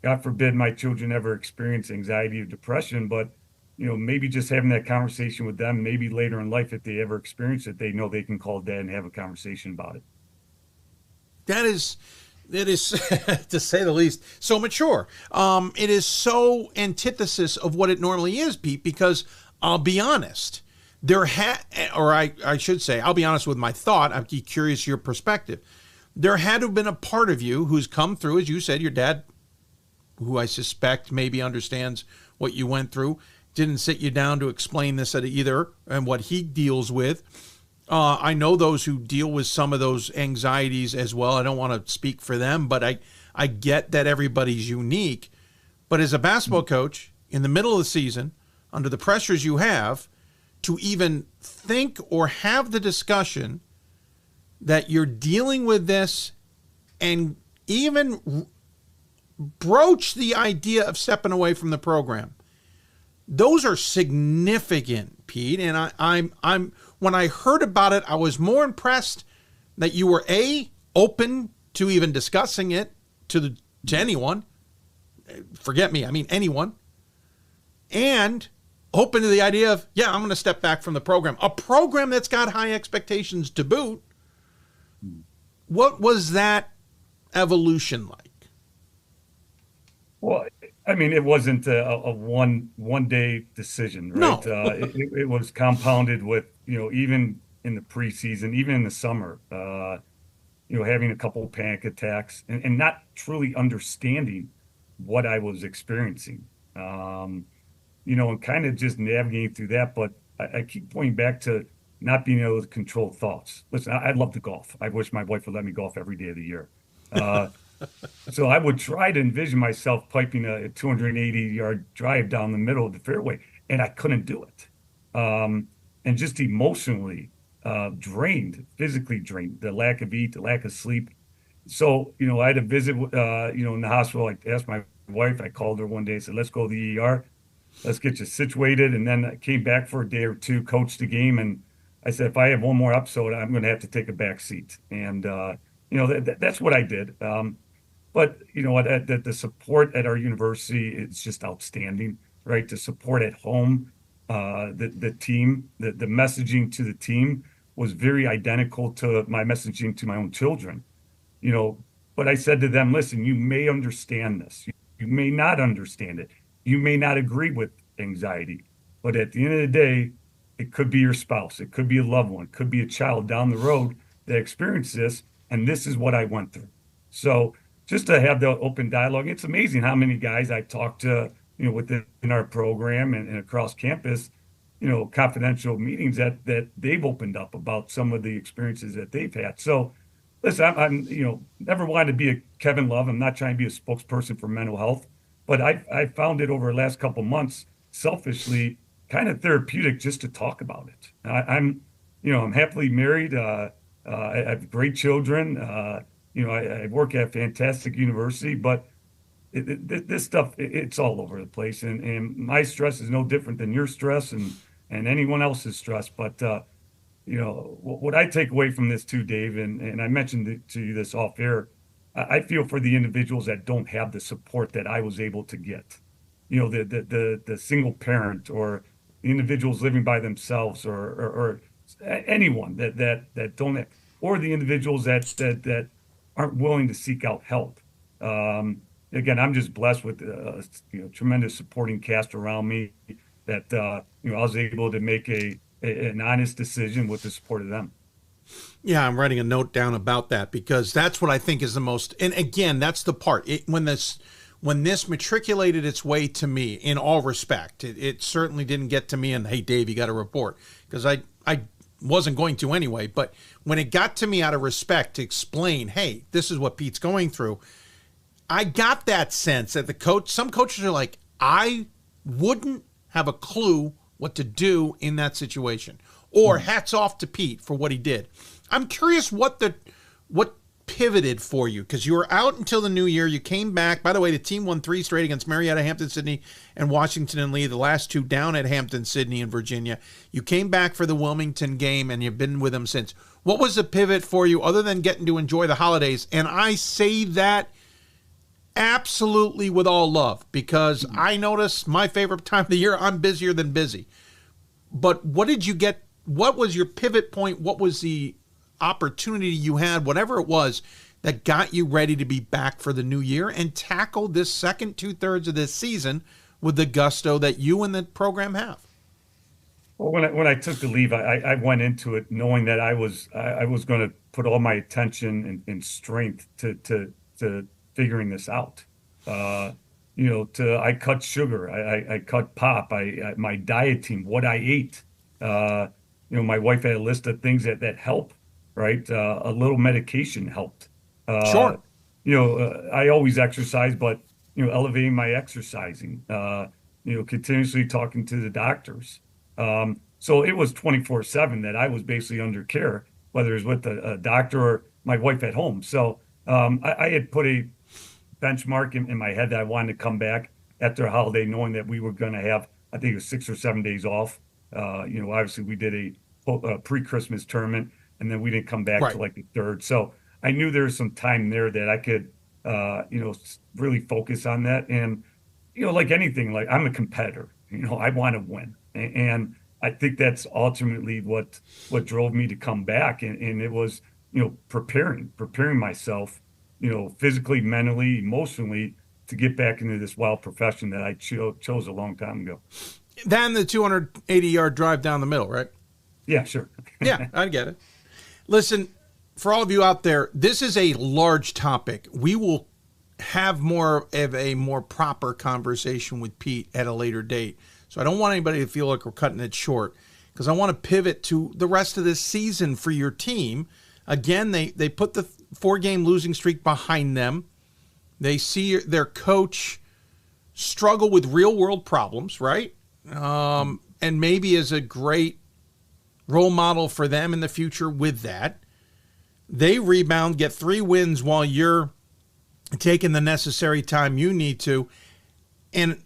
God forbid my children ever experience anxiety or depression, but, maybe just having that conversation with them, maybe later in life, if they ever experience it, they know they can call Dad and have a conversation about it. That is, to say the least, so mature. It is so antithesis of what it normally is, Pete, because I'll be honest, I should say, I'll be honest with my thought. I'm curious your perspective. There had to have been a part of you who's come through, as you said, your dad, who I suspect maybe understands what you went through, didn't sit you down to explain this at either and what he deals with. I know those who deal with some of those anxieties as well. I don't want to speak for them, but I get that everybody's unique. But as a basketball coach, in the middle of the season, under the pressures you have, to even think or have the discussion that you're dealing with this and even broach the idea of stepping away from the program, those are significant, Pete. And I'm when I heard about it, I was more impressed that you were open to even discussing it to anyone. Forget me, I mean anyone. And open to the idea of, yeah, I'm going to step back from the program. A program that's got high expectations to boot. What was that evolution like? Well, I mean, it wasn't a one day decision, right? No. It was compounded with, even in the preseason, even in the summer, having a couple of panic attacks and not truly understanding what I was experiencing, and kind of just navigating through that. But I keep pointing back to not being able to control thoughts. Listen, I love to golf. I wish my wife would let me golf every day of the year. So I would try to envision myself piping a 280-yard drive down the middle of the fairway, and I couldn't do it. And just emotionally drained, physically drained, the lack of eat, the lack of sleep. So, I had a visit, in the hospital. I asked my wife, I called her one day and said, let's go to the ER. let's get you situated. And then I came back for a day or two, coached the game, and I said, if I have one more episode, I'm going to have to take a back seat. And, that's what I did. But you know what, the support at our university is just outstanding, right? The support at home, the team, the messaging to the team was very identical to my messaging to my own children, but I said to them, listen, you may understand this. You may not understand it. You may not agree with anxiety, but at the end of the day, it could be your spouse. It could be a loved one. It could be a child down the road that experienced this. And this is what I went through. So just to have the open dialogue, it's amazing how many guys I talked to, within our program and across campus, confidential meetings that they've opened up about some of the experiences that they've had. So listen, I'm never wanted to be a Kevin Love. I'm not trying to be a spokesperson for mental health, but I found it over the last couple of months, selfishly, kind of therapeutic just to talk about it. I'm happily married. I have great children. I work at a fantastic university, but this stuff, it's all over the place. And my stress is no different than your stress and anyone else's stress. But, what I take away from this too, Dave, and I mentioned to you this off air, I feel for the individuals that don't have the support that I was able to get. The single parent or the individuals living by themselves or anyone that don't have, or the individuals that aren't willing to seek out help. Again, I'm just blessed with tremendous supporting cast around me that I was able to make an honest decision with the support of them. Yeah, I'm writing a note down about that because that's what I think is the most. And again, that's the part. When this matriculated its way to me, in all respect, it certainly didn't get to me and, hey, Dave, you got to report, because I wasn't going to anyway. But when it got to me out of respect to explain, hey, this is what Pete's going through, I got that sense that some coaches are like, I wouldn't have a clue what to do in that situation. Or hats off to Pete for what he did. I'm curious what pivoted for you, because you were out until the new year. You came back. By the way, the team won 3 straight against Marietta, Hampton-Sydney, and Washington and Lee, the last 2 down at Hampton-Sydney in Virginia. You came back for the Wilmington game, and you've been with them since. What was the pivot for you other than getting to enjoy the holidays? And I say that absolutely with all love, because I notice my favorite time of the year, I'm busier than busy. But what did you get? What was your pivot point? What was the opportunity you had, whatever it was, that got you ready to be back for the new year and tackle this second 2/3 of this season with the gusto that you and the program have? Well, when I took the leave, I went into it knowing that I was going to put all my attention and strength to figuring this out. I cut sugar, I cut pop, my dieting, what I ate. My wife had a list of things that help, right? A little medication helped. Sure. I always exercise, but, elevating my exercising, continuously talking to the doctors. So it was 24/7 that I was basically under care, whether it was with a doctor or my wife at home. So I had put a benchmark in my head that I wanted to come back after a holiday, knowing that we were going to have, I think it was 6 or 7 days off. Obviously we did a pre-Christmas tournament, and then we didn't come back till like the 3rd. So I knew there was some time there that I could, really focus on that. And, like anything, like I'm a competitor, I want to win. And I think that's ultimately what drove me to come back. And it was, preparing myself, physically, mentally, emotionally, to get back into this wild profession that I chose a long time ago. Then the 280-yard drive down the middle, right? Yeah, sure. Yeah, I get it. Listen, for all of you out there, this is a large topic. We will have more of a more proper conversation with Pete at a later date. So I don't want anybody to feel like we're cutting it short, because I want to pivot to the rest of this season for your team. Again, they put the 4-game losing streak behind them. They see their coach struggle with real-world problems, right? And maybe is a great role model for them in the future with that. They rebound, get 3 wins while you're taking the necessary time you need to. And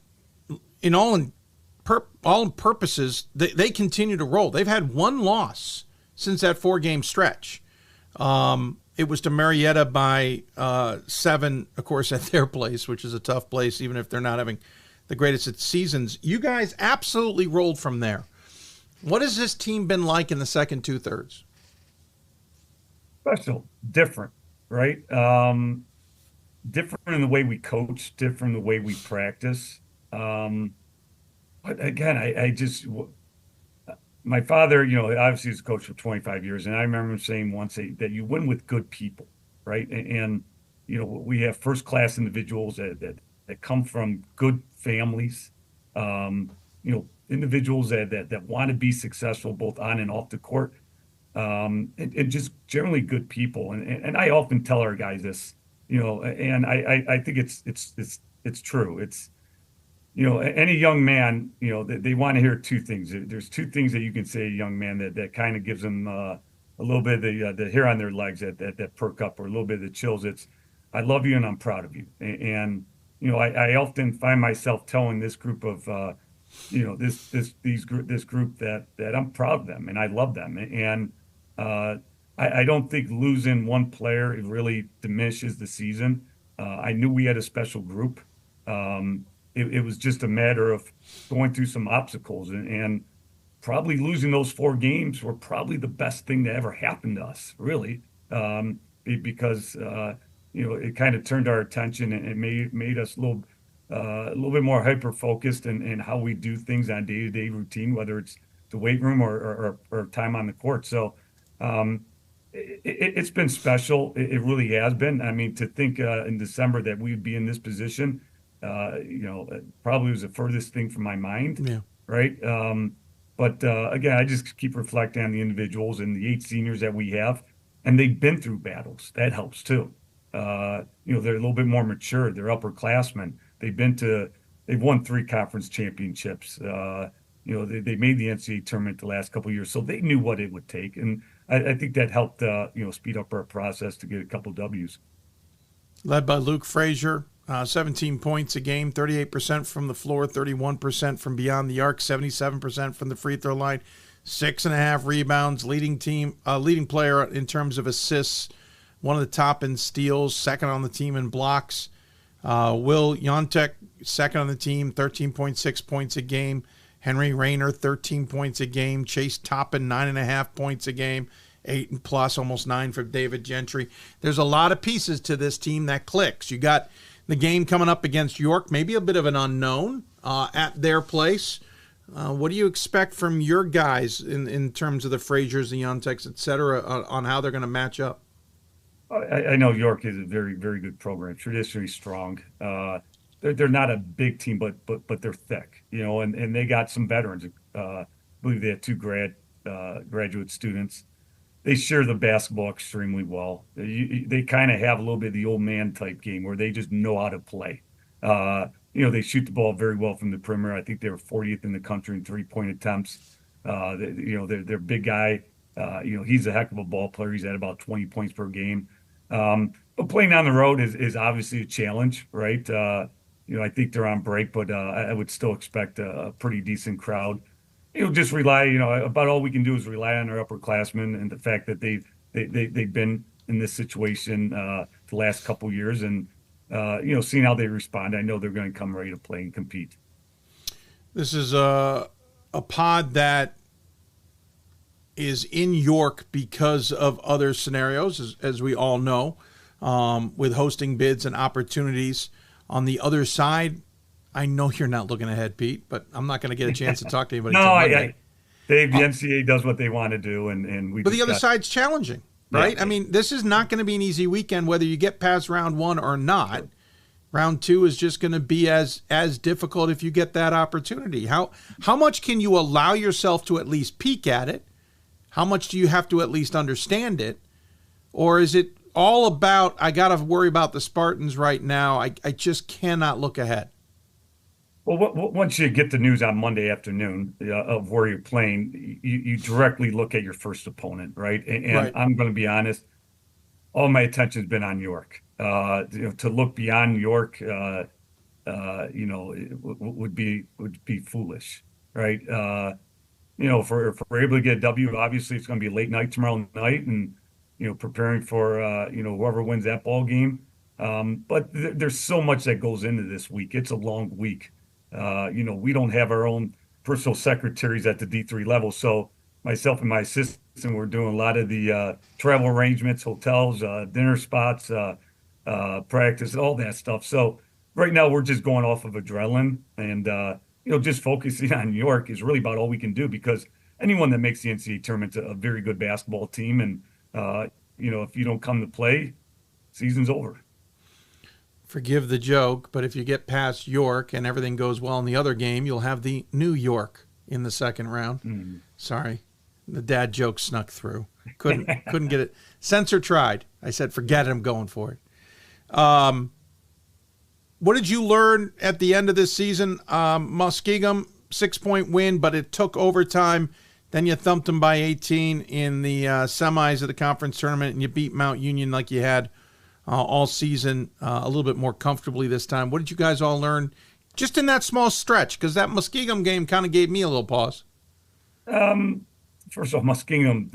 in all all purposes, they continue to roll. They've had one loss since that 4-game stretch. It was to Marietta by 7, of course, at their place, which is a tough place, even if they're not having the greatest seasons. You guys absolutely rolled from there. What has this team been like in the second 2/3? Special, different, right? Different in the way we coach, different in the way we practice. But again, I just, my father, obviously was a coach for 25 years. And I remember him saying once that you win with good people, right? And we have first class individuals that come from good families, individuals that want to be successful both on and off the court, and just generally good people. And I often tell our guys this, and I think it's true. It's, any young man, they want to hear two things. There's two things that you can say a young man that kind of gives them a little bit of the hair on their legs that perk up, or a little bit of the chills. It's, I love you and I'm proud of you. And I often find myself telling this group of, this group that I'm proud of them and I love them. And I don't think losing one player, it really diminishes the season. I knew we had a special group. It was just a matter of going through some obstacles, and probably losing those 4 games were probably the best thing that ever happened to us, really, because it kind of turned our attention and made us a little bit more hyper focused in how we do things on day-to-day routine, whether it's the weight room or time on the court. So it's been special. It really has been. I mean, to think in December that we'd be in this position, it probably was the furthest thing from my mind. Yeah. Right. But again, I just keep reflecting on the individuals and the 8 seniors that we have, and they've been through battles. That helps too. They're a little bit more mature. They're upperclassmen. They've won 3 conference championships. They made the NCAA tournament the last couple of years, so they knew what it would take. And I think that helped, speed up our process to get a couple W's. Led by Luke Frazier, 17 points a game, 38% from the floor, 31% from beyond the arc, 77% from the free throw line, 6.5 rebounds, leading player in terms of assists, one of the top in steals, second on the team in blocks. Will Yontek, second on the team, 13.6 points a game. Henry Rayner, 13 points a game. Chase Toppin, 9.5 points a game. 8 plus, almost 9 for David Gentry. There's a lot of pieces to this team that clicks. You got the game coming up against York, maybe a bit of an unknown at their place. What do you expect from your guys in terms of the Fraziers, the Yonteks, et cetera, on how they're going to match up? I know York is a very, very good program, traditionally strong. They're not a big team, but they're thick, and they got some veterans. I believe they had 2 graduate students. They share the basketball extremely well. They kind of have a little bit of the old man type game where they just know how to play. They shoot the ball very well from the perimeter. I think they were 40th in the country in 3-point attempts. Their big guy, he's a heck of a ball player. He's at about 20 points per game. But playing on the road is obviously a challenge, right? I think they're on break, but I would still expect a pretty decent crowd. Just rely, about all we can do is rely on our upperclassmen and the fact that they've been in this situation the last couple of years, and seeing how they respond. I know they're going to come ready to play and compete. This is a pod that is in York because of other scenarios, as we all know, with hosting bids and opportunities. On the other side, I know you're not looking ahead, Pete, but I'm not going to get a chance to talk to anybody. Dave, the NCAA does what they want to do, and we. But the other side's challenging, right? Yeah. I mean, this is not going to be an easy weekend, whether you get past round 1 or not. Sure. Round 2 is just going to be as difficult if you get that opportunity. How much can you allow yourself to at least peek at it? How much do you have to at least understand it? Or is it all about, I got to worry about the Spartans right now, I just cannot look ahead? Well, once you get the news on Monday afternoon of where you're playing, you directly look at your first opponent, right? And right. I'm going to be honest, all my attention's been on York. To look beyond York, would be foolish. right? If we're able to get a W, obviously it's going to be a late night tomorrow night, and preparing for whoever wins that ball game. But there's so much that goes into this week. It's a long week. We don't have our own personal secretaries at the D3 level, so myself and my assistant, we're doing a lot of the travel arrangements, hotels, dinner spots, practice, all that stuff. So right now we're just going off of adrenaline, and just focusing on New York is really about all we can do, because anyone that makes the NCAA tournament's a very good basketball team, and if you don't come to play, season's over. Forgive the joke, but if you get past York and everything goes well in the other game, you'll have the New York in the second round. Mm-hmm. Sorry, the dad joke snuck through. Couldn't get it. Censor tried. I said, forget it. I'm going for it. What did you learn at the end of this season? Muskingum, 6-point win, but it took overtime. Then you thumped them by 18 in the semis of the conference tournament, and you beat Mount Union like you had all season, a little bit more comfortably this time. What did you guys all learn just in that small stretch? Because that Muskingum game kind of gave me a little pause. First off, Muskingum,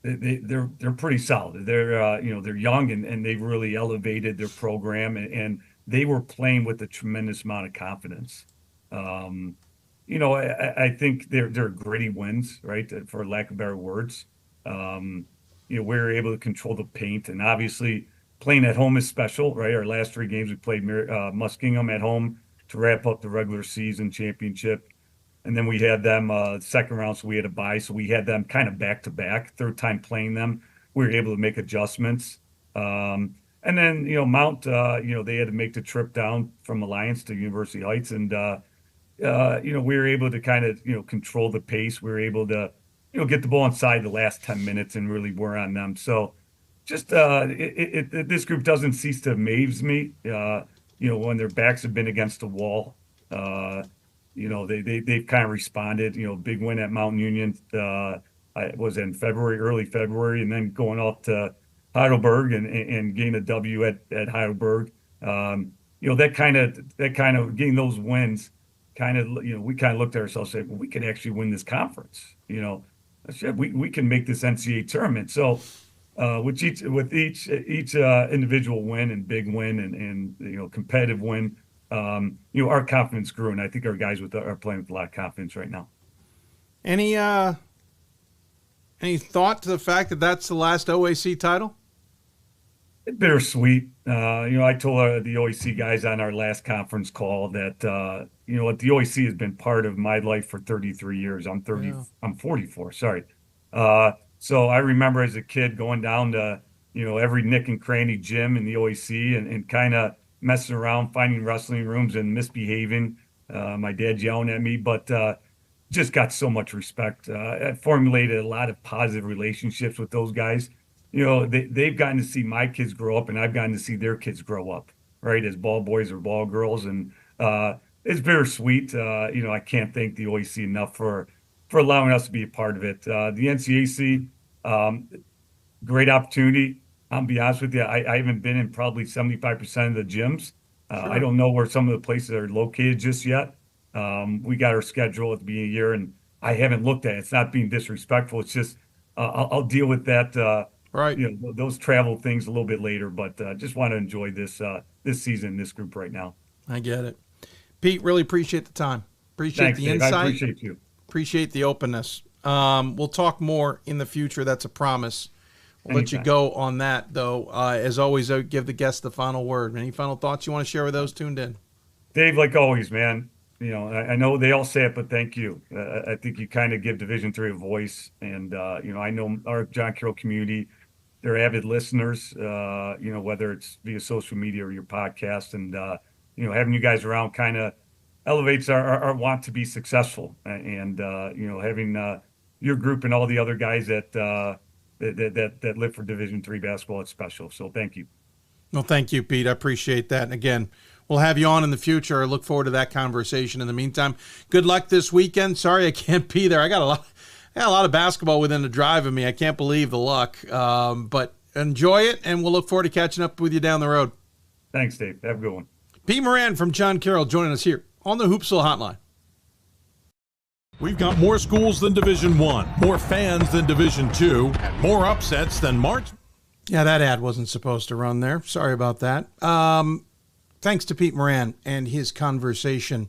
they're pretty solid. They're young, and they've really elevated their program, and they were playing with a tremendous amount of confidence. I think they're gritty wins, right? For lack of better words. We were able to control the paint, and obviously playing at home is special, right? Our last 3 games, we played Muskingum at home to wrap up the regular season championship. And then we had them second round, so we had a bye. So we had them kind of back-to-back, third time playing them. We were able to make adjustments. And then, Mount, they had to make the trip down from Alliance to University Heights. And, we were able to kind of, control the pace. We were able to, get the ball inside the last 10 minutes and really wear on them. So just this group doesn't cease to amaze me, when their backs have been against the wall. They've kind of responded. Big win at Mount Union was in early February, and then going off to Heidelberg and getting a W at Heidelberg. That kind of getting those wins, we kind of looked at ourselves and said, well, we could actually win this conference. We can make this NCAA tournament. So with each individual win and big win and competitive win, our confidence grew, and I think our guys are playing with a lot of confidence right now. Any thought to the fact that that's the last OAC title? Bittersweet. I told the OAC guys on our last conference call that the OAC has been part of my life for 33 years. I'm 44. Sorry. So I remember as a kid going down to every nick and cranny gym in the OAC and kind of messing around, finding wrestling rooms and misbehaving. My dad yelling at me, but just got so much respect. I formulated a lot of positive relationships with those guys. They've gotten to see my kids grow up, and I've gotten to see their kids grow up, right, as ball boys or ball girls. And it's bittersweet. I can't thank the OAC enough for allowing us to be a part of it. The NCAC, great opportunity. I'll be honest with you, I haven't been in probably 75% of the gyms. Sure. I don't know where some of the places are located just yet. We got our schedule at the beginning of the year, and I haven't looked at it. It's not being disrespectful. It's just I'll deal with that. Right. Those travel things a little bit later, but just want to enjoy this season, this group right now. I get it. Pete, really appreciate the time. Appreciate the insight. I appreciate you. Appreciate the openness. We'll talk more in the future. That's a promise. We'll let you go on that, though. As always, I give the guests the final word. Any final thoughts you want to share with those tuned in? Dave, like always, man, I know they all say it, but thank you. I think you kind of give Division III a voice. And, I know our John Carroll community, they're avid listeners, whether it's via social media or your podcast. And, having you guys around kind of elevates our want to be successful. And, having your group and all the other guys that live for Division III basketball, it's special. So thank you. Well, thank you, Pete. I appreciate that. And again, we'll have you on in the future. I look forward to that conversation. In the meantime, good luck this weekend. Sorry I can't be there. I got a lot of basketball within a drive of me. I can't believe the luck. But enjoy it, and we'll look forward to catching up with you down the road. Thanks, Dave. Have a good one. Pete Moran from John Carroll joining us here on the Hoopsville Hotline. We've got more schools than Division I, more fans than Division II, and more upsets than March. Yeah, that ad wasn't supposed to run there. Sorry about that. Thanks to Pete Moran and his conversation.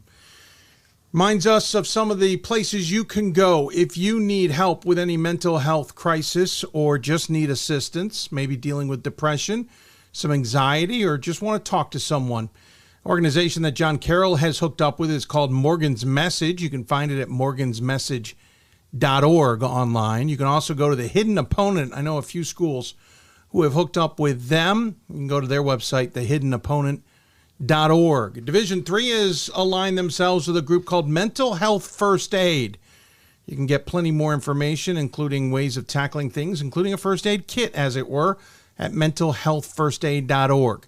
Reminds us of some of the places you can go if you need help with any mental health crisis or just need assistance, maybe dealing with depression, some anxiety, or just want to talk to someone. Organization that John Carroll has hooked up with is called Morgan's Message. You can find it at morgansmessage.org online. You can also go to the Hidden Opponent. I know a few schools who have hooked up with them. You can go to their website, thehiddenopponent.org. Division III has aligned themselves with a group called Mental Health First Aid. You can get plenty more information, including ways of tackling things, including a first aid kit, as it were, at mentalhealthfirstaid.org.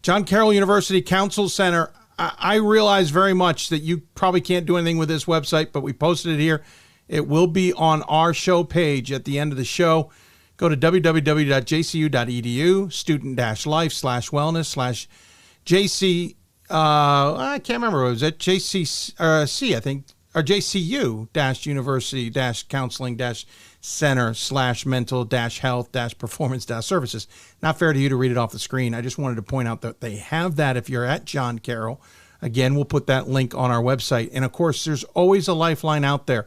John Carroll University Council Center, I realize very much that you probably can't do anything with this website, but we posted it here. It will be on our show page at the end of the show. Go to www.jcu.edu, student-life/wellness/JC, I can't remember, was it JCC, I think, or JCU-University-Counseling-Center/mental-health-performance-services. Not fair to you to read it off the screen. I just wanted to point out that they have that if you're at John Carroll. Again, we'll put that link on our website. And, of course, there's always a lifeline out there.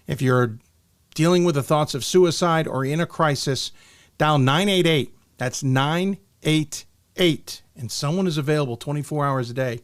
If you're dealing with the thoughts of suicide or in a crisis, dial 988. That's 988. And someone is available 24 hours a day,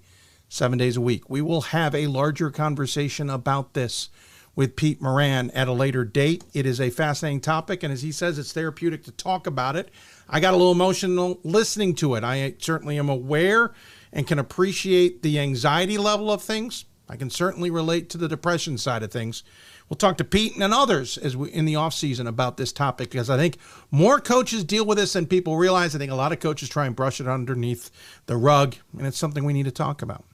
7 days a week. We will have a larger conversation about this with Pete Moran at a later date. It is a fascinating topic, and as he says, it's therapeutic to talk about it. I got a little emotional listening to it. I certainly am aware and can appreciate the anxiety level of things. I can certainly relate to the depression side of things. We'll talk to Pete and others in the offseason about this topic, because I think more coaches deal with this than people realize. I think a lot of coaches try and brush it underneath the rug, and it's something we need to talk about.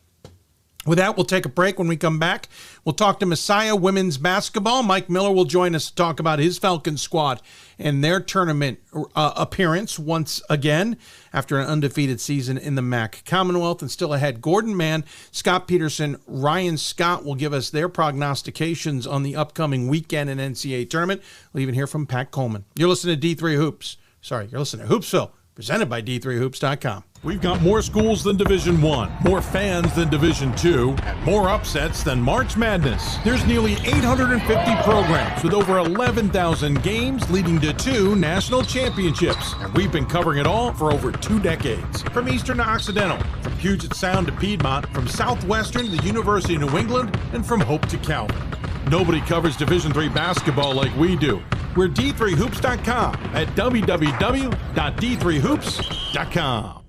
With that, we'll take a break. When we come back, we'll talk to Messiah Women's Basketball. Mike Miller will join us to talk about his Falcons squad and their tournament appearance once again after an undefeated season in the MAC Commonwealth. And still ahead, Gordon Mann, Scott Peterson, Ryan Scott will give us their prognostications on the upcoming weekend in NCAA Tournament. We'll even hear from Pat Coleman. You're listening to D3 Hoops. Sorry, you're listening to Hoopsville, presented by D3Hoops.com. We've got more schools than Division I, more fans than Division II, and more upsets than March Madness. There's nearly 850 programs with over 11,000 games leading to 2 national championships. And we've been covering it all for over 2 decades. From Eastern to Occidental, from Puget Sound to Piedmont, from Southwestern to the University of New England, and from Hope to Calvin. Nobody covers Division III basketball like we do. We're D3Hoops.com at www.D3Hoops.com.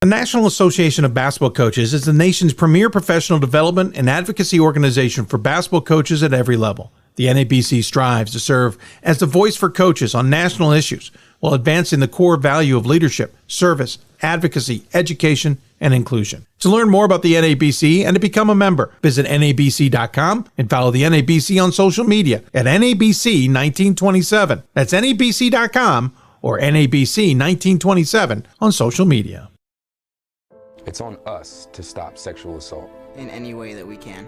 The National Association of Basketball Coaches is the nation's premier professional development and advocacy organization for basketball coaches at every level. The NABC strives to serve as the voice for coaches on national issues while advancing the core value of leadership, service, advocacy, education, and inclusion. To learn more about the NABC and to become a member, visit NABC.com and follow the NABC on social media at NABC1927. That's NABC.com or NABC1927 on social media. It's on us to stop sexual assault. In any way that we can.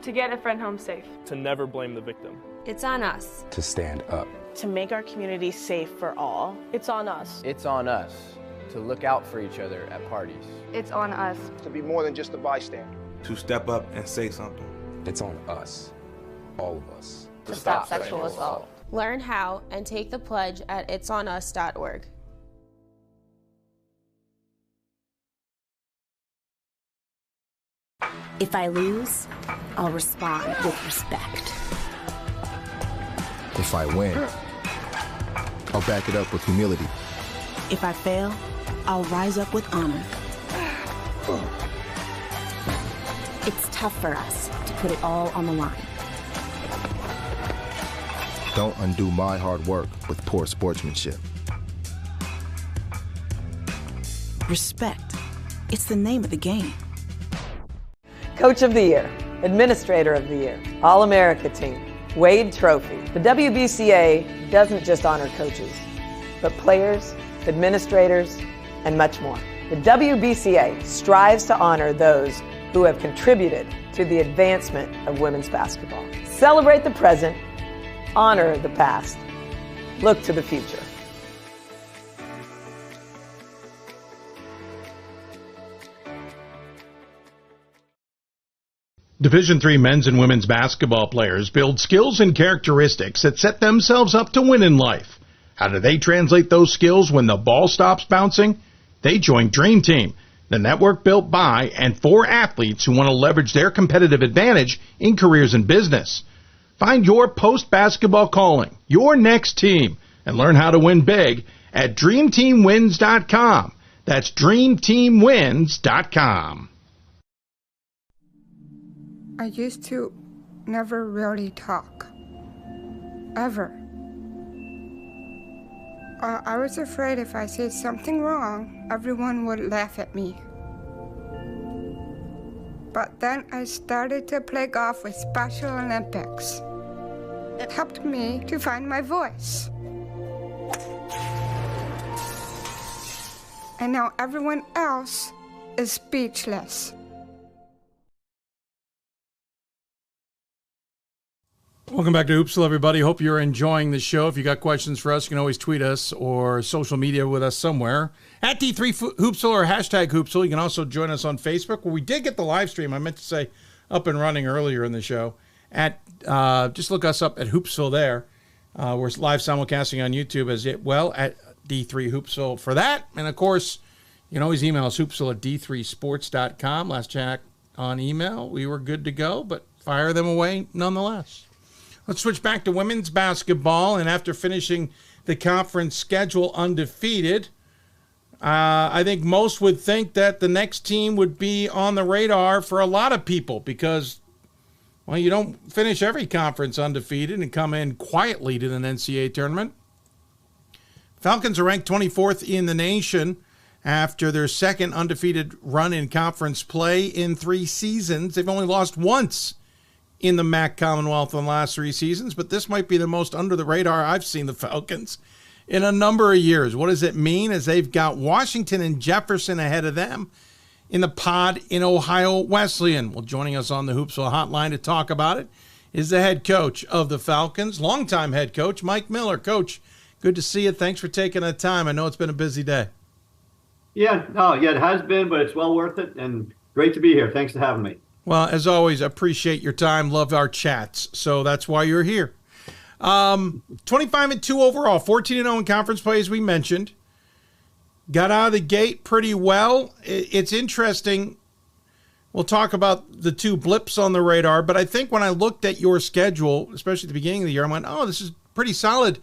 To get a friend home safe. To never blame the victim. It's on us. To stand up. To make our community safe for all. It's on us. It's on us to look out for each other at parties. It's on us. To be more than just a bystander. To step up and say something. It's on us, all of us. To stop sexual assault. Learn how and take the pledge at itsonus.org. If I lose, I'll respond with respect. If I win, I'll back it up with humility. If I fail, I'll rise up with honor. It's tough for us to put it all on the line. Don't undo my hard work with poor sportsmanship. Respect. It's the name of the game. Coach of the Year, Administrator of the Year, All-America Team, Wade Trophy. The WBCA doesn't just honor coaches, but players, administrators, and much more. The WBCA strives to honor those who have contributed to the advancement of women's basketball. Celebrate the present, honor the past, look to the future. Division III men's and women's basketball players build skills and characteristics that set themselves up to win in life. How do they translate those skills when the ball stops bouncing? They join Dream Team, the network built by and for athletes who want to leverage their competitive advantage in careers and business. Find your post-basketball calling, your next team, and learn how to win big at DreamTeamWins.com. That's DreamTeamWins.com. I used to never really talk. Ever. I was afraid if I said something wrong, everyone would laugh at me. But then I started to play golf with Special Olympics. It helped me to find my voice. And now everyone else is speechless. Welcome back to Hoopsville, everybody. Hope you're enjoying the show. If you got questions for us, you can always tweet us or social media with us somewhere. At D3 Hoopsville or hashtag Hoopsville. You can also join us on Facebook, where we did get the live stream. I meant to say up and running earlier in the show. Just look us up at Hoopsville there. We're live simulcasting on YouTube as well at D3 Hoopsville for that. And, of course, you can always email us, hoopsville at d3sports.com. Last check on email. We were good to go, but fire them away nonetheless. Let's switch back to women's basketball, and after finishing the conference schedule undefeated, I think most would think that the next team would be on the radar for a lot of people because, well, you don't finish every conference undefeated and come in quietly to the NCAA tournament. Falcons are ranked 24th in the nation after their second undefeated run in conference play in 3 seasons. They've only lost once in the MAC Commonwealth in the last 3 seasons, but this might be the most under the radar I've seen the Falcons in a number of years. What does it mean? As they've got Washington and Jefferson ahead of them in the pod in Ohio Wesleyan. Well, joining us on the Hoopsville Hotline to talk about it is the head coach of the Falcons, longtime head coach, Mike Miller. Coach, good to see you. Thanks for taking the time. I know it's been a busy day. Yeah, it has been, but it's well worth it, and great to be here. Thanks for having me. Well, as always, appreciate your time. Love our chats. So that's why you're here. 25-2 overall, 14-0 in conference play, as we mentioned. Got out of the gate pretty well. It's interesting. We'll talk about the 2 blips on the radar, but I think when I looked at your schedule, especially at the beginning of the year, I went, oh, this is pretty solid.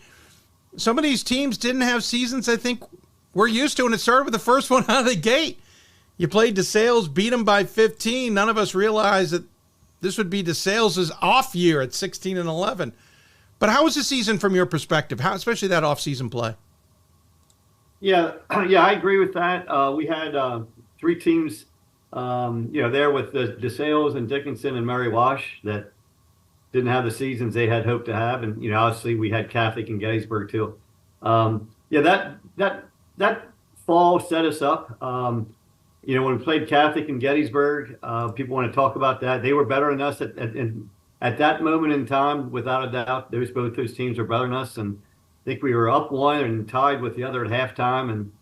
Some of these teams didn't have seasons I think we're used to, and it started with the first one out of the gate. You played DeSales, beat them by 15. None of us realized that this would be DeSales' off year at 16-11. But how was the season from your perspective? How, especially that off-season play? Yeah, I agree with that. We had 3 teams, there with the DeSales and Dickinson and Mary Wash that didn't have the seasons they had hoped to have, and obviously we had Catholic and Gettysburg too. That fall set us up. When we played Catholic and Gettysburg, people want to talk about that. They were better than us at that moment in time, without a doubt. Both those teams are better than us, and I think we were up 1 and tied with the other at halftime, and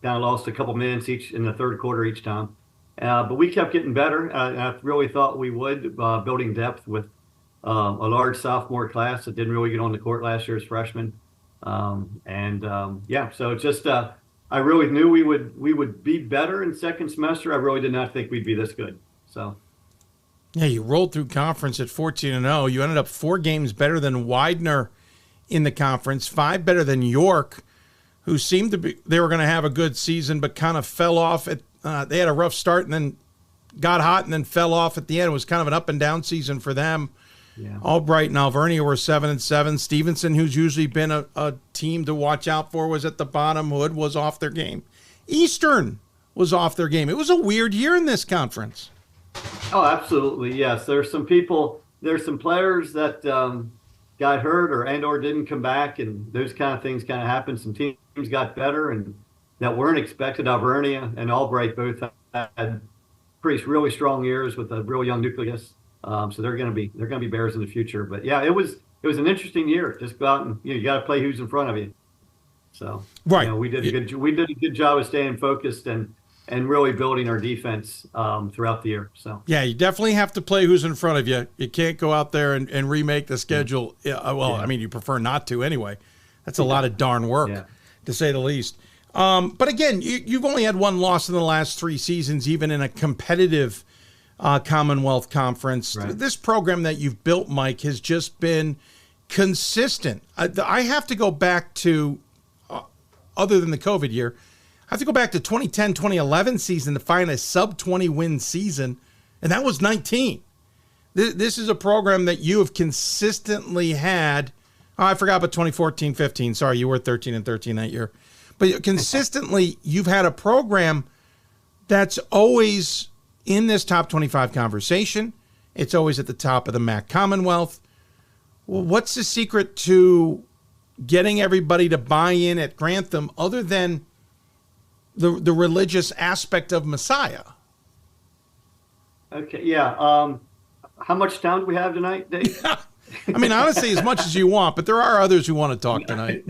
kind of lost a couple minutes each in the third quarter each time. But we kept getting better, and I really thought we would, building depth with a large sophomore class that didn't really get on the court last year as freshmen. So it's just I really knew we would be better in second semester. I really did not think we'd be this good. So, yeah, you rolled through conference at 14-0. You ended up 4 games better than Widener in the conference, 5 better than York, who seemed to be they were going to have a good season, but kind of fell off. They had a rough start and then got hot and then fell off at the end. It was kind of an up and down season for them. Yeah. Albright and Alvernia were 7-7. Stevenson, who's usually been a team to watch out for, was at the bottom. Hood was off their game. Eastern was off their game. It was a weird year in this conference. Oh, absolutely. Yes. There's some players that got hurt or didn't come back, and those kind of things kind of happened. Some teams got better and that weren't expected. Alvernia and Albright both had really strong years with a real young nucleus. So they're going to be Bears in the future. But yeah, it was an interesting year. Just go out and you got to play who's in front of you. So right, we did a good job of staying focused and really building our defense throughout the year. So yeah, you definitely have to play who's in front of you. You can't go out there and remake the schedule. I mean, you prefer not to anyway. That's a lot of darn work, to say the least. But again, you've only had one loss in the last 3 seasons, even in a competitive Commonwealth Conference. Right. This program that you've built, Mike, has just been consistent. I have to go back to, other than the COVID year, I have to go back to 2010, 2011 season to find a sub-20 win season, and that was 19. This is a program that you have consistently had. Oh, I forgot about 2014, 15. Sorry, you were 13-13 that year. But consistently, you've had a program that's always in this top 25 conversation. It's always at the top of the MAC Commonwealth. Well, what's the secret to getting everybody to buy in at Grantham other than the religious aspect of Messiah? Okay, yeah. How much time do we have tonight, Dave? I mean, honestly, as much as you want, but there are others who want to talk tonight.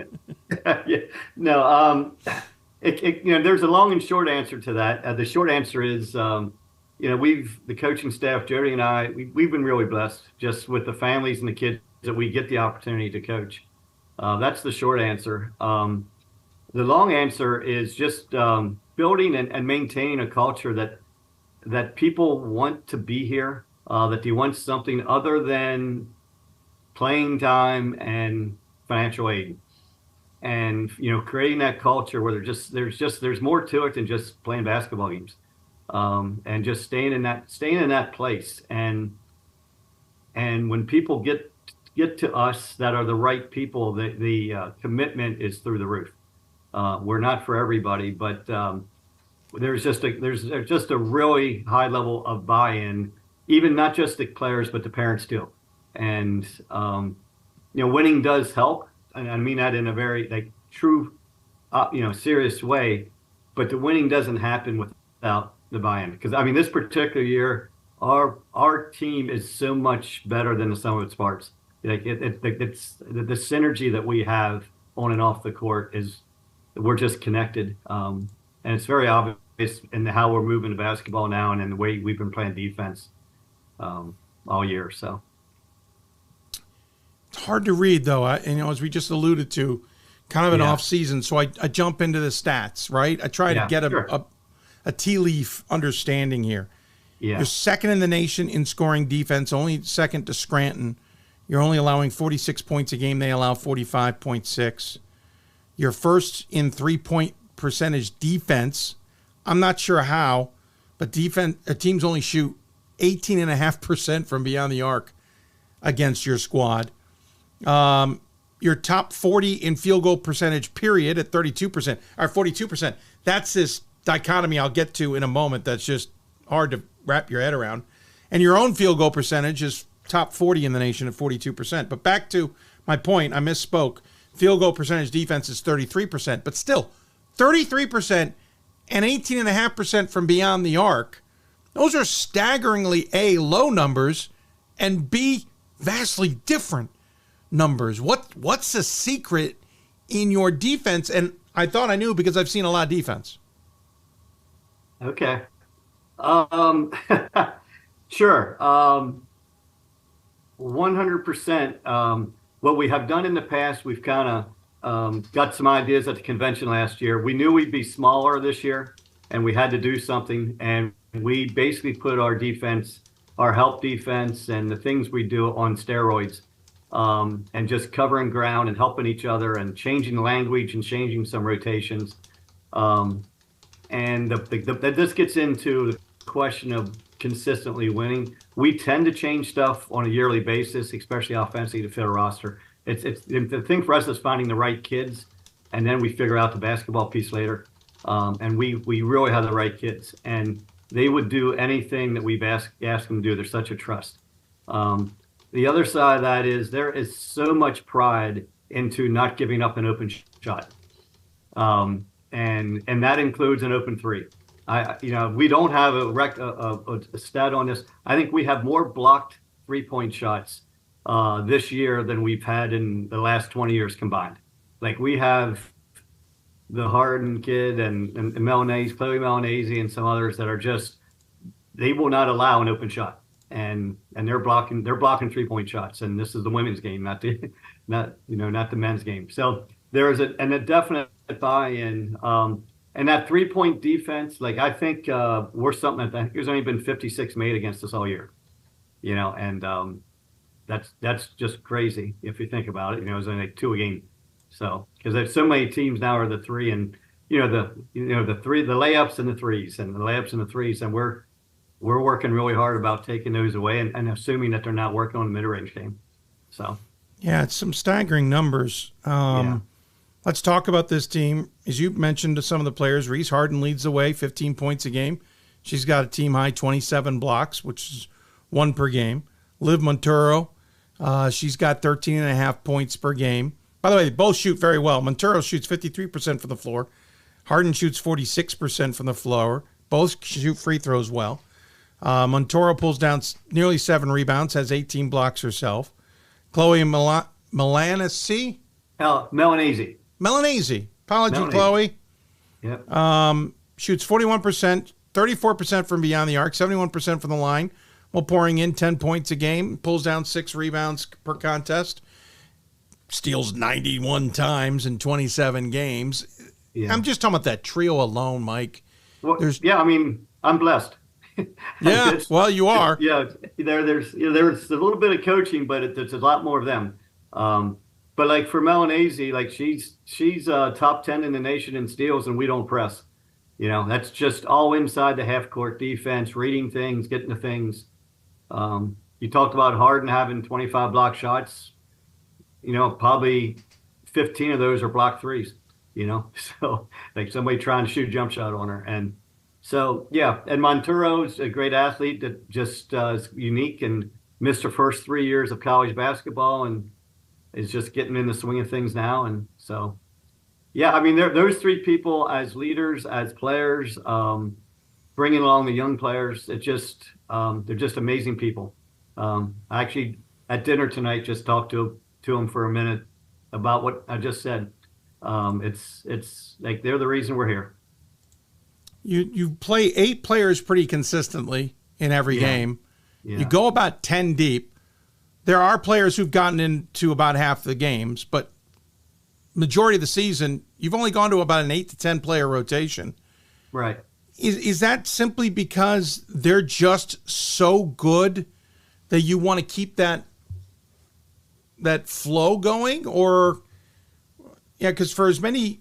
Yeah. No, there's a long and short answer to that. The short answer is, the coaching staff, Jody and I, we've been really blessed just with the families and the kids that we get the opportunity to coach. That's the short answer. The long answer is just building and maintaining a culture that people want to be here, that they want something other than playing time and financial aid. And creating that culture where there's more to it than just playing basketball games, and just staying in that place. And when people get to us that are the right people, the commitment is through the roof. We're not for everybody, but there's just a really high level of buy-in, even not just the players but the parents too. And winning does help. And I mean that in a very true, serious way. But the winning doesn't happen without the buy-in. Because I mean, this particular year, our team is so much better than the sum of its parts. It's the synergy that we have on and off the court we're just connected, and it's very obvious in how we're moving the basketball now and in the way we've been playing defense all year. So. It's hard to read, though. As we just alluded to, kind of an off season, so I jump into the stats, right? I try to get a tea leaf understanding here. Yeah. You're second in the nation in scoring defense, only second to Scranton. You're only allowing 46 points a game. They allow 45.6. You're first in 3-point percentage defense. I'm not sure how, but teams only shoot 18.5% from beyond the arc against your squad. You're top 40 in field goal percentage, period, at 32%, or 42%. That's this dichotomy I'll get to in a moment that's just hard to wrap your head around. And your own field goal percentage is top 40 in the nation at 42%. But back to my point, I misspoke. Field goal percentage defense is 33%, but still 33% and 18.5% from beyond the arc. Those are staggeringly A, low numbers, and B, vastly different numbers. What's the secret in your defense? And I thought I knew because I've seen a lot of defense. Okay. Sure. 100%. What we have done in the past, we've kind of got some ideas at the convention last year. We knew we'd be smaller this year, and we had to do something. And we basically put our defense, our help defense, and the things we do on steroids, and just covering ground and helping each other and changing language and changing some rotations. And this gets into the question of consistently winning. We tend to change stuff on a yearly basis, especially offensively, to fit a roster. It's the thing for us is finding the right kids, and then we figure out the basketball piece later. And we really have the right kids, and they would do anything that we've asked them to do. There's such a trust. The other side of that is there is so much pride into not giving up an open shot, and that includes an open three. We don't have a stat on this. I think we have more blocked 3-point shots this year than we've had in the last 20 years combined. Like, we have the Harden kid and Melanese, Chloe Melanese, and some others that are just, they will not allow an open shot. And they're blocking 3-point shots, and this is the women's game, not the men's game. So there is a definite buy-in, and that 3-point defense. Like, I think we're something that I think there's only been 56 made against us all year, and that's just crazy if you think about it. It's only like 2 a game. So because there's so many teams now are the 3 and the 3, the layups and the threes and the layups and the threes, and we're working really hard about taking those away and assuming that they're not working on the mid-range game. So, yeah, it's some staggering numbers. Let's talk about this team. As you mentioned to some of the players, Reese Harden leads the way, 15 points a game. She's got a team-high 27 blocks, which is 1 per game. Liv Monturo, she's got 13.5 points per game. By the way, they both shoot very well. Monturo shoots 53% from the floor. Harden shoots 46% from the floor. Both shoot free throws well. Montoro pulls down nearly 7 rebounds, has 18 blocks herself. Chloe Melanese? Melanese. Apology, Chloe. Yep. Shoots 41%, 34% from beyond the arc, 71% from the line, while pouring in 10 points a game, pulls down 6 rebounds per contest, steals 91 times in 27 games. Yeah. I'm just talking about that trio alone, Mike. Well, I'm blessed. Yeah, well, you are. There's a little bit of coaching, but it's a lot more of them. But like for Melanese, like she's top 10 in the nation in steals, and we don't press. That's just all inside the half court defense, reading things, getting to things. You talked about Harden having 25 block shots. Probably 15 of those are block threes. So like somebody trying to shoot a jump shot on her. And so, and Monturo's a great athlete that just is unique and missed her first 3 years of college basketball and is just getting in the swing of things now. And so, those 3 people as leaders, as players, bringing along the young players, they're just amazing people. I actually, at dinner tonight, just talked to them for a minute about what I just said. It's like they're the reason we're here. You play 8 players pretty consistently in every game. Yeah. You go about 10 deep. There are players who've gotten into about half the games, but majority of the season, you've only gone to about an 8 to 10 player rotation. Right. Is that simply because they're just so good that you want to keep that flow going? Or because for as many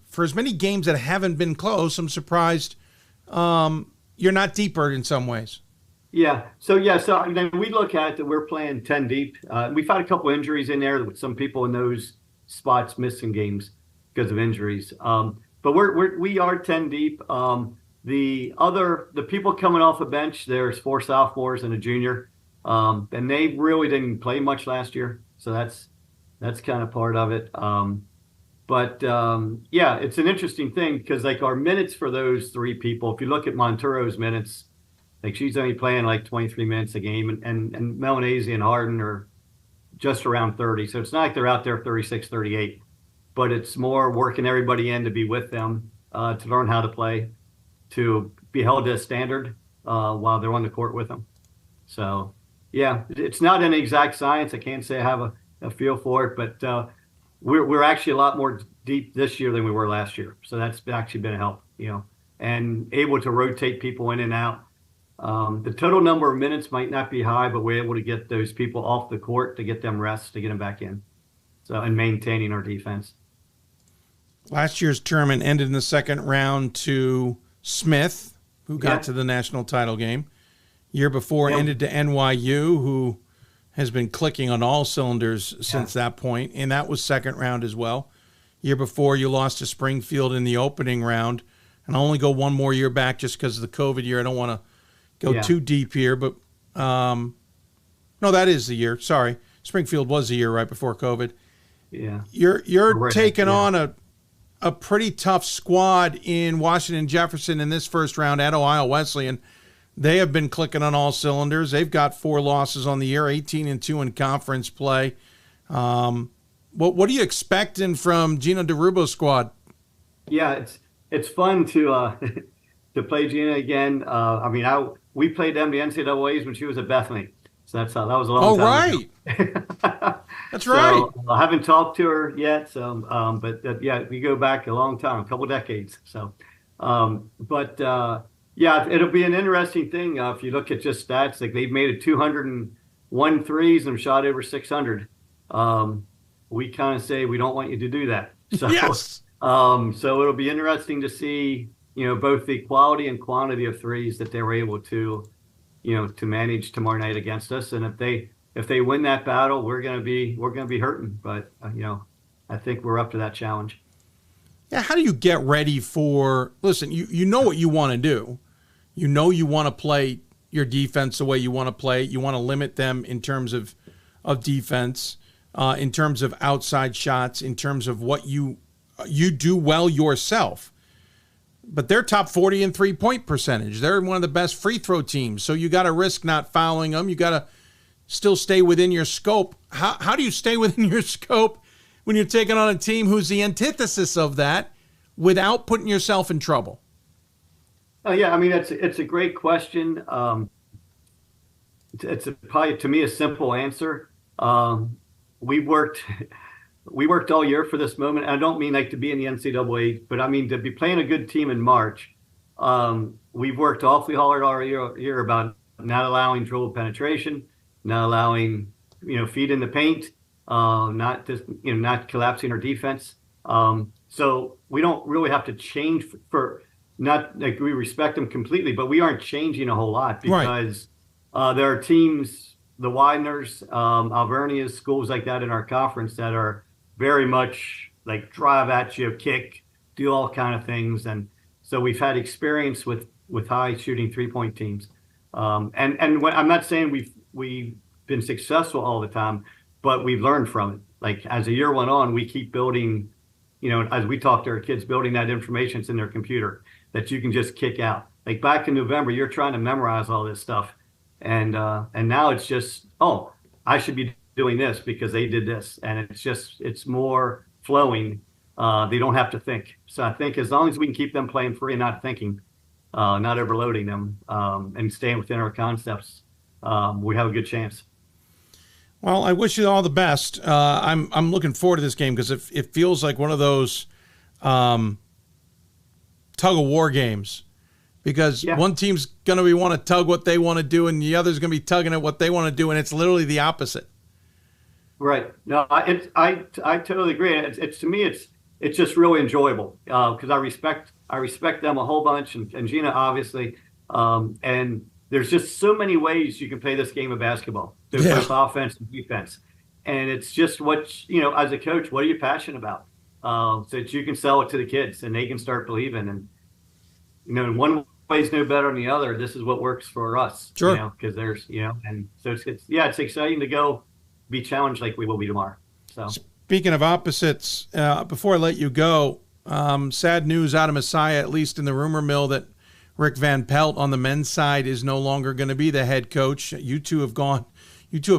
games that haven't been close, I'm surprised you're not deeper in some ways. So then we look at that we're playing 10 deep. We've had a couple injuries in there with some people in those spots missing games because of injuries. But we are 10 deep. The people coming off the bench, there's 4 sophomores and a junior, and they really didn't play much last year. So that's kind of part of it. But it's an interesting thing because like our minutes for those 3 people, if you look at Monturo's minutes, like she's only playing like 23 minutes a game, and Melanese and Harden are just around 30. So it's not like they're out there 36, 38, but it's more working everybody in to be with them, to learn how to play, to be held to a standard while they're on the court with them. So it's not an exact science. I can't say I have a feel for it, but we're actually a lot more deep this year than we were last year. So that's actually been a help, and able to rotate people in and out. The total number of minutes might not be high, but we're able to get those people off the court to get them rest, to get them back in. And maintaining our defense. Last year's tournament ended in the second round to Smith, who got to the national title game. Year before ended to NYU, who has been clicking on all cylinders since that point, and that was second round as well. Year before, you lost to Springfield in the opening round, and I'll only go one more year back just because of the COVID year. I don't want to go too deep here, but no, that is the year. Sorry, Springfield was the year right before COVID. Yeah, you're taking on a pretty tough squad in Washington Jefferson in this first round at Ohio Wesleyan. They have been clicking on all cylinders. They've got 4 losses on the year, 18-2 in conference play. What are you expecting from Gina DeRubo's squad? Yeah, it's fun to to play Gina again. We played them the NCAAs when she was at Bethany, so that was a long time ago. That's right. I haven't talked to her yet. So, we go back a long time, a couple decades. So, it'll be an interesting thing if you look at just stats. Like they've made it 201 threes and shot over 600. We kind of say we don't want you to do that. So, yes. So it'll be interesting to see, both the quality and quantity of threes that they were able to, to manage tomorrow night against us. And if they win that battle, we're gonna be hurting. But I think we're up to that challenge. Yeah. How do you get ready for? Listen, you know what you want to do. You know you want to play your defense the way you want to play. You want to limit them in terms of defense. In terms of outside shots, in terms of what you do well yourself. But they're top 40 in three-point percentage. They're one of the best free throw teams. So you got to risk not fouling them. You got to still stay within your scope. How do you stay within your scope when you're taking on a team who's the antithesis of that without putting yourself in trouble? Oh, yeah. I mean, it's a great question. It's probably, to me, a simple answer. We worked all year for this moment. And I don't mean like to be in the NCAA, but I mean to be playing a good team in March. We've worked awfully hard all year about not allowing dribble penetration, not allowing feet in the paint, not collapsing our defense. So we don't really have to change for not like we respect them completely, but we aren't changing a whole lot because there are teams, the Wideners, Alvernias, schools like that in our conference that are very much like drive at you, kick, do all kind of things. And so we've had experience with high shooting 3-point teams. And when, I'm not saying we've been successful all the time, but we've learned from it. Like as the year went on, we keep building, as we talk to our kids, building that information in their computer that you can just kick out. Like back in November, you're trying to memorize all this stuff. And now it's just, I should be doing this because they did this. And it's more flowing. They don't have to think. So I think as long as we can keep them playing free and not thinking, not overloading them, and staying within our concepts, we have a good chance. Well, I wish you all the best. I'm looking forward to this game because it feels like one of those tug-of-war games. Because one team's going to want to tug what they want to do, and the other's going to be tugging at what they want to do, and it's literally the opposite. Right. No, I totally agree. It's to me, it's just really enjoyable because I respect them a whole bunch, and Gina obviously. And there's just so many ways you can play this game of basketball. There's both offense and defense, and it's just what as a coach, what are you passionate about? So that you can sell it to the kids, and they can start believing and. One way's no better than the other. This is what works for us. Sure. Because there's, and so it's exciting to go be challenged like we will be tomorrow. So speaking of opposites, before I let you go, sad news out of Messiah, at least in the rumor mill, that Rick Van Pelt on the men's side is no longer going to be the head coach. You two have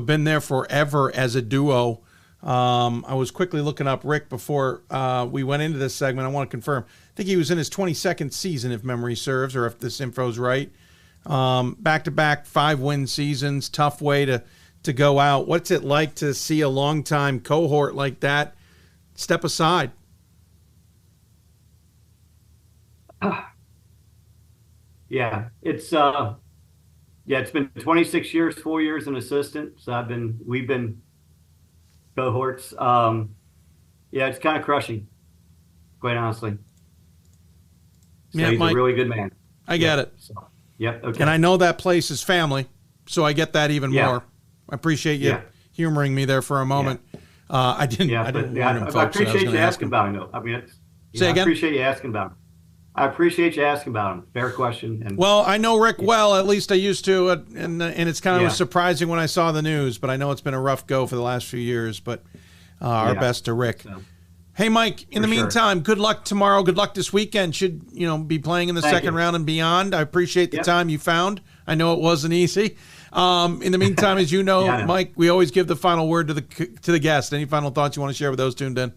been there forever as a duo. I was quickly looking up Rick before we went into this segment. I want to confirm. I think he was in his 22nd season, if memory serves, or if this info's right. Back-to-back 5-win seasons, tough way to go out. What's it like to see a longtime cohort like that step aside? Yeah, it's been 26 years, 4 years an assistant. So we've been cohorts. It's kind of crushing, quite honestly. So he's a really good man. I get it. So, Yep. Okay. And I know that place is family, so I get that even more. I appreciate you humoring me there for a moment. I didn't warn him, folks. I appreciate you asking about him, though. I mean, Say again? I appreciate you asking about him. I appreciate you asking about him. Fair question. And well, I know Rick well. At least I used to, and it's kind of surprising when I saw the news. But I know it's been a rough go for the last few years. But our best to Rick. So, hey, Mike. In the meantime, good luck tomorrow. Good luck this weekend. Should be playing in the second round and beyond. I appreciate the time you found. I know it wasn't easy. In the meantime, as you know, Mike, we always give the final word to the guest. Any final thoughts you want to share with those tuned in?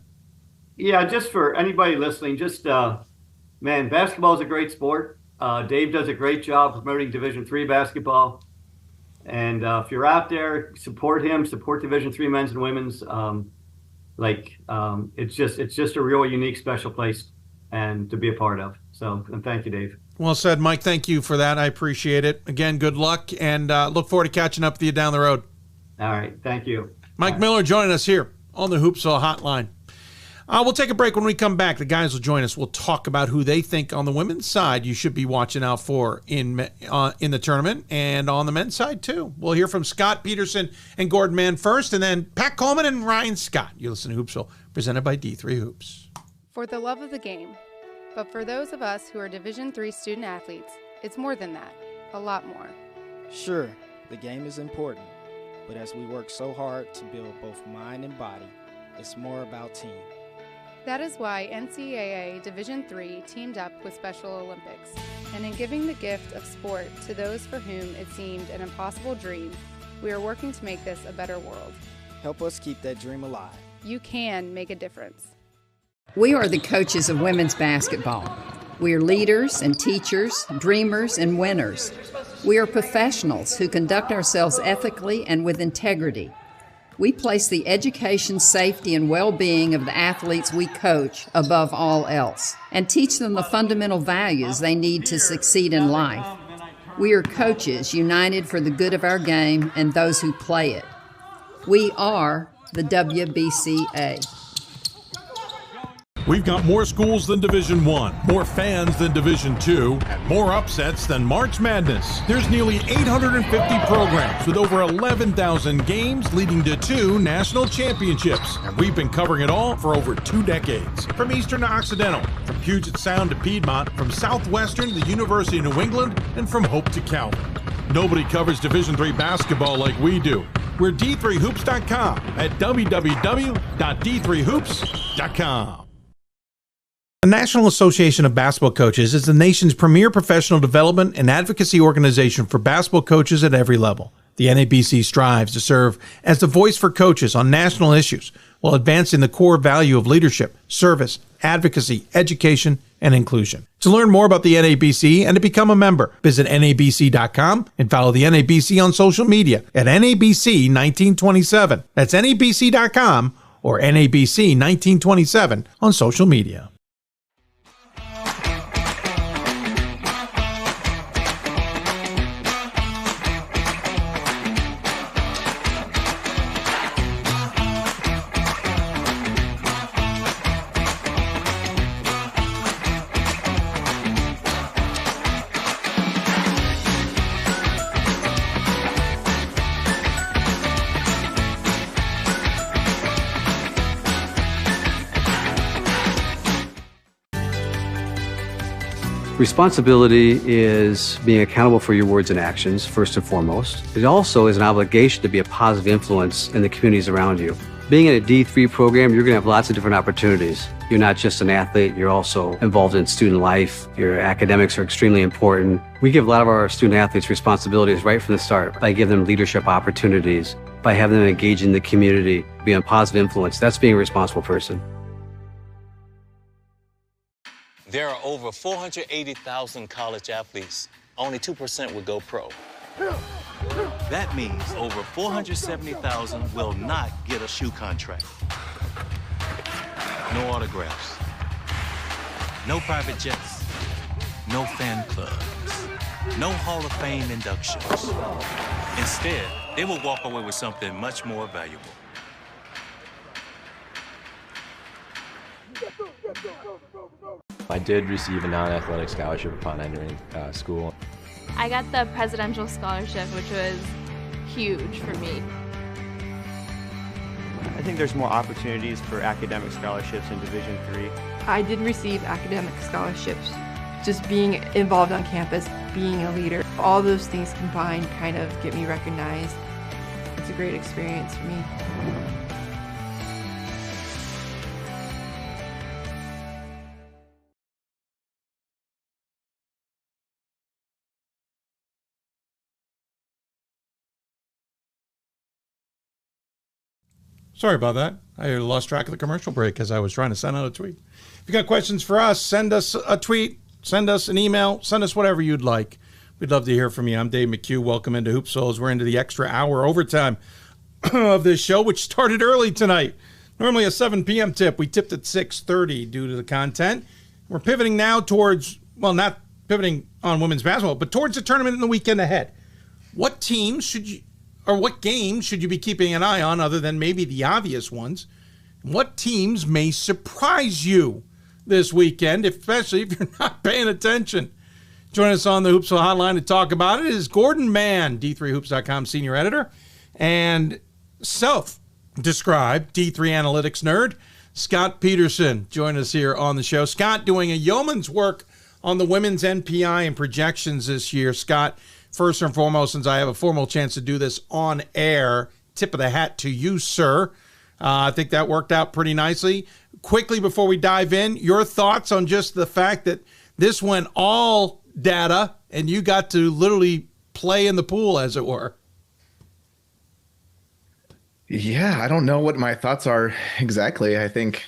Yeah, just for anybody listening, just man, basketball is a great sport. Dave does a great job promoting Division III basketball. And if you're out there, support him, support Division III men's and women's. It's just a real unique, special place and to be a part of. So, and thank you, Dave. Well said, Mike. Thank you for that. I appreciate it. Again, good luck, and look forward to catching up with you down the road. All right. Thank you. Mike Miller joining us here on the Hoopsville Hotline. We'll take a break. When we come back, the guys will join us. We'll talk about who they think on the women's side you should be watching out for in the tournament, and on the men's side too. We'll hear from Scott Peterson and Gordon Mann first, and then Pat Coleman and Ryan Scott. You listen to Hoopsville, presented by D3 Hoops. For the love of the game. But for those of us who are Division III student athletes, it's more than that, a lot more. Sure, the game is important, but as we work so hard to build both mind and body, it's more about team. That is why NCAA Division III teamed up with Special Olympics, and in giving the gift of sport to those for whom it seemed an impossible dream, we are working to make this a better world. Help us keep that dream alive. You can make a difference. We are the coaches of women's basketball. We are leaders and teachers, dreamers and winners. We are professionals who conduct ourselves ethically and with integrity. We place the education, safety, and well-being of the athletes we coach above all else, and teach them the fundamental values they need to succeed in life. We are coaches united for the good of our game and those who play it. We are the WBCA. We've got more schools than Division I, more fans than Division II, and more upsets than March Madness. There's nearly 850 programs with over 11,000 games leading to 2 national championships. And we've been covering it all for over 2 decades. From Eastern to Occidental, from Puget Sound to Piedmont, from Southwestern to the University of New England, and from Hope to Calvin. Nobody covers Division III basketball like we do. We're D3Hoops.com at www.d3hoops.com. The National Association of Basketball Coaches is the nation's premier professional development and advocacy organization for basketball coaches at every level. The NABC strives to serve as the voice for coaches on national issues while advancing the core value of leadership, service, advocacy, education, and inclusion. To learn more about the NABC and to become a member, visit NABC.com and follow the NABC on social media at NABC 1927. That's NABC.com or NABC 1927 on social media. Responsibility is being accountable for your words and actions, first and foremost. It also is an obligation to be a positive influence in the communities around you. Being in a D3 program, you're going to have lots of different opportunities. You're not just an athlete, you're also involved in student life. Your academics are extremely important. We give a lot of our student athletes responsibilities right from the start by giving them leadership opportunities, by having them engage in the community, be a positive influence. That's being a responsible person. There are over 480,000 college athletes. Only 2% would go pro. That means over 470,000 will not get a shoe contract. No autographs. No private jets. No fan clubs. No Hall of Fame inductions. Instead, they will walk away with something much more valuable. I did receive a non-athletic scholarship upon entering school. I got the presidential scholarship, which was huge for me. I think there's more opportunities for academic scholarships in Division III. I did receive academic scholarships. Just being involved on campus, being a leader, all those things combined kind of get me recognized. It's a great experience for me. Sorry about that. I lost track of the commercial break as I was trying to send out a tweet. If you got questions for us, send us a tweet, send us an email, send us whatever you'd like. We'd love to hear from you. I'm Dave McHugh. Welcome into Hoopsville as we're into the extra hour overtime of this show, which started early tonight. Normally a 7 p.m. tip. We tipped at 6:30 due to the content. We're pivoting now towards, well, not pivoting on women's basketball, but towards the tournament in the weekend ahead. What teams should you, or what games should you be keeping an eye on other than maybe the obvious ones? What teams may surprise you this weekend, especially if you're not paying attention? Join us on the Hoopsville Hotline to talk about it is Gordon Mann, D3Hoops.com senior editor, and self-described D3 analytics nerd, Scott Peterson. Join us here on the show. Scott doing a yeoman's work on the women's NPI and projections this year. Scott, first and foremost, since I have a formal chance to do this on air, tip of the hat to you, sir. I think that worked out pretty nicely. Quickly, before we dive in, your thoughts on just the fact that this went all data and you got to literally play in the pool, as it were. Yeah, I don't know what my thoughts are exactly. I think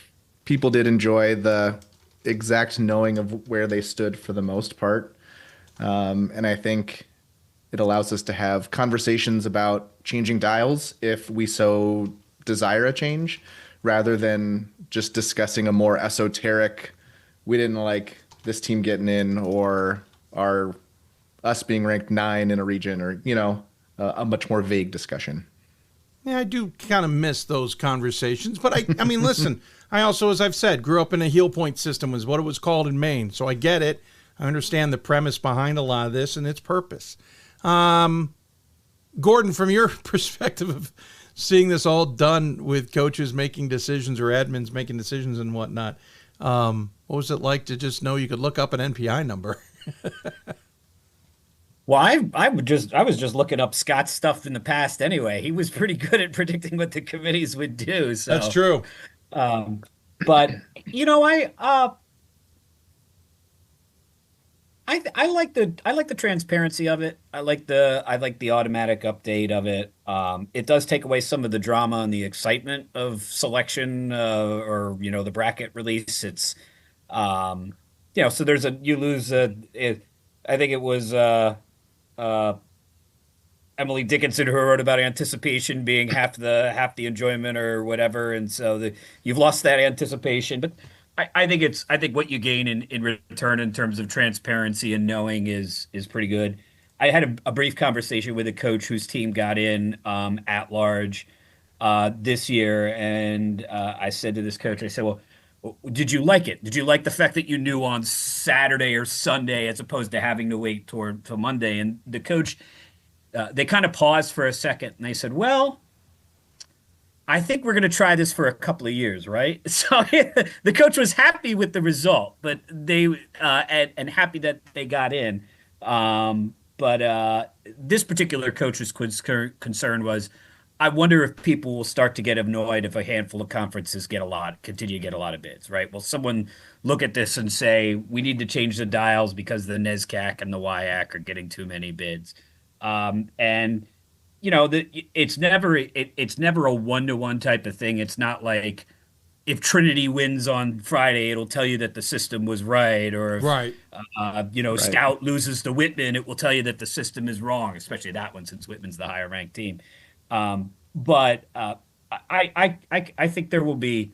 people did enjoy the exact knowing of where they stood for the most part. And I think it allows us to have conversations about changing dials if we so desire a change, rather than just discussing a more esoteric, we didn't like this team getting in, or us being ranked 9 in a region, or, a much more vague discussion. Yeah, I do kind of miss those conversations. But I mean, listen, I also, as I've said, grew up in a heel point system, was what it was called in Maine. So I get it. I understand the premise behind a lot of this and its purpose. Gordon, from your perspective of seeing this all done with coaches making decisions or admins making decisions and whatnot, what was it like to just know you could look up an NPI number? Well, I was just looking up Scott's stuff in the past anyway. He was pretty good at predicting what the committees would do. So that's true. But I like the transparency of it. I like the automatic update of it. It does take away some of the drama and the excitement of selection, or the bracket release. It's so you lose I think it was Emily Dickinson who wrote about anticipation being half the enjoyment or whatever, and so you've lost that anticipation. But I think what you gain in return in terms of transparency and knowing is pretty good. I had a brief conversation with a coach whose team got in at large this year, and I said to this coach, I said, well, did you like it? Did you like the fact that you knew on Saturday or Sunday as opposed to having to wait till Monday? And the coach, they kind of paused for a second, and they said, well, I think we're going to try this for a couple of years, right? So the coach was happy with the result, but they and happy that they got in. But this particular coach's concern was, I wonder if people will start to get annoyed if a handful of conferences continue to get a lot of bids, right? Will someone look at this and say, we need to change the dials because the NESCAC and the WIAC are getting too many bids? And it's never a one-to-one type of thing. It's not like if Trinity wins on Friday, it'll tell you that the system was right, or if, right. Scout loses to Whitman, it will tell you that the system is wrong, especially that one since Whitman's the higher ranked team. But I think there will be.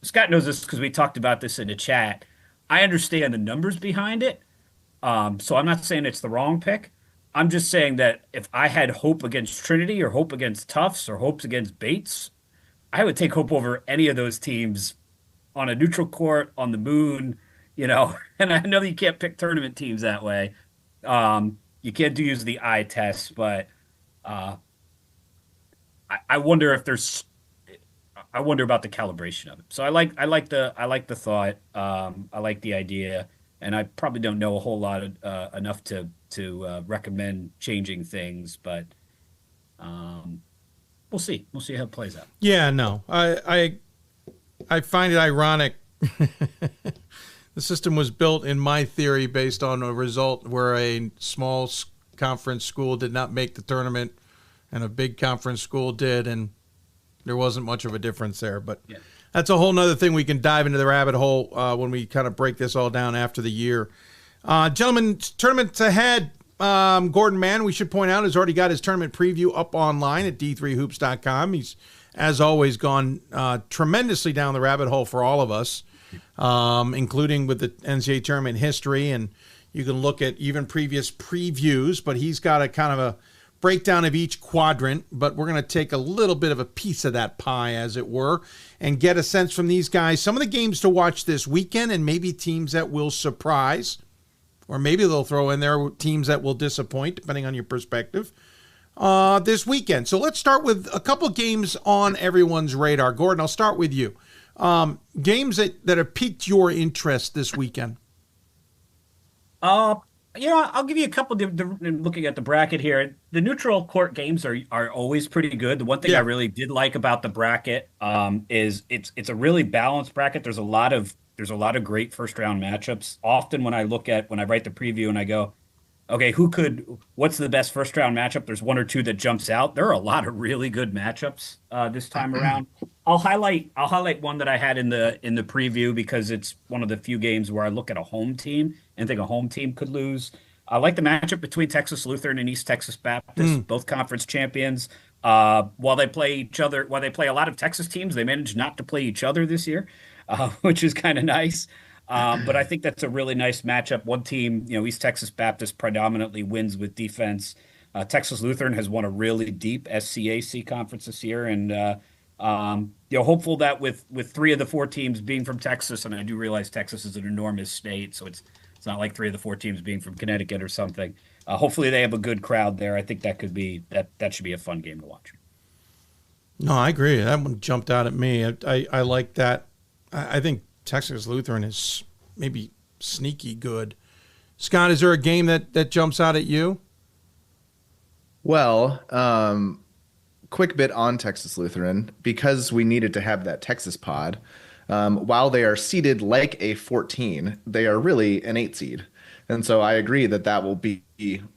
Scott knows this because we talked about this in the chat. I understand the numbers behind it, so I'm not saying it's the wrong pick. I'm just saying that if I had hope against Trinity or hope against Tufts or hopes against Bates, I would take hope over any of those teams on a neutral court, on the moon, And I know you can't pick tournament teams that way. use the eye test, but I wonder if there's. I wonder about the calibration of it. So I like the thought. I like the idea, and I probably don't know a whole lot enough to recommend changing things, but we'll see. We'll see how it plays out. Yeah, no, I find it ironic. The system was built, in my theory, based on a result where a small conference school did not make the tournament and a big conference school did, and there wasn't much of a difference there. But that's a whole nother thing. We can dive into the rabbit hole when we kind of break this all down after the year. Gentlemen, tournaments ahead. Gordon Mann, we should point out, has already got his tournament preview up online at d3hoops.com. He's, as always, gone tremendously down the rabbit hole for all of us, including with the NCAA tournament history, and you can look at even previous previews, but he's got a kind of a breakdown of each quadrant, but we're going to take a little bit of a piece of that pie, as it were, and get a sense from these guys, some of the games to watch this weekend, and maybe teams that will surprise, or maybe they'll throw in there teams that will disappoint, depending on your perspective, this weekend. So let's start with a couple of games on everyone's radar. Gordon, I'll start with you. Games that have piqued your interest this weekend. I'll give you a couple. Looking at the bracket here, the neutral court games are always pretty good. The one thing I really did like about the bracket is it's a really balanced bracket. There's a lot of great first round matchups. Often when I write the preview and I go, okay, what's the best first round matchup? There's one or two that jumps out. There are a lot of really good matchups this time around. I'll highlight one that I had in the preview because it's one of the few games where I look at a home team and think a home team could lose. I like the matchup between Texas Lutheran and East Texas Baptist, both conference champions. While they play a lot of Texas teams, they managed not to play each other this year, which is kind of nice. But I think that's a really nice matchup. One team, East Texas Baptist predominantly wins with defense. Texas Lutheran has won a really deep SCAC conference this year, and hopeful that with 3 of the 4 teams being from Texas, and I do realize Texas is an enormous state, so it's not like 3 of the 4 teams being from Connecticut or something. Hopefully they have a good crowd there. I think that should be a fun game to watch. No, I agree. That one jumped out at me. I like that. I think Texas Lutheran is maybe sneaky good. Scott, is there a game that jumps out at you? Well, quick bit on Texas Lutheran, because we needed to have that Texas pod. While they are seeded like a 14, they are really an 8 seed. And so I agree that will be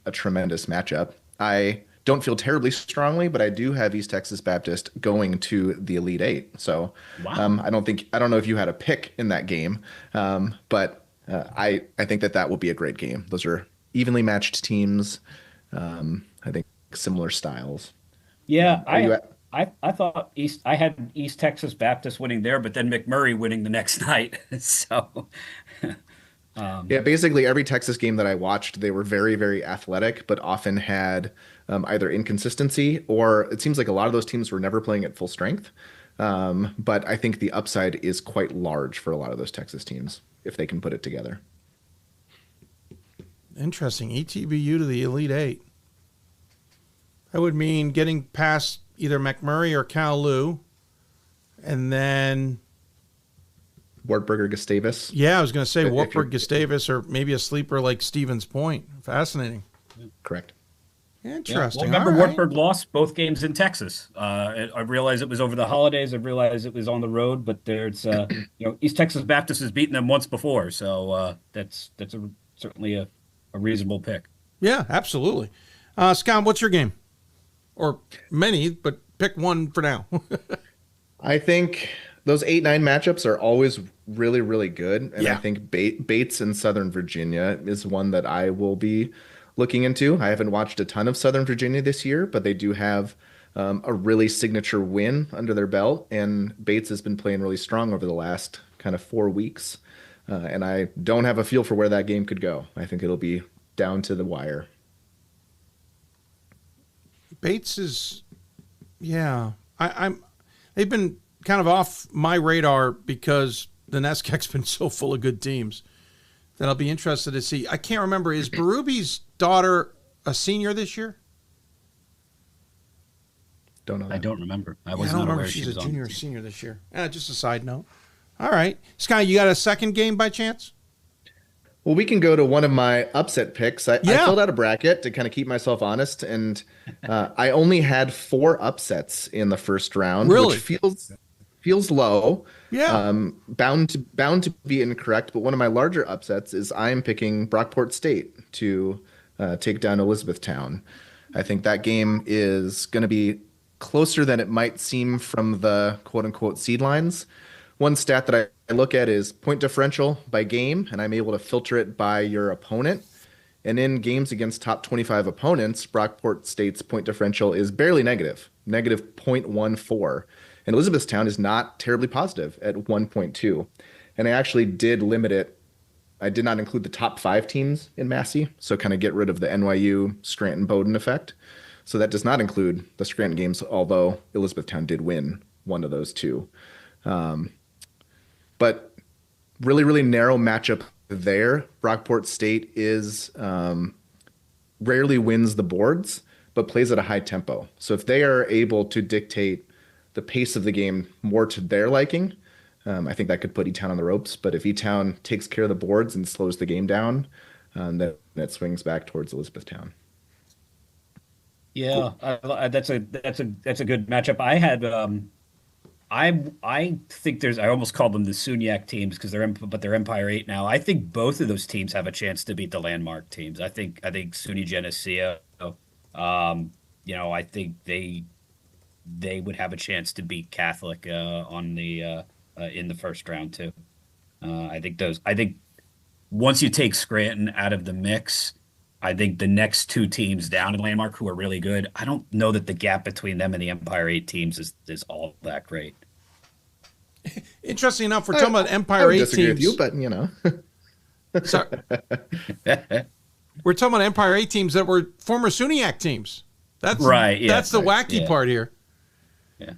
a tremendous matchup. I don't feel terribly strongly, but I do have East Texas Baptist going to the Elite 8. So wow. I don't know if you had a pick in that game, but I think that will be a great game. Those are evenly matched teams. I think similar styles. Yeah, I thought I had East Texas Baptist winning there, but then McMurray winning the next night. So yeah, basically every Texas game that I watched, they were very, very athletic, but often had either inconsistency, or it seems like a lot of those teams were never playing at full strength. But I think the upside is quite large for a lot of those Texas teams if they can put it together. Interesting. ETBU to the Elite 8. That would mean getting past either McMurray or Cal-Lu, and then Wartburg or Gustavus. Yeah, I was going to say Wartburg, Gustavus, or maybe a sleeper like Stevens Point. Fascinating. Correct. Interesting. Yeah. Well, remember, Wartburg lost both games in Texas. I realized it was over the holidays. I realized it was on the road, but there's East Texas Baptist has beaten them once before, so that's certainly a reasonable pick. Yeah, absolutely. Scott, what's your game? Or many, but pick one for now. I think those 8-9 matchups are always really, really good. And I think Bates and Southern Virginia is one that I will be looking into. I haven't watched a ton of Southern Virginia this year, but they do have a really signature win under their belt. And Bates has been playing really strong over the last kind of 4 weeks. And I don't have a feel for where that game could go. I think it'll be down to the wire. Bates is, they've been kind of off my radar because the NESCAC's been so full of good teams that I'll be interested to see. I can't remember, is Berube a senior this year? Don't know. I don't remember. I don't was not remember aware if she she's was a on junior the or team. senior this year. Just a side note. All right. Sky, you got a second game by chance? Well, we can go to one of my upset picks. I filled out a bracket to kind of keep myself honest, and I only had 4 upsets in the first round, Really? which feels low. Yeah. Bound to be incorrect, but one of my larger upsets is I'm picking Brockport State to take down Elizabethtown. I think that game is going to be closer than it might seem from the quote-unquote seed lines. One stat that I look at is point differential by game, and I'm able to filter it by your opponent. And in games against top 25 opponents, Brockport State's point differential is barely negative, negative 0.14. And Elizabethtown is not terribly positive at 1.2. And I actually did limit it. I did not include the top 5 teams in Massey, so kind of get rid of the NYU, Scranton, Bowdoin effect. So that does not include the Scranton games, although Elizabethtown did win one of those 2. But really, really narrow matchup there. Brockport State is rarely wins the boards, but plays at a high tempo. So if they are able to dictate the pace of the game more to their liking, I think that could put E-Town on the ropes. But if E-Town takes care of the boards and slows the game down, then it swings back towards Elizabethtown. Yeah, that's a good matchup. I had I think I almost called them the Suniac teams because they're Empire 8 now. I think both of those teams have a chance to beat the landmark teams. I think SUNY Geneseo, I think they would have a chance to beat Catholic in the first round too. I think once you take Scranton out of the mix, I think the next 2 teams down in Landmark who are really good, I don't know that the gap between them and the Empire 8 teams is all that great. Interesting enough, we're talking about Empire 8 disagree teams. with you, but you know. Sorry. We're talking about Empire 8 teams that were former SUNYAC teams. That's right. Yeah, that's the wacky part here. Yeah.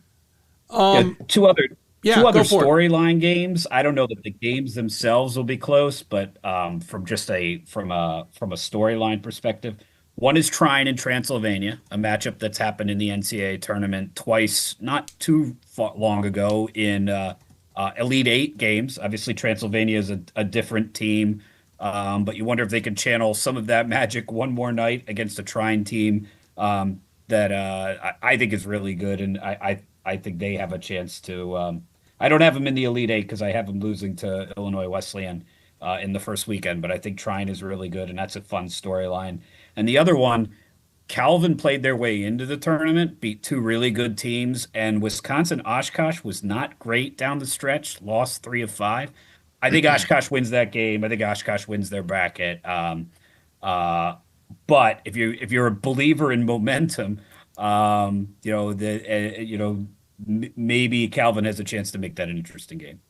Two other storyline games. I don't know that the games themselves will be close, but from a storyline perspective, one is Trine in Transylvania, a matchup that's happened in the NCAA tournament twice, not too long ago in Elite 8 games. Obviously, Transylvania is a different team, but you wonder if they can channel some of that magic one more night against a Trine team that I think is really good, and I think they have a chance to. I don't have them in the Elite 8 because I have them losing to Illinois Wesleyan in the first weekend, but I think Trine is really good, and that's a fun storyline. And the other one, Calvin played their way into the tournament, beat 2 really good teams, and Wisconsin Oshkosh was not great down the stretch, lost 3 of 5. I think Oshkosh wins that game. I think Oshkosh wins their bracket. But if you're a believer in momentum, maybe Calvin has a chance to make that an interesting game.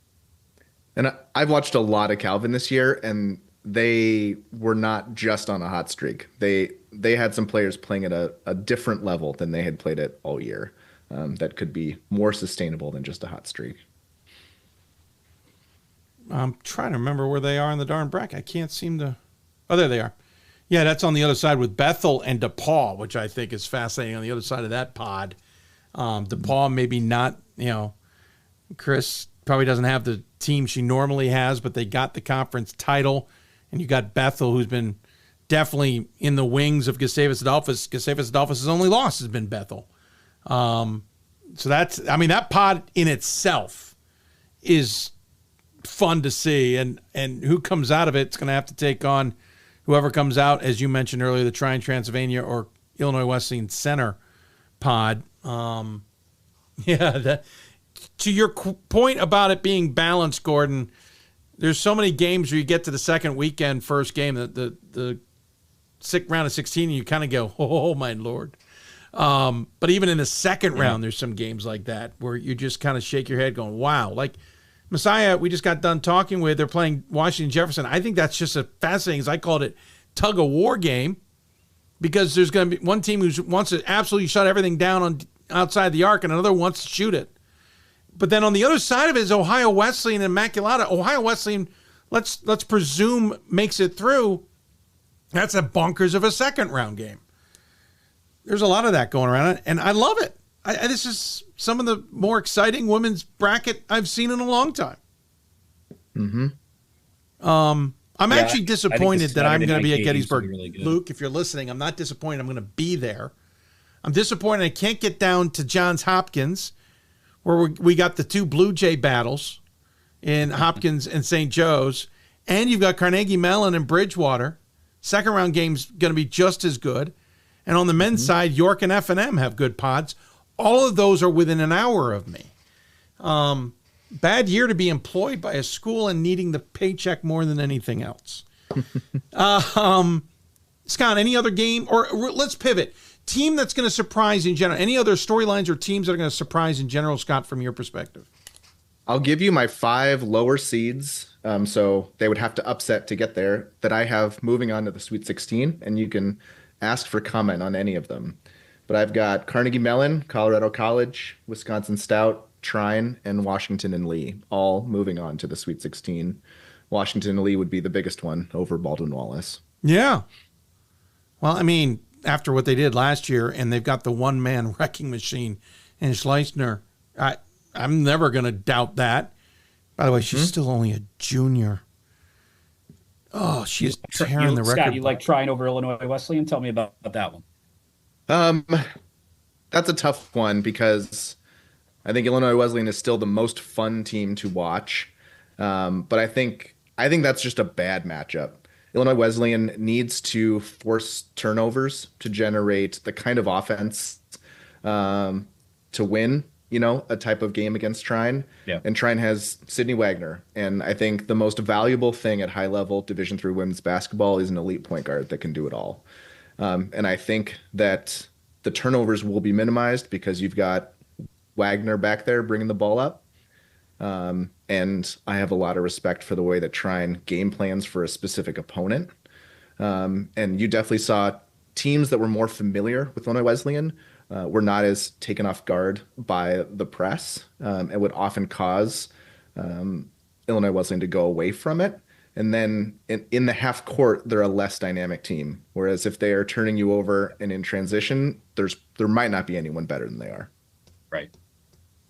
And I've watched a lot of Calvin this year, and they were not just on a hot streak. They had some players playing at a different level than they had played at all year. That could be more sustainable than just a hot streak. I'm trying to remember where they are in the darn bracket. I can't seem to. Oh, there they are. Yeah, that's on the other side with Bethel and DePaul, which I think is fascinating on the other side of that pod. DePaul maybe not, Chris probably doesn't have the team she normally has, but they got the conference title. And you got Bethel, who's been definitely in the wings of Gustavus Adolphus. Gustavus Adolphus' only loss has been Bethel. So that pod in itself is fun to see. And who comes out of it is going to have to take on whoever comes out, as you mentioned earlier, the Trine Transylvania or Illinois Wesleyan Center pod. To your point about it being balanced, Gordon, there's so many games where you get to the second weekend, first game, the round of 16, and you kind of go, oh, my Lord. But even in the second round, there's some games like that where you just kind of shake your head going, wow. Like Messiah, we just got done talking with, they're playing Washington Jefferson. I think that's just a fascinating, as I called it, tug-of-war game, because there's going to be one team who wants to absolutely shut everything down on outside the arc, and another wants to shoot it. But then on the other side of it is Ohio Wesleyan and Immaculata. Ohio Wesleyan, let's presume, makes it through. That's a bonkers of a second round game. There's a lot of that going around, and I love it. This is some of the more exciting women's bracket I've seen in a long time. Mm-hmm. I'm actually disappointed that I'm going to be at Gettysburg. Really Luke, if you're listening, I'm not disappointed I'm going to be there. I'm disappointed I can't get down to Johns Hopkins, where we got the 2 Blue Jay battles in Hopkins and St. Joe's, and you've got Carnegie Mellon and Bridgewater. Second round game's going to be just as good. And on the men's side, York and F&M have good pods. All of those are within an hour of me. Bad year to be employed by a school and needing the paycheck more than anything else. Scott, any other game? Or let's pivot. Team that's going to surprise in general. Any other storylines or teams that are going to surprise in general, Scott, from your perspective? I'll give you my 5 lower seeds. So they would have to upset to get there, that I have moving on to the Sweet 16, and you can ask for comment on any of them. But I've got Carnegie Mellon, Colorado College, Wisconsin Stout, Trine, and Washington and Lee, all moving on to the Sweet 16. Washington and Lee would be the biggest one over Baldwin Wallace. Yeah. Well, I mean, after what they did last year, and they've got the one-man wrecking machine in Schleisner, I'm never going to doubt that. By the way, she's still only a junior. Oh, she's tearing the record. Scott, you like Trine over Illinois Wesleyan? Tell me about that one. That's a tough one because I think Illinois Wesleyan is still the most fun team to watch. But I think that's just a bad matchup. Illinois Wesleyan needs to force turnovers to generate the kind of offense to win, a type of game against Trine. Yeah. And Trine has Sydney Wagner. And I think the most valuable thing at high level Division III women's basketball is an elite point guard that can do it all. And I think that the turnovers will be minimized because you've got Wagner back there bringing the ball up. And I have a lot of respect for the way that Trine game plans for a specific opponent. And you definitely saw teams that were more familiar with Illinois Wesleyan were not as taken off guard by the press. It would often cause Illinois Wesleyan to go away from it. And then in the half court, they're a less dynamic team. Whereas if they are turning you over and in transition, there might not be anyone better than they are. Right.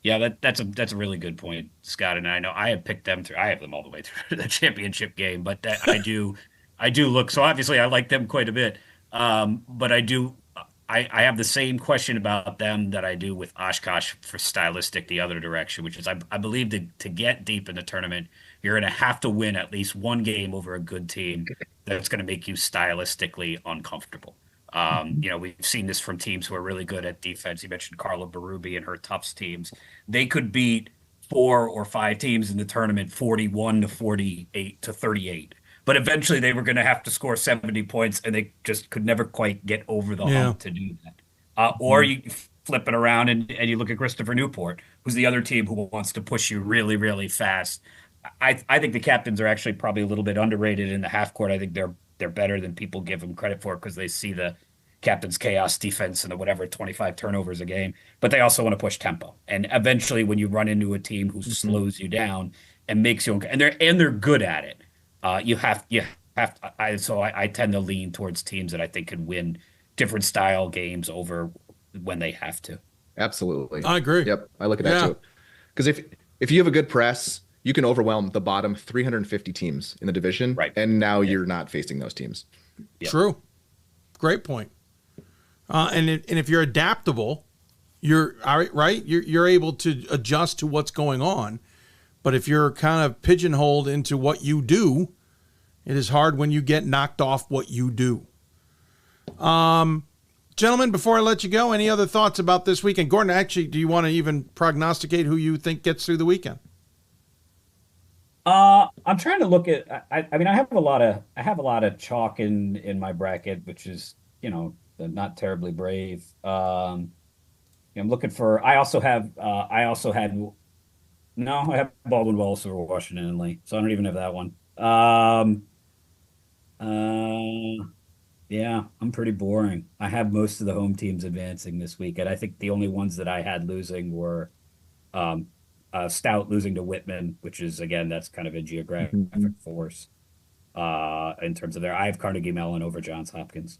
Yeah, that's a really good point, Scott. And I know I have picked them through. I have them all the way through the championship game, but I do look. So obviously, I like them quite a bit. But I have the same question about them that I do with Oshkosh for stylistic the other direction, which is I believe to get deep in the tournament, you're going to have to win at least one game over a good team that's going to make you stylistically uncomfortable. We've seen this from teams who are really good at defense. You mentioned Carla Berube and her Tufts teams. They could beat 4 or 5 teams in the tournament 41 to 48 to 38. But eventually they were going to have to score 70 points, and they just could never quite get over the hump to do that. Or you flip it around and you look at Christopher Newport, who's the other team who wants to push you really, really fast. I think the captains are actually probably a little bit underrated in the half court. I think they're better than people give them credit for because they see the captain's chaos defense and the 25 turnovers a game. But they also want to push tempo. And eventually, when you run into a team who slows you down and makes you and they're good at it, I tend to lean towards teams that I think could win different style games over when they have to. Absolutely. I agree. Yep. I look at that too. Because if you have a good press, you can overwhelm the bottom 350 teams in the division. Right. And now you're not facing those teams. Yep. True. Great point. And if you're adaptable, you're right. You're able to adjust to what's going on. But if you're kind of pigeonholed into what you do, it is hard when you get knocked off what you do. Gentlemen, before I let you go, any other thoughts about this weekend? Gordon, actually, do you want to even prognosticate who you think gets through the weekend? I'm trying to look at. I mean, I have a lot of chalk in my bracket, which is not terribly brave. I'm looking for. I have Baldwin Wallace over Washington and Lee, so I don't even have that one. Yeah, I'm pretty boring. I have most of the home teams advancing this week, and I think the only ones that I had losing were Stout losing to Whitman, which is, again, that's kind of a geographic force in terms of I have Carnegie Mellon over Johns Hopkins.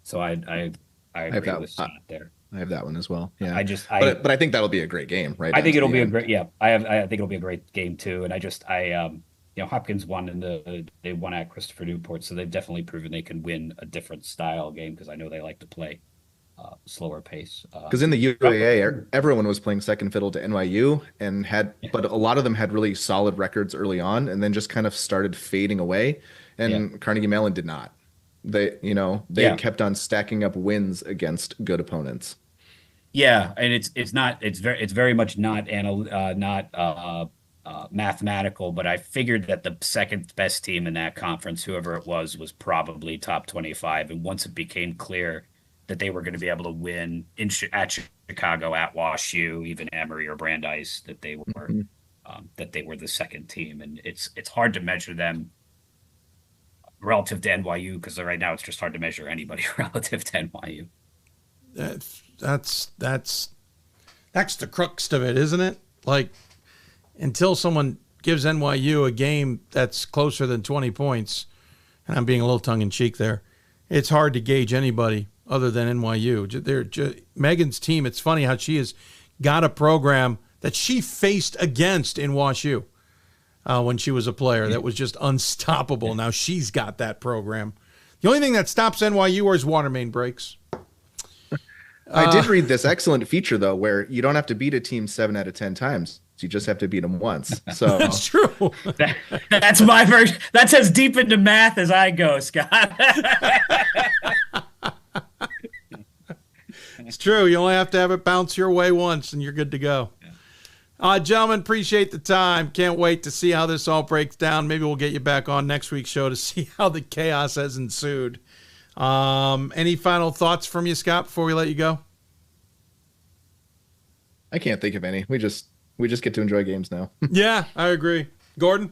So I agree with Scott there. I have that one as well. Yeah. But I think that'll be a great game, right? I think it'll be a great. Yeah. I think it'll be a great game too. And Hopkins won they won at Christopher Newport, so they've definitely proven they can win a different style game, because I know they like to play slower pace. Because in the UAA, everyone was playing second fiddle to NYU but a lot of them had really solid records early on, and then just kind of started fading away. And Carnegie Mellon did not. They kept on stacking up wins against good opponents. Yeah, and it's very much not mathematical, but I figured that the second best team in that conference, whoever it was probably top 25. And once it became clear that they were going to be able to win at Chicago, at Wash U, even Emory or Brandeis, that they were the second team. And it's hard to measure them relative to NYU, because right now it's just hard to measure anybody relative to NYU. That's the crux of it, isn't it? Like, until someone gives NYU a game that's closer than 20 points, and I'm being a little tongue-in-cheek there, it's hard to gauge anybody other than NYU. Megan's team, it's funny how she has got a program that she faced against in Wash U when she was a player that was just unstoppable. Now she's got that program. The only thing that stops NYU is water main breaks. I did read this excellent feature, though, where you don't have to beat a team 7 out of 10 times. You just have to beat them once. So that's true. That's my version. That's as deep into math as I go, Scott. It's true. You only have to have it bounce your way once, and you're good to go. Gentlemen, appreciate the time. Can't wait to see how this all breaks down. Maybe we'll get you back on next week's show to see how the chaos has ensued. Any final thoughts from you, Scott, before we let you go? I can't think of any. We just get to enjoy games now. Yeah, I agree. Gordon?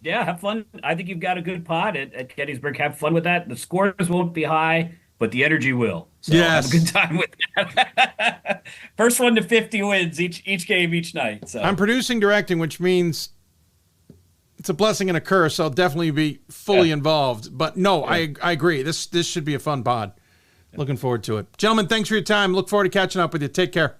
Yeah, have fun. I think you've got a good pod at Gettysburg. Have fun with that. The scores won't be high, but the energy will. So yes. Have a good time with that. First one to 50 wins each game, each night. So I'm producing, directing, which means it's a blessing and a curse. I'll definitely be fully involved. But no, I agree. This should be a fun pod. Looking forward to it. Gentlemen, thanks for your time. Look forward to catching up with you. Take care.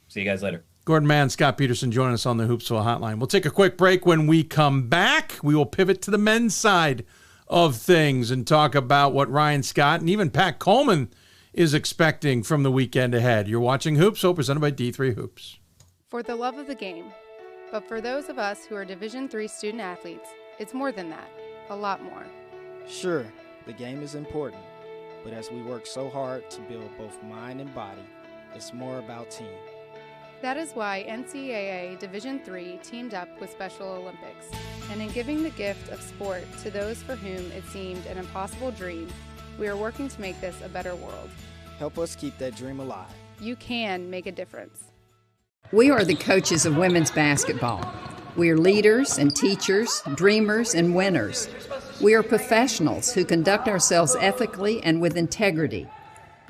See you guys later. Gordon Mann, Scott Peterson joining us on the Hoopsville Hotline. We'll take a quick break. When we come back, we will pivot to the men's side of things and talk about what Ryan Scott and even Pat Coleman is expecting from the weekend ahead. You're watching Hoopsville, presented by D3 Hoops. For the love of the game. But for those of us who are Division III student athletes, it's more than that. A lot more. Sure, the game is important. But as we work so hard to build both mind and body, it's more about team. That is why NCAA Division III teamed up with Special Olympics. And in giving the gift of sport to those for whom it seemed an impossible dream, we are working to make this a better world. Help us keep that dream alive. You can make a difference. We are the coaches of women's basketball. We are leaders and teachers, dreamers and winners. We are professionals who conduct ourselves ethically and with integrity.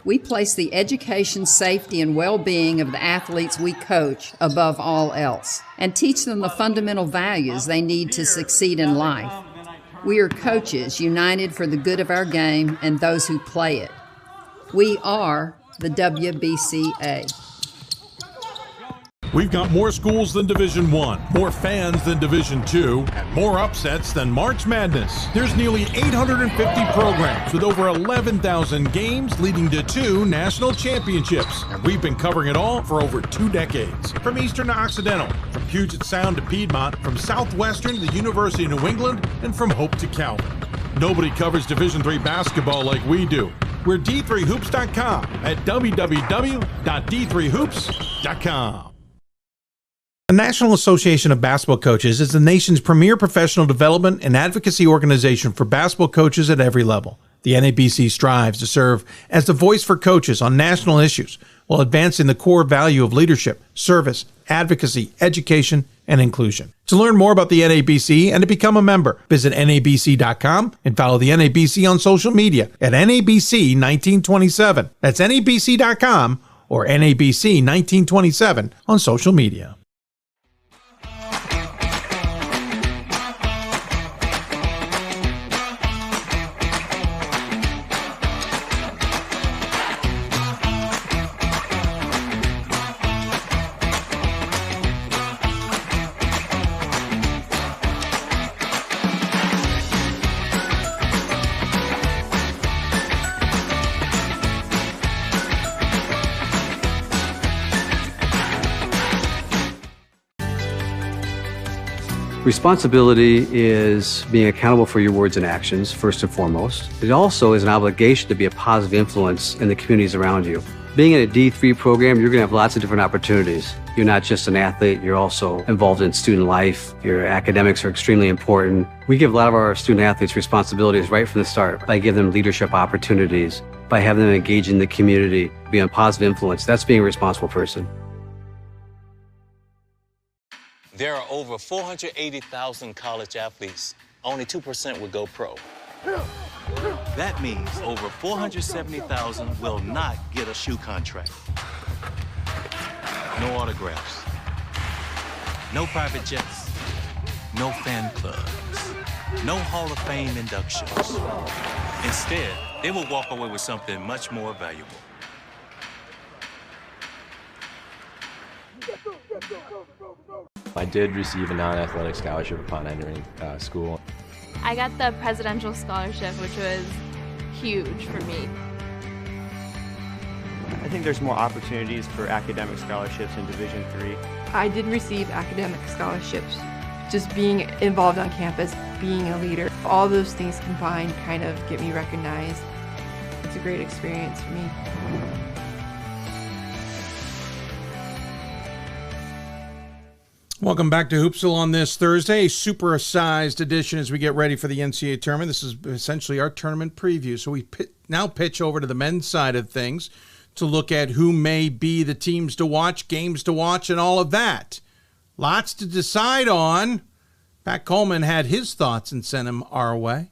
We place the education, safety, and well-being of the athletes we coach above all else and teach them the fundamental values they need to succeed in life. We are coaches united for the good of our game and those who play it. We are the WBCA. We've got more schools than Division I, more fans than Division II, and more upsets than March Madness. There's nearly 850 programs with over 11,000 games leading to 2 national championships. And we've been covering it all for over 2 decades. From Eastern to Occidental, from Puget Sound to Piedmont, from Southwestern to the University of New England, and from Hope to Calvin. Nobody covers Division III basketball like we do. We're D3Hoops.com at www.d3hoops.com. The National Association of Basketball Coaches is the nation's premier professional development and advocacy organization for basketball coaches at every level. The NABC strives to serve as the voice for coaches on national issues while advancing the core value of leadership, service, advocacy, education, and inclusion. To learn more about the NABC and to become a member, visit NABC.com and follow the NABC on social media at NABC 1927. That's NABC.com or NABC 1927 on social media. Responsibility is being accountable for your words and actions, first and foremost. It also is an obligation to be a positive influence in the communities around you. Being in a D3 program, you're going to have lots of different opportunities. You're not just an athlete, you're also involved in student life. Your academics are extremely important. We give a lot of our student athletes responsibilities right from the start by giving them leadership opportunities, by having them engage in the community, be a positive influence. That's being a responsible person. There are over 480,000 college athletes. Only 2% would go pro. That means over 470,000 will not get a shoe contract. No autographs. No private jets. No fan clubs. No Hall of Fame inductions. Instead, they will walk away with something much more valuable. I did receive a non-athletic scholarship upon entering school. I got the presidential scholarship, which was huge for me. I think there's more opportunities for academic scholarships in Division III. I did receive academic scholarships. Just being involved on campus, being a leader, all those things combined kind of get me recognized. It's a great experience for me. Welcome back to Hoopsville on this Thursday, a supersized edition as we get ready for the NCAA tournament. This is essentially our tournament preview. So we now pitch over to the men's side of things to look at who may be the teams to watch, games to watch, and all of that. Lots to decide on. Pat Coleman had his thoughts and sent them our way.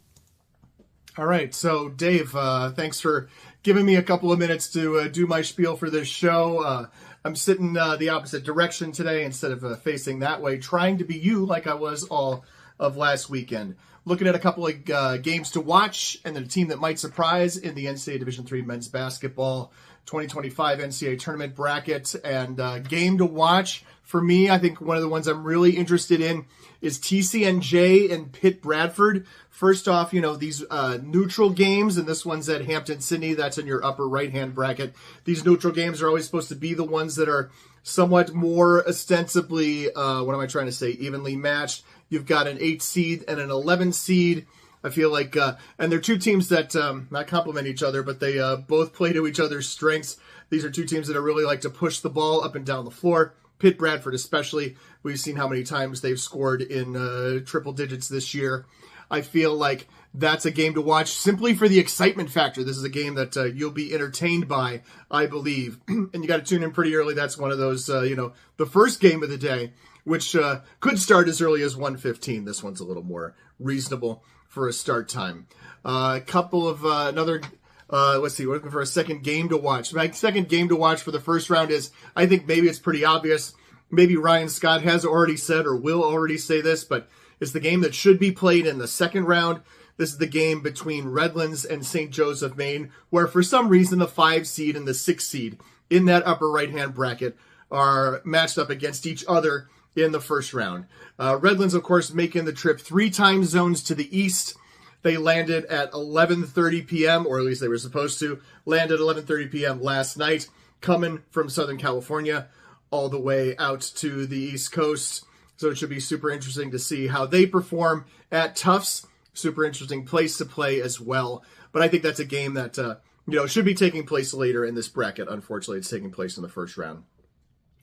All right. So, Dave, thanks for giving me a couple of minutes to do my spiel for this show. I'm sitting the opposite direction today instead of facing that way, trying to be you like I was all of last weekend. Looking at a couple of games to watch and then a team that might surprise in the NCAA Division III men's basketball 2025 NCAA tournament bracket. And game to watch for me, I think one of the ones I'm really interested in is TCNJ and Pitt Bradford. First off, these neutral games, and this one's at Hampton-Sydney. That's in your upper right-hand bracket. These neutral games are always supposed to be the ones that are somewhat more ostensibly, evenly matched. You've got an 8 seed and an 11 seed. I feel like, and they're two teams that not complement each other, but they both play to each other's strengths. These are two teams that are really like to push the ball up and down the floor. Pitt Bradford especially. We've seen how many times they've scored in triple digits this year. I feel like that's a game to watch simply for the excitement factor. This is a game that you'll be entertained by, I believe. And you got to tune in pretty early. That's one of those, the first game of the day, which could start as early as 1:15. This one's a little more reasonable for a start time. A couple of we're looking for a second game to watch. My second game to watch for the first round is, I think maybe it's pretty obvious. Maybe Ryan Scott has already said or will already say this, but it's the game that should be played in the second round. This is the game between Redlands and St. Joseph, Maine, where for some reason the 5 seed and the 6 seed in that upper right-hand bracket are matched up against each other in the first round. Redlands, of course, making the trip 3 time zones to the east. They landed at 11:30 p.m., or at least they were supposed to land at 11:30 p.m. last night, coming from Southern California all the way out to the East Coast. So it should be super interesting to see how they perform at Tufts. Super interesting place to play as well. But I think that's a game that should be taking place later in this bracket. Unfortunately, it's taking place in the first round.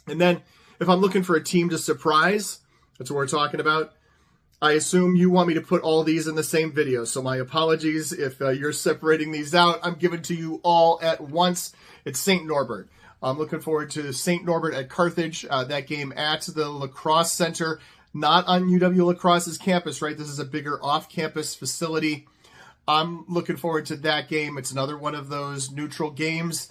And then if I'm looking for a team to surprise, that's what we're talking about. I assume you want me to put all these in the same video. So my apologies if you're separating these out. I'm giving to you all at once. It's St. Norbert. I'm looking forward to St. Norbert at Carthage, that game at the Lacrosse Center, not on UW-La Crosse's campus, right? This is a bigger off-campus facility. I'm looking forward to that game. It's another one of those neutral games.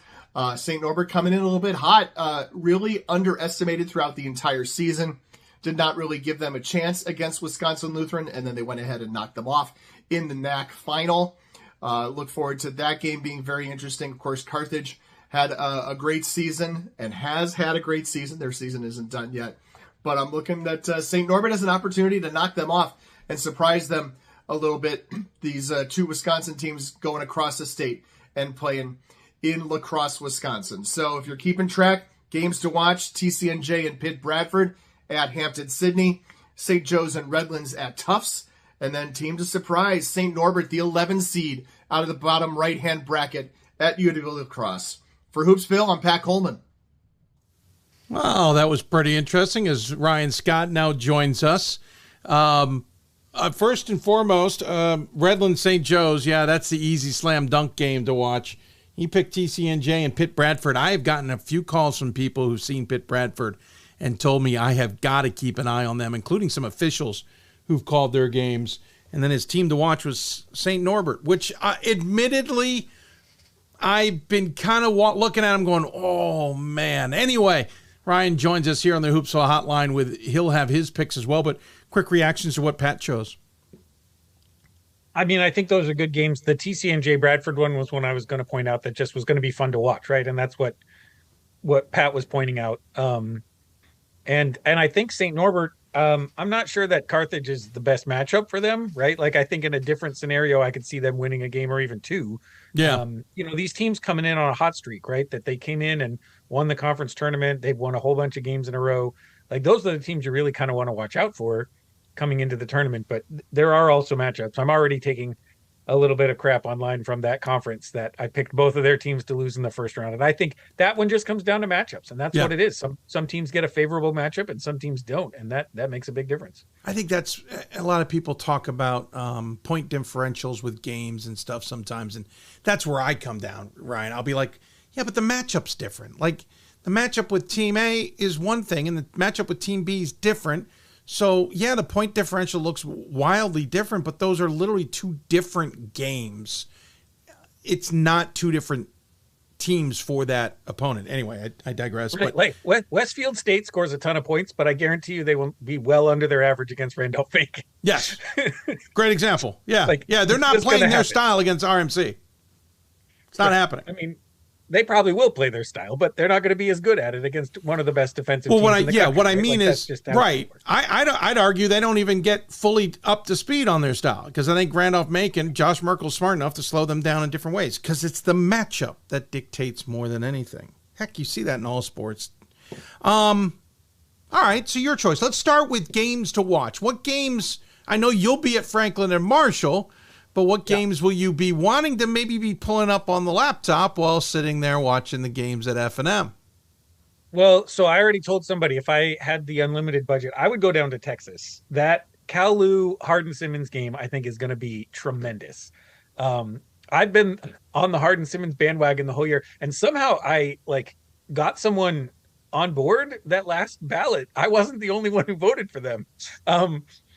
St. Norbert coming in a little bit hot, really underestimated throughout the entire season. Did not really give them a chance against Wisconsin Lutheran, and then they went ahead and knocked them off in the NAC final. Look forward to that game being very interesting. Of course, Carthage had a great season and has had a great season. Their season isn't done yet. But I'm looking at St. Norbert as an opportunity to knock them off and surprise them a little bit. These 2 Wisconsin teams going across the state and playing in La Crosse, Wisconsin. So if you're keeping track, games to watch, TCNJ and Pitt Bradford at Hampton-Sydney. St. Joe's and Redlands at Tufts. And then team to surprise, St. Norbert, the 11 seed out of the bottom right-hand bracket at UW-La Crosse. For Hoopsville, I'm Pat Coleman. Well, that was pretty interesting as Ryan Scott now joins us. First and foremost, Redlands St. Joe's, yeah, that's the easy slam dunk game to watch. He picked TCNJ and Pitt Bradford. I have gotten a few calls from people who've seen Pitt Bradford and told me I have got to keep an eye on them, including some officials who've called their games. And then his team to watch was St. Norbert, which admittedly I've been kind of looking at him going, oh, man. Anyway, Ryan joins us here on the Hoopsville Hotline. He'll have his picks as well, but quick reactions to what Pat chose. I mean, I think those are good games. The TCNJ Bradford one was one I was going to point out that just was going to be fun to watch, right? And that's what Pat was pointing out. And I think St. Norbert, I'm not sure that Carthage is the best matchup for them, right? Like, I think in a different scenario, I could see them winning a game or even two. Yeah. These teams coming in on a hot streak, right? That they came in and won the conference tournament. They've won a whole bunch of games in a row. Like, those are the teams you really kind of want to watch out for coming into the tournament. But there are also matchups. I'm already taking a little bit of crap online from that conference that I picked both of their teams to lose in the first round. And I think that one just comes down to matchups, and that's what it is. Some teams get a favorable matchup and some teams don't. And that makes a big difference. I think that's a lot of people talk about point differentials with games and stuff sometimes. And that's where I come down, Ryan. I'll be like, yeah, but the matchup's different. Like, the matchup with team A is one thing and the matchup with team B is different. So, yeah, the point differential looks wildly different, but those are literally two different games. It's not two different teams for that opponent. Anyway, I digress. Right, like Westfield State scores a ton of points, but I guarantee you they will be well under their average against Randolph-Macon. Yes. Great example. Yeah. They're not playing their style against RMC. It's not happening. I mean, they probably will play their style, but they're not going to be as good at it against one of the best defensive teams in the country. What I mean is, right, I'd argue they don't even get fully up to speed on their style, because I think Randolph-Macon, Josh Merkel's smart enough to slow them down in different ways, because it's the matchup that dictates more than anything. Heck, you see that in all sports. All right, so your choice. Let's start with games to watch. What games, I know you'll be at Franklin and Marshall, but what games will you be wanting to maybe be pulling up on the laptop while sitting there watching the games at F&M? Well, so I already told somebody if I had the unlimited budget, I would go down to Texas. That Cal-Lu Hardin-Simmons game, I think, is going to be tremendous. I've been on the Hardin-Simmons bandwagon the whole year, and somehow I got someone on board that last ballot. I wasn't the only one who voted for them.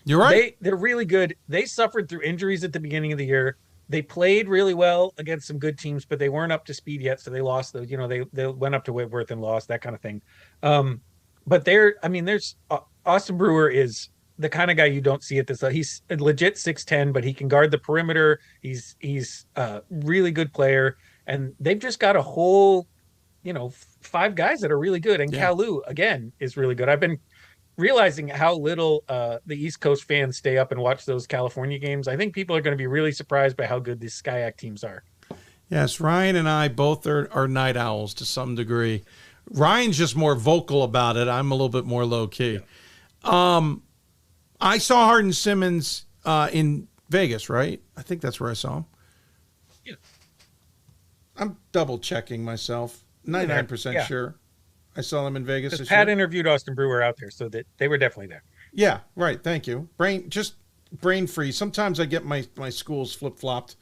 You're right. They're really good. They suffered through injuries at the beginning of the year. They played really well against some good teams, but they weren't up to speed yet. So they lost those, they went up to Whitworth and lost, that kind of thing. But there's Austin Brewer is the kind of guy you don't see at this. He's a legit 6'10", but he can guard the perimeter. He's a really good player. And they've just got a whole, 5 guys that are really good. And Cal-Lu, again, is really good. I've been realizing how little the East Coast fans stay up and watch those California games. I think people are going to be really surprised by how good these SCIAC teams are. Yes, Ryan and I both are night owls to some degree. Ryan's just more vocal about it. I'm a little bit more low-key. I saw Hardin-Simmons in Vegas, right? I think that's where I saw him. Yeah. I'm double-checking myself. 99% sure. I saw them in Vegas this Pat year. interviewed Austin Brewer out there, so that they were definitely there. Yeah, right. Thank you. Brain freeze. Sometimes I get my schools flip-flopped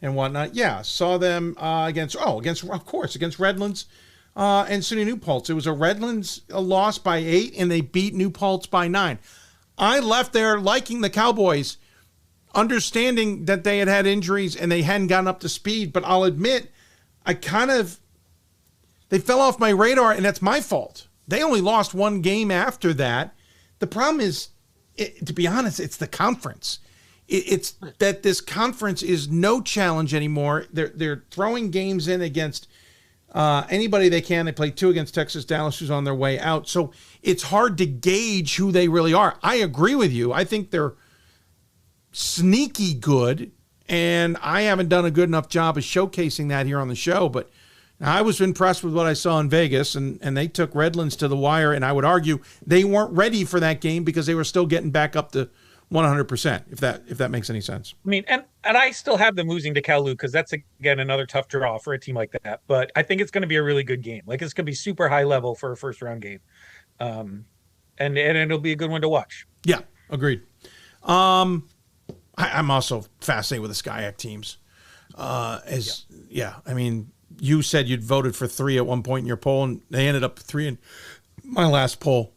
and whatnot. Yeah, saw them against Redlands and SUNY New Paltz. It was a Redlands loss by 8, and they beat New Paltz by 9. I left there liking the Cowboys, understanding that they had injuries and they hadn't gotten up to speed. But I'll admit, they fell off my radar, and that's my fault. They only lost one game after that. The problem is, to be honest, it's the conference. It's that this conference is no challenge anymore. They're throwing games in against anybody they can. They play 2 against Texas Dallas, who's on their way out. So it's hard to gauge who they really are. I agree with you. I think they're sneaky good, and I haven't done a good enough job of showcasing that here on the show, but Now, I was impressed with what I saw in Vegas, and they took Redlands to the wire, and I would argue they weren't ready for that game because they were still getting back up to 100%, if that makes any sense. I mean, and I still have them losing to Cal because that's, again, another tough draw for a team like that. But I think it's going to be a really good game. Like, it's going to be super high level for a first-round game. And it'll be a good one to watch. Yeah, agreed. I'm also fascinated with the SCIAC teams. I mean, you said you'd voted for 3 at one point in your poll, and they ended up 3 in my last poll.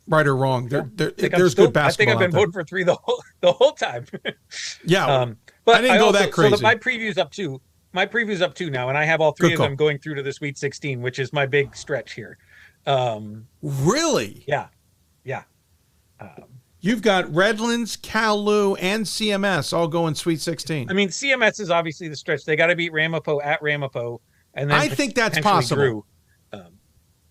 Right or wrong, there's good basketball. I think I've been voting for 3 the whole time. Yeah, but I didn't go that crazy. So my preview's up too. My preview's up too now, and I have all 3 of them going through to the Sweet 16, which is my big stretch here. Really? Yeah. You've got Redlands, Cal, and CMS all going Sweet 16. I mean, CMS is obviously the stretch. They got to beat Ramapo at Ramapo, and then I think that's possible. Drew.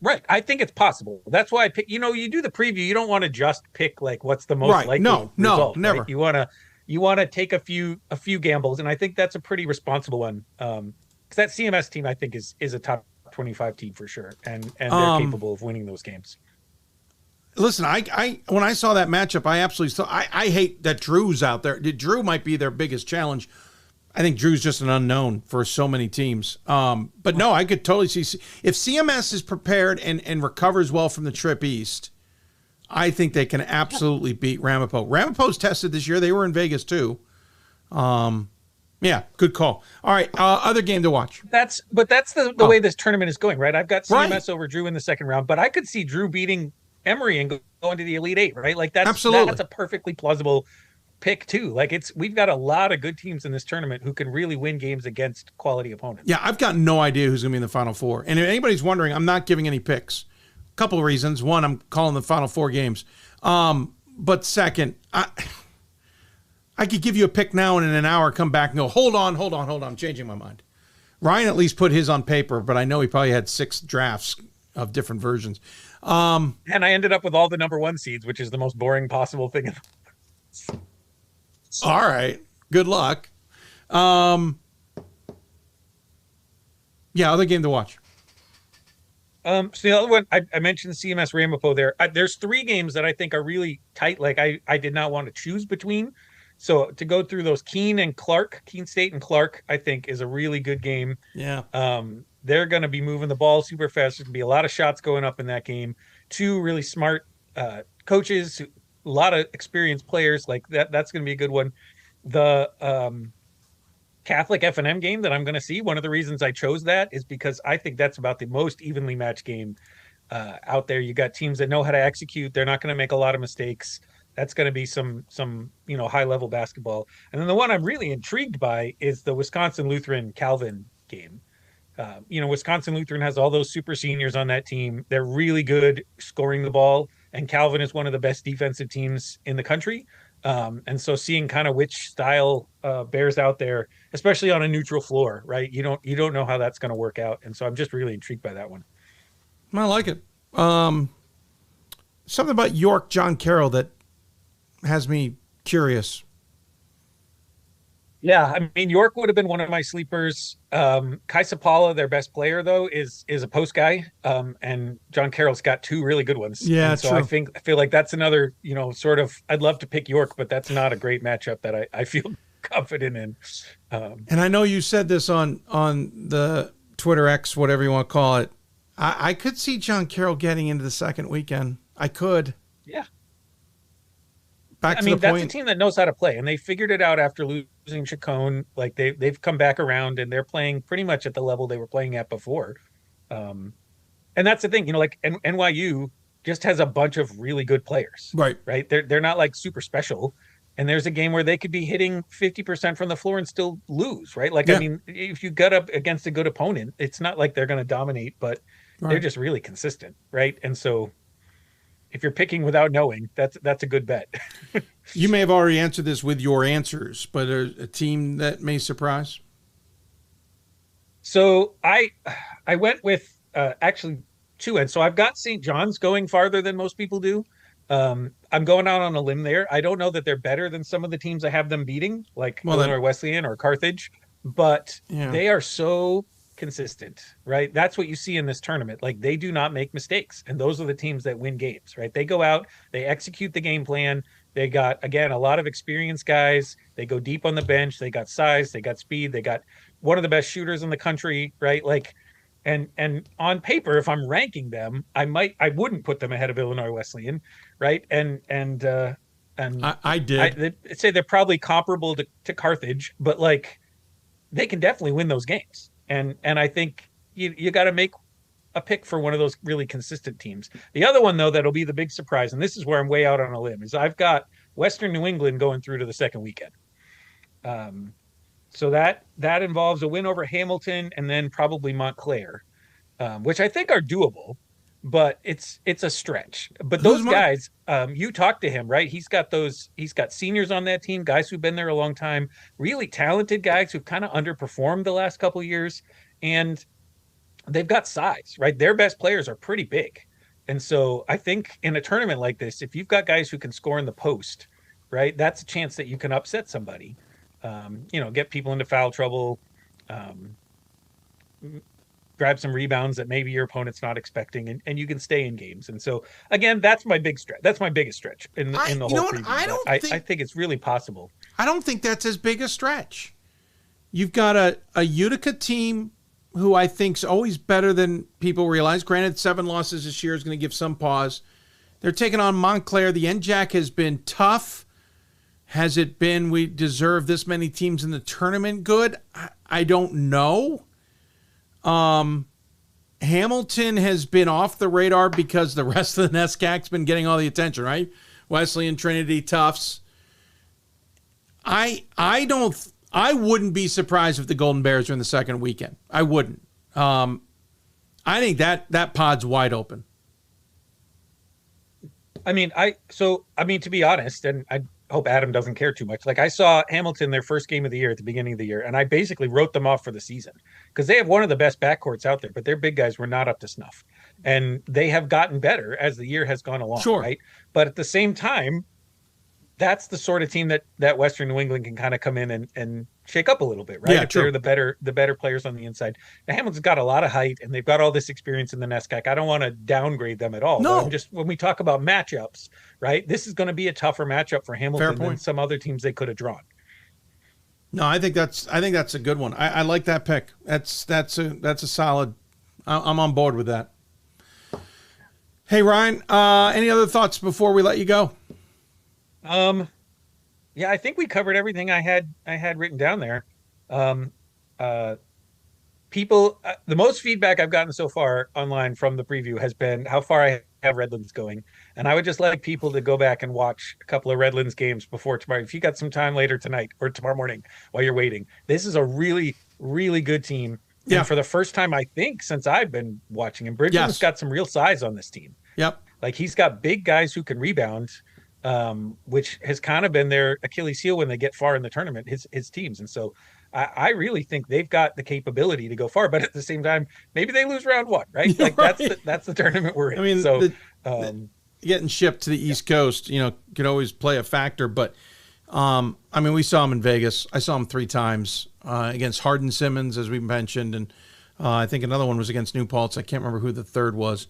Right. I think it's possible. That's why I pick. You do the preview. You don't want to just pick like what's the most likely result. No, never. Right? You want to take a few gambles, and I think that's a pretty responsible one. Because that CMS team, I think, is a top 25 team for sure, and they're capable of winning those games. Listen, I when I saw that matchup, I absolutely thought I hate that Drew's out there. Drew might be their biggest challenge. I think Drew's just an unknown for so many teams. But no, I could totally see if CMS is prepared and recovers well from the trip east, I think they can absolutely beat Ramapo. Ramapo's tested this year. They were in Vegas too. Yeah, good call. All right, other game to watch. That's the way this tournament is going, right? I've got CMS over Drew in the second round, but I could see Drew beating Emory and going to the Elite Eight, right? Like that's a perfectly plausible pick too. Like we've got a lot of good teams in this tournament who can really win games against quality opponents. Yeah, I've got no idea who's going to be in the Final Four. And if anybody's wondering, I'm not giving any picks. A couple of reasons. One, I'm calling the Final Four games. But second, I could give you a pick now and in an hour come back and go, hold on, I'm changing my mind. Ryan at least put his on paper, but I know he probably had 6 drafts of different versions. And I ended up with all the number 1 seeds, which is the most boring possible thing. All right. Good luck. Yeah, other game to watch. So the other one, I mentioned CMS Ramapo there. There's 3 games that I think are really tight. Like I did not want to choose between. So to go through those, Keene State and Clark, I think is a really good game. Yeah. They're going to be moving the ball super fast. There's going to be a lot of shots going up in that game. 2 really smart coaches, a lot of experienced players. Like that's going to be a good one. The Catholic F&M game that I'm going to see, one of the reasons I chose that is because I think that's about the most evenly matched game out there. You got teams that know how to execute. They're not going to make a lot of mistakes. That's going to be some high level basketball. And then the one I'm really intrigued by is the Wisconsin Lutheran Calvin game. Wisconsin Lutheran has all those super seniors on that team. They're really good scoring the ball, and Calvin is one of the best defensive teams in the country. And so seeing kind of which style bears out there, especially on a neutral floor, right? You don't know how that's going to work out. And so I'm just really intrigued by that one. I like it. Something about York, John Carroll that has me curious. Yeah, I mean, York would have been one of my sleepers. Kaisapala, their best player, though, is a post guy, and John Carroll's got 2 really good ones. Yeah, and so true. I feel like that's another, sort of. I'd love to pick York, but that's not a great matchup that I feel confident in. And I know you said this on the Twitter X, whatever you want to call it. I could see John Carroll getting into the second weekend. I could. Yeah. That's a team that knows how to play, and they figured it out after losing Chacon. Like they've come back around, and they're playing pretty much at the level they were playing at before. And that's the thing, NYU just has a bunch of really good players. Right. They're not like super special. And there's a game where they could be hitting 50% from the floor and still lose, right? Like, yeah. I mean, if you gut up against a good opponent, it's not like they're going to dominate, but they're just really consistent, right? And so if you're picking without knowing, that's a good bet. You may have already answered this with your answers, but a team that may surprise? So I went with actually 2 ends. So I've got St. John's going farther than most people do. I'm going out on a limb there. I don't know that they're better than some of the teams I have them beating, like Illinois Wesleyan or Carthage, but they are so consistent, right? That's what you see in this tournament. Like, they do not make mistakes, and those are the teams that win games, right? They go out, they execute the game plan. They got, again, a lot of experienced guys. They go deep on the bench. They got size, they got speed, they got one of the best shooters in the country, right? Like, and on paper, if I'm ranking them, I wouldn't put them ahead of Illinois Wesleyan, right? And I did. I'd say they're probably comparable to Carthage, but like, they can definitely win those games. And I think you got to make a pick for one of those really consistent teams. The other one, though, that'll be the big surprise, and this is where I'm way out on a limb, is I've got Western New England going through to the second weekend. So that involves a win over Hamilton and then probably Montclair, which I think are doable, but it's a stretch. But those guys, you talked to him, right? He's got seniors on that team, guys who've been there a long time, really talented guys who've kind of underperformed the last couple of years, and they've got size, right? Their best players are pretty big. And so I think in a tournament like this, if you've got guys who can score in the post, right, that's a chance that you can upset somebody, get people into foul trouble, grab some rebounds that maybe your opponent's not expecting, and you can stay in games. And so, again, that's my big stretch. That's my biggest stretch in the whole preview. I think it's really possible. I don't think that's as big a stretch. You've got a Utica team who I think's always better than people realize. Granted, 7 losses this year is going to give some pause. They're taking on Montclair. The NJAC has been tough. Has it been we deserve this many teams in the tournament good? I don't know. Hamilton has been off the radar because the rest of the NESCAC's been getting all the attention, right? Wesleyan, Trinity, Tufts. I wouldn't be surprised if the Golden Bears are in the second weekend. I wouldn't. I think that pod's wide open. I mean, to be honest, and I hope Adam doesn't care too much. Like, I saw Hamilton their first game of the year at the beginning of the year, and I basically wrote them off for the season because they have one of the best backcourts out there, but their big guys were not up to snuff. And they have gotten better as the year has gone along, sure, right? But at the same time, that's the sort of team that Western New England can kind of come in and shake up a little bit, right? Yeah, if true. They're the better players on the inside. Now, Hamilton's got a lot of height, and they've got all this experience in the NESCAC. I don't want to downgrade them at all. No. Just when we talk about matchups, right? This is going to be a tougher matchup for Hamilton than some other teams they could have drawn. No, I think that's a good one. I like that pick. That's a solid. I'm on board with that. Hey, Ryan, any other thoughts before we let you go? Yeah, I think we covered everything I had written down there. People, the most feedback I've gotten so far online from the preview has been how far I have Redlands going. And I would just like people to go back and watch a couple of Redlands games before tomorrow. If you got some time later tonight or tomorrow morning while you're waiting, this is a really, really good team. Yeah. And for the first time, I think, since I've been watching him, Bridgman's got some real size on this team. Yep. Like, he's got big guys who can rebound, which has kind of been their Achilles heel when they get far in the tournament, his teams. And so I really think they've got the capability to go far, but at the same time, maybe they lose round 1, right? Like, right. That's the tournament we're in. I mean, so getting shipped to the East Coast, could always play a factor, but we saw him in Vegas. I saw him 3 times against Hardin Simmons, as we mentioned, and I think another one was against New Paltz. I can't remember who the third was.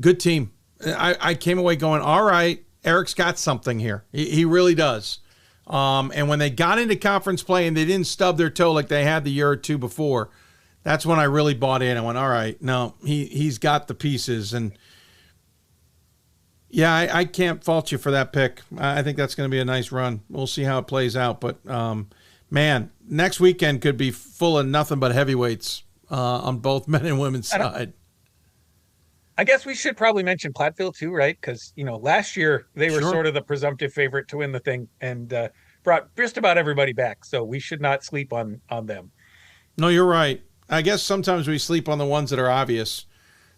Good team. I came away going, all right, Eric's got something here. He really does. And when they got into conference play and they didn't stub their toe like they had the year or two before, that's when I really bought in. I went, all right, no, he's got the pieces. And yeah, I can't fault you for that pick. I think that's going to be a nice run. We'll see how it plays out. But man, next weekend could be full of nothing but heavyweights on both men and women's side. I guess we should probably mention Platteville too, right? Because, last year they were sort of the presumptive favorite to win the thing and brought just about everybody back. So we should not sleep on them. No, you're right. I guess sometimes we sleep on the ones that are obvious.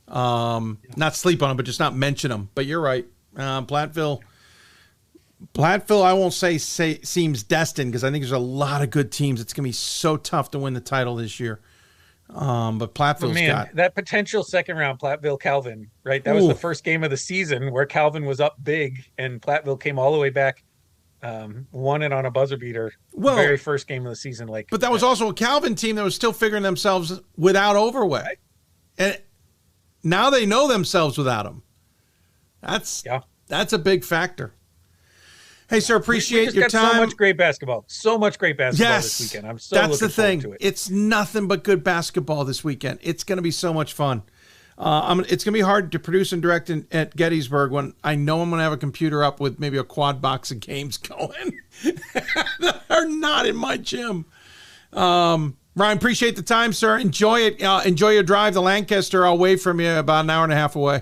Not sleep on them, but just not mention them. But you're right. Platteville, I won't say seems destined because I think there's a lot of good teams. It's going to be so tough to win the title this year. But Platteville's got that potential second round, Platteville Calvin, right? That was the first game of the season where Calvin was up big and Platteville came all the way back. won it on a buzzer beater. Well, very first game of the season. But that was also a Calvin team that was still figuring themselves without Overway. And now they know themselves without him. That's a big factor. Hey, sir, appreciate your time. So much great basketball. So much great basketball this weekend. I'm so that's looking the thing. forward to it. It's nothing but good basketball this weekend. It's going to be so much fun. It's going to be hard to produce and direct at Gettysburg when I know I'm going to have a computer up with maybe a quad box of games going that are not in my gym. Ryan, appreciate the time, sir. Enjoy it. Enjoy your drive to Lancaster. I'll wait from you about an hour and a half away.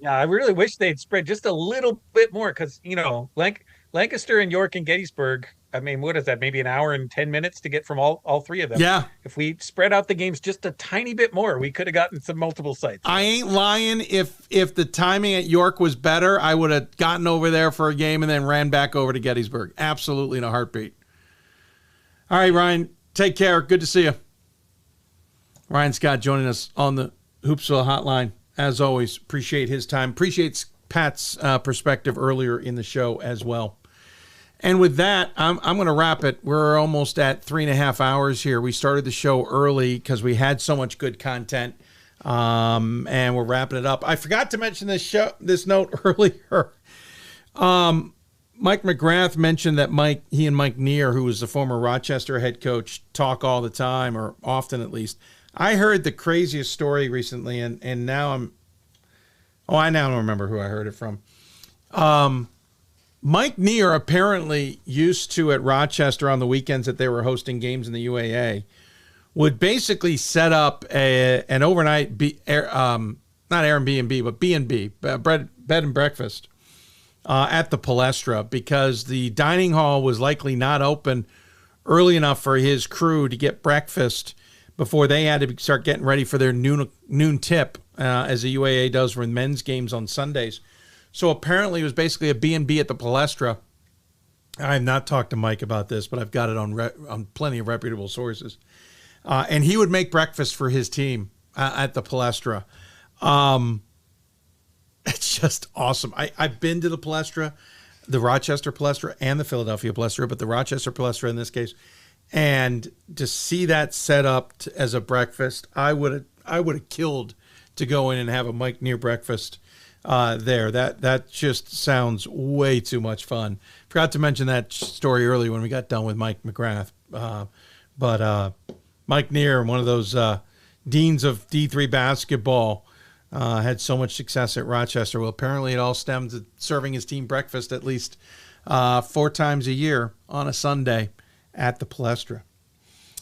Yeah, I really wish they'd spread just a little bit more because, Lancaster and York and Gettysburg, I mean, what is that? Maybe an hour and 10 minutes to get from all three of them. Yeah. If we spread out the games just a tiny bit more, we could have gotten some multiple sites. I ain't lying. If the timing at York was better, I would have gotten over there for a game and then ran back over to Gettysburg. Absolutely in a heartbeat. All right, Ryan, take care. Good to see you. Ryan Scott joining us on the Hoopsville Hotline. As always, appreciate his time. Appreciate Pat's perspective earlier in the show as well. And with that, I'm going to wrap it. We're almost at 3.5 hours here. We started the show early because we had so much good content, and we're wrapping it up. I forgot to mention this note earlier. Mike McGrath mentioned that he and Mike Neer, who was the former Rochester head coach, talk all the time, or often at least. I heard the craziest story recently, and now I now don't remember who I heard it from. Mike Neer apparently used to, at Rochester on the weekends that they were hosting games in the UAA, would basically set up an overnight, not Airbnb, but B&B, bed and breakfast, at the Palestra because the dining hall was likely not open early enough for his crew to get breakfast before they had to start getting ready for their noon tip, as the UAA does for men's games on Sundays. So apparently it was basically a B&B at the Palestra. I have not talked to Mike about this, but I've got it on plenty of reputable sources. And he would make breakfast for his team at the Palestra. It's just awesome. I've been to the Palestra, the Rochester Palestra and the Philadelphia Palestra, but the Rochester Palestra in this case. And to see that set up as a breakfast, I would have killed to go in and have a Mike Neer breakfast there. That just sounds way too much fun. Forgot to mention that story earlier when we got done with Mike McGrath. But Mike Neer, one of those deans of D3 basketball, had so much success at Rochester. Well, apparently it all stems to serving his team breakfast at least 4 times a year on a Sunday at the Palestra.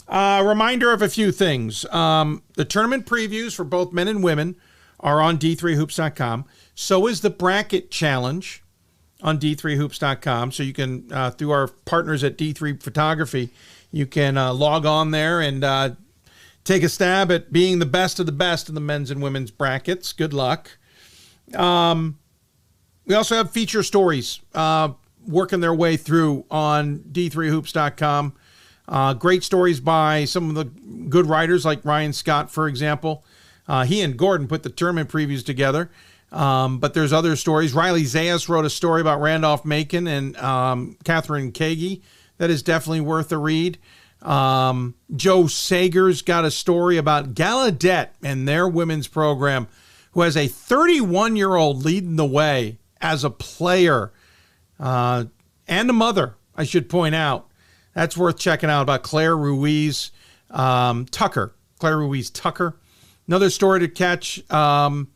Reminder of a few things. The tournament previews for both men and women are on d3hoops.com. So is the bracket challenge on d3hoops.com. So you can, through our partners at D3 Photography, you can log on there and take a stab at being the best of the best in the men's and women's brackets. Good luck. We also have feature stories working their way through on d3hoops.com. Great stories by some of the good writers like Ryan Scott, for example. He and Gordon put the tournament previews together. But there's other stories. Riley Zayas wrote a story about Randolph Macon and Catherine Kagi that is definitely worth a read. Joe Sager's got a story about Gallaudet and their women's program, who has a 31-year-old leading the way as a player and a mother, I should point out. That's worth checking out, about Claire Ruiz Tucker. Claire Ruiz Tucker. Another story to catch from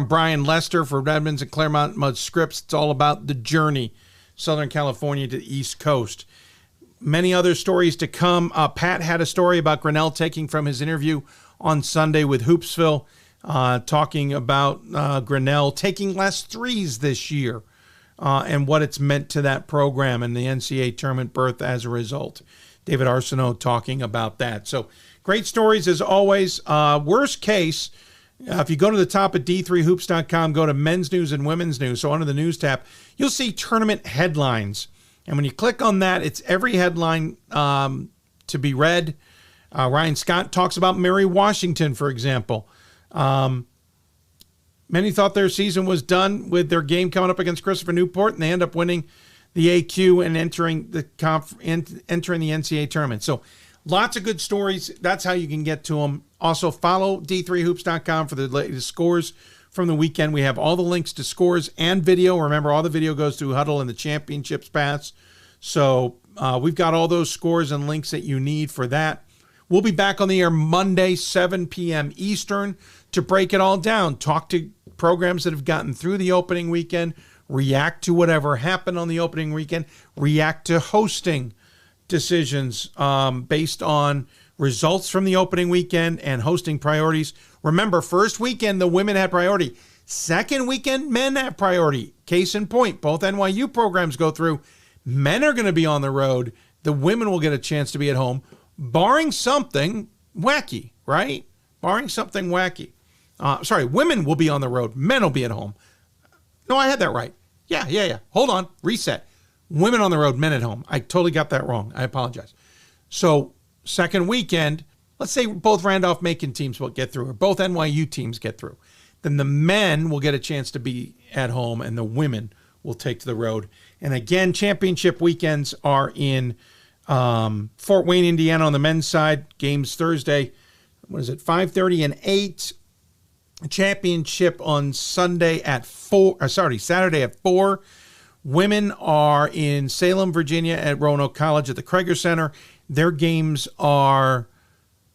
Brian Lester for Redmonds and Claremont Mud Scripts. It's all about the journey, Southern California to the East Coast. Many other stories to come. Pat had a story about Grinnell taking from his interview on Sunday with Hoopsville, talking about Grinnell taking less threes this year and what it's meant to that program and the NCAA tournament berth as a result. David Arsenault talking about that. So great stories as always. Worst case, if you go to the top of d3hoops.com, go to men's news and women's news. So under the news tab, you'll see tournament headlines. And when you click on that, it's every headline to be read. Ryan Scott talks about Mary Washington, for example. Many thought their season was done with their game coming up against Christopher Newport, and they end up winning the AQ and entering the NCAA tournament. So lots of good stories. That's how you can get to them. Also, follow d3hoops.com for the latest scores from the weekend. We have all the links to scores and video. Remember, all the video goes through Hudl and the Championships Pass. So we've got all those scores and links that you need for that. We'll be back on the air Monday, 7 p.m. Eastern, to break it all down. Talk to programs that have gotten through the opening weekend, react to whatever happened on the opening weekend, react to hosting decisions based on results from the opening weekend and hosting priorities. Remember, first weekend, the women had priority. Second weekend, men have priority. Case in point, both NYU programs go through. Men are going to be on the road. The women will get a chance to be at home, barring something wacky, right? Barring something wacky. Women will be on the road. Men will be at home. No, I had that right. Yeah. Hold on. Reset. Women on the road, men at home. I totally got that wrong. I apologize. So, second weekend, let's say both Randolph-Macon teams will get through, or both NYU teams get through. Then the men will get a chance to be at home, and the women will take to the road. And again, championship weekends are in Fort Wayne, Indiana on the men's side. Games Thursday, 5:30 and 8. Championship on Saturday at 4. Women are in Salem, Virginia at Roanoke College at the Krager Center. Their games are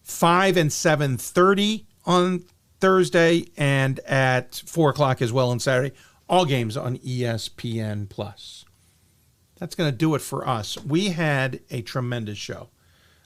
5 and 7:30 on Thursday and at 4 o'clock as well on Saturday. All games on ESPN+. That's going to do it for us. We had a tremendous show.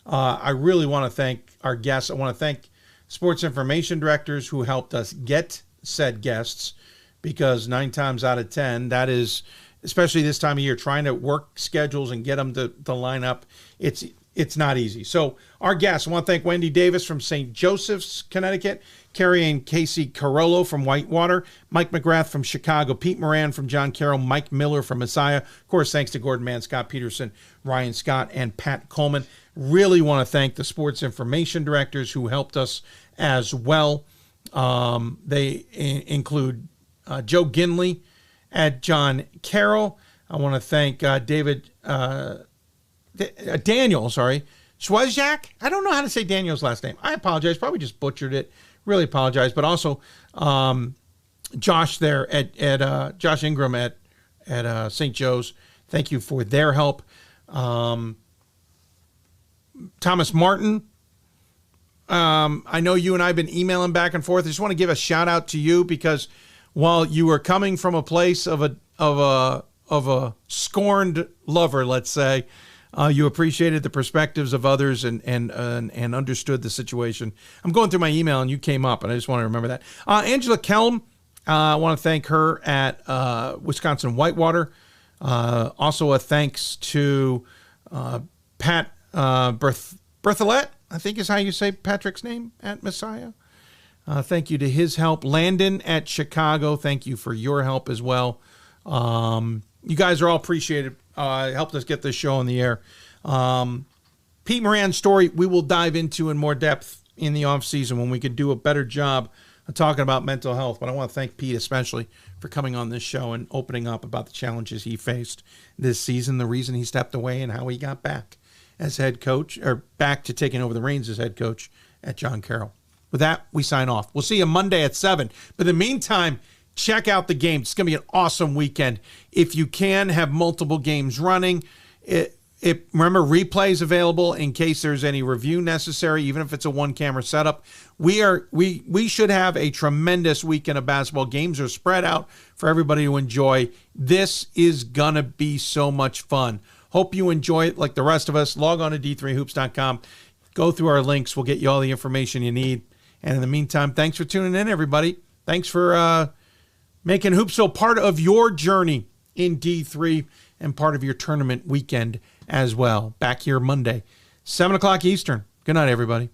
I really want to thank our guests. I want to thank sports information directors who helped us get said guests, because 9 times out of 10, that is, especially this time of year, trying to work schedules and get them to line up, it's not easy. So our guests, I want to thank Wendy Davis from St. Joseph's, Connecticut, Keri and Kacie Carrollo from Whitewater, Mike McGrath from Chicago, Pete Moran from John Carroll, Mike Miller from Messiah. Of course, thanks to Gordon Mann, Scott Peterson, Ryan Scott, and Pat Coleman. Really want to thank the sports information directors who helped us as well. They include Joe Ginley at John Carroll. I want to thank Daniel Schwazjak. I don't know how to say Daniel's last name. I apologize. Probably just butchered it. Really apologize. But also Josh there at Josh Ingram at St. Joe's. Thank you for their help. Thomas Martin. I know you and I have been emailing back and forth. I just want to give a shout out to you, because while you were coming from a place of a scorned lover, let's say, you appreciated the perspectives of others and understood the situation. I'm going through my email and you came up, and I just want to remember that. Angela Kelm, I want to thank her at Wisconsin Whitewater. Also a thanks to Pat Bertholet, I think is how you say Patrick's name, at Messiah. Thank you to his help. Landon at Chicago, thank you for your help as well. You guys are all appreciated. Helped us get this show on the air. Pete Moran's story we will dive into in more depth in the off season when we could do a better job of talking about mental health. But I want to thank Pete especially for coming on this show and opening up about the challenges he faced this season, the reason he stepped away, and how he got back as head coach, or back to taking over the reins as head coach at John Carroll. With that, we sign off. We'll see you Monday at 7. But in the meantime, check out the games. It's going to be an awesome weekend. If you can, have multiple games running. Remember, replays available in case there's any review necessary, even if it's a one-camera setup. We should have a tremendous weekend of basketball. Games are spread out for everybody to enjoy. This is going to be so much fun. Hope you enjoy it like the rest of us. Log on to d3hoops.com. Go through our links. We'll get you all the information you need. And in the meantime, thanks for tuning in, everybody. Thanks for making Hoopsville part of your journey in D3 and part of your tournament weekend as well. Back here Monday, 7 o'clock Eastern. Good night, everybody.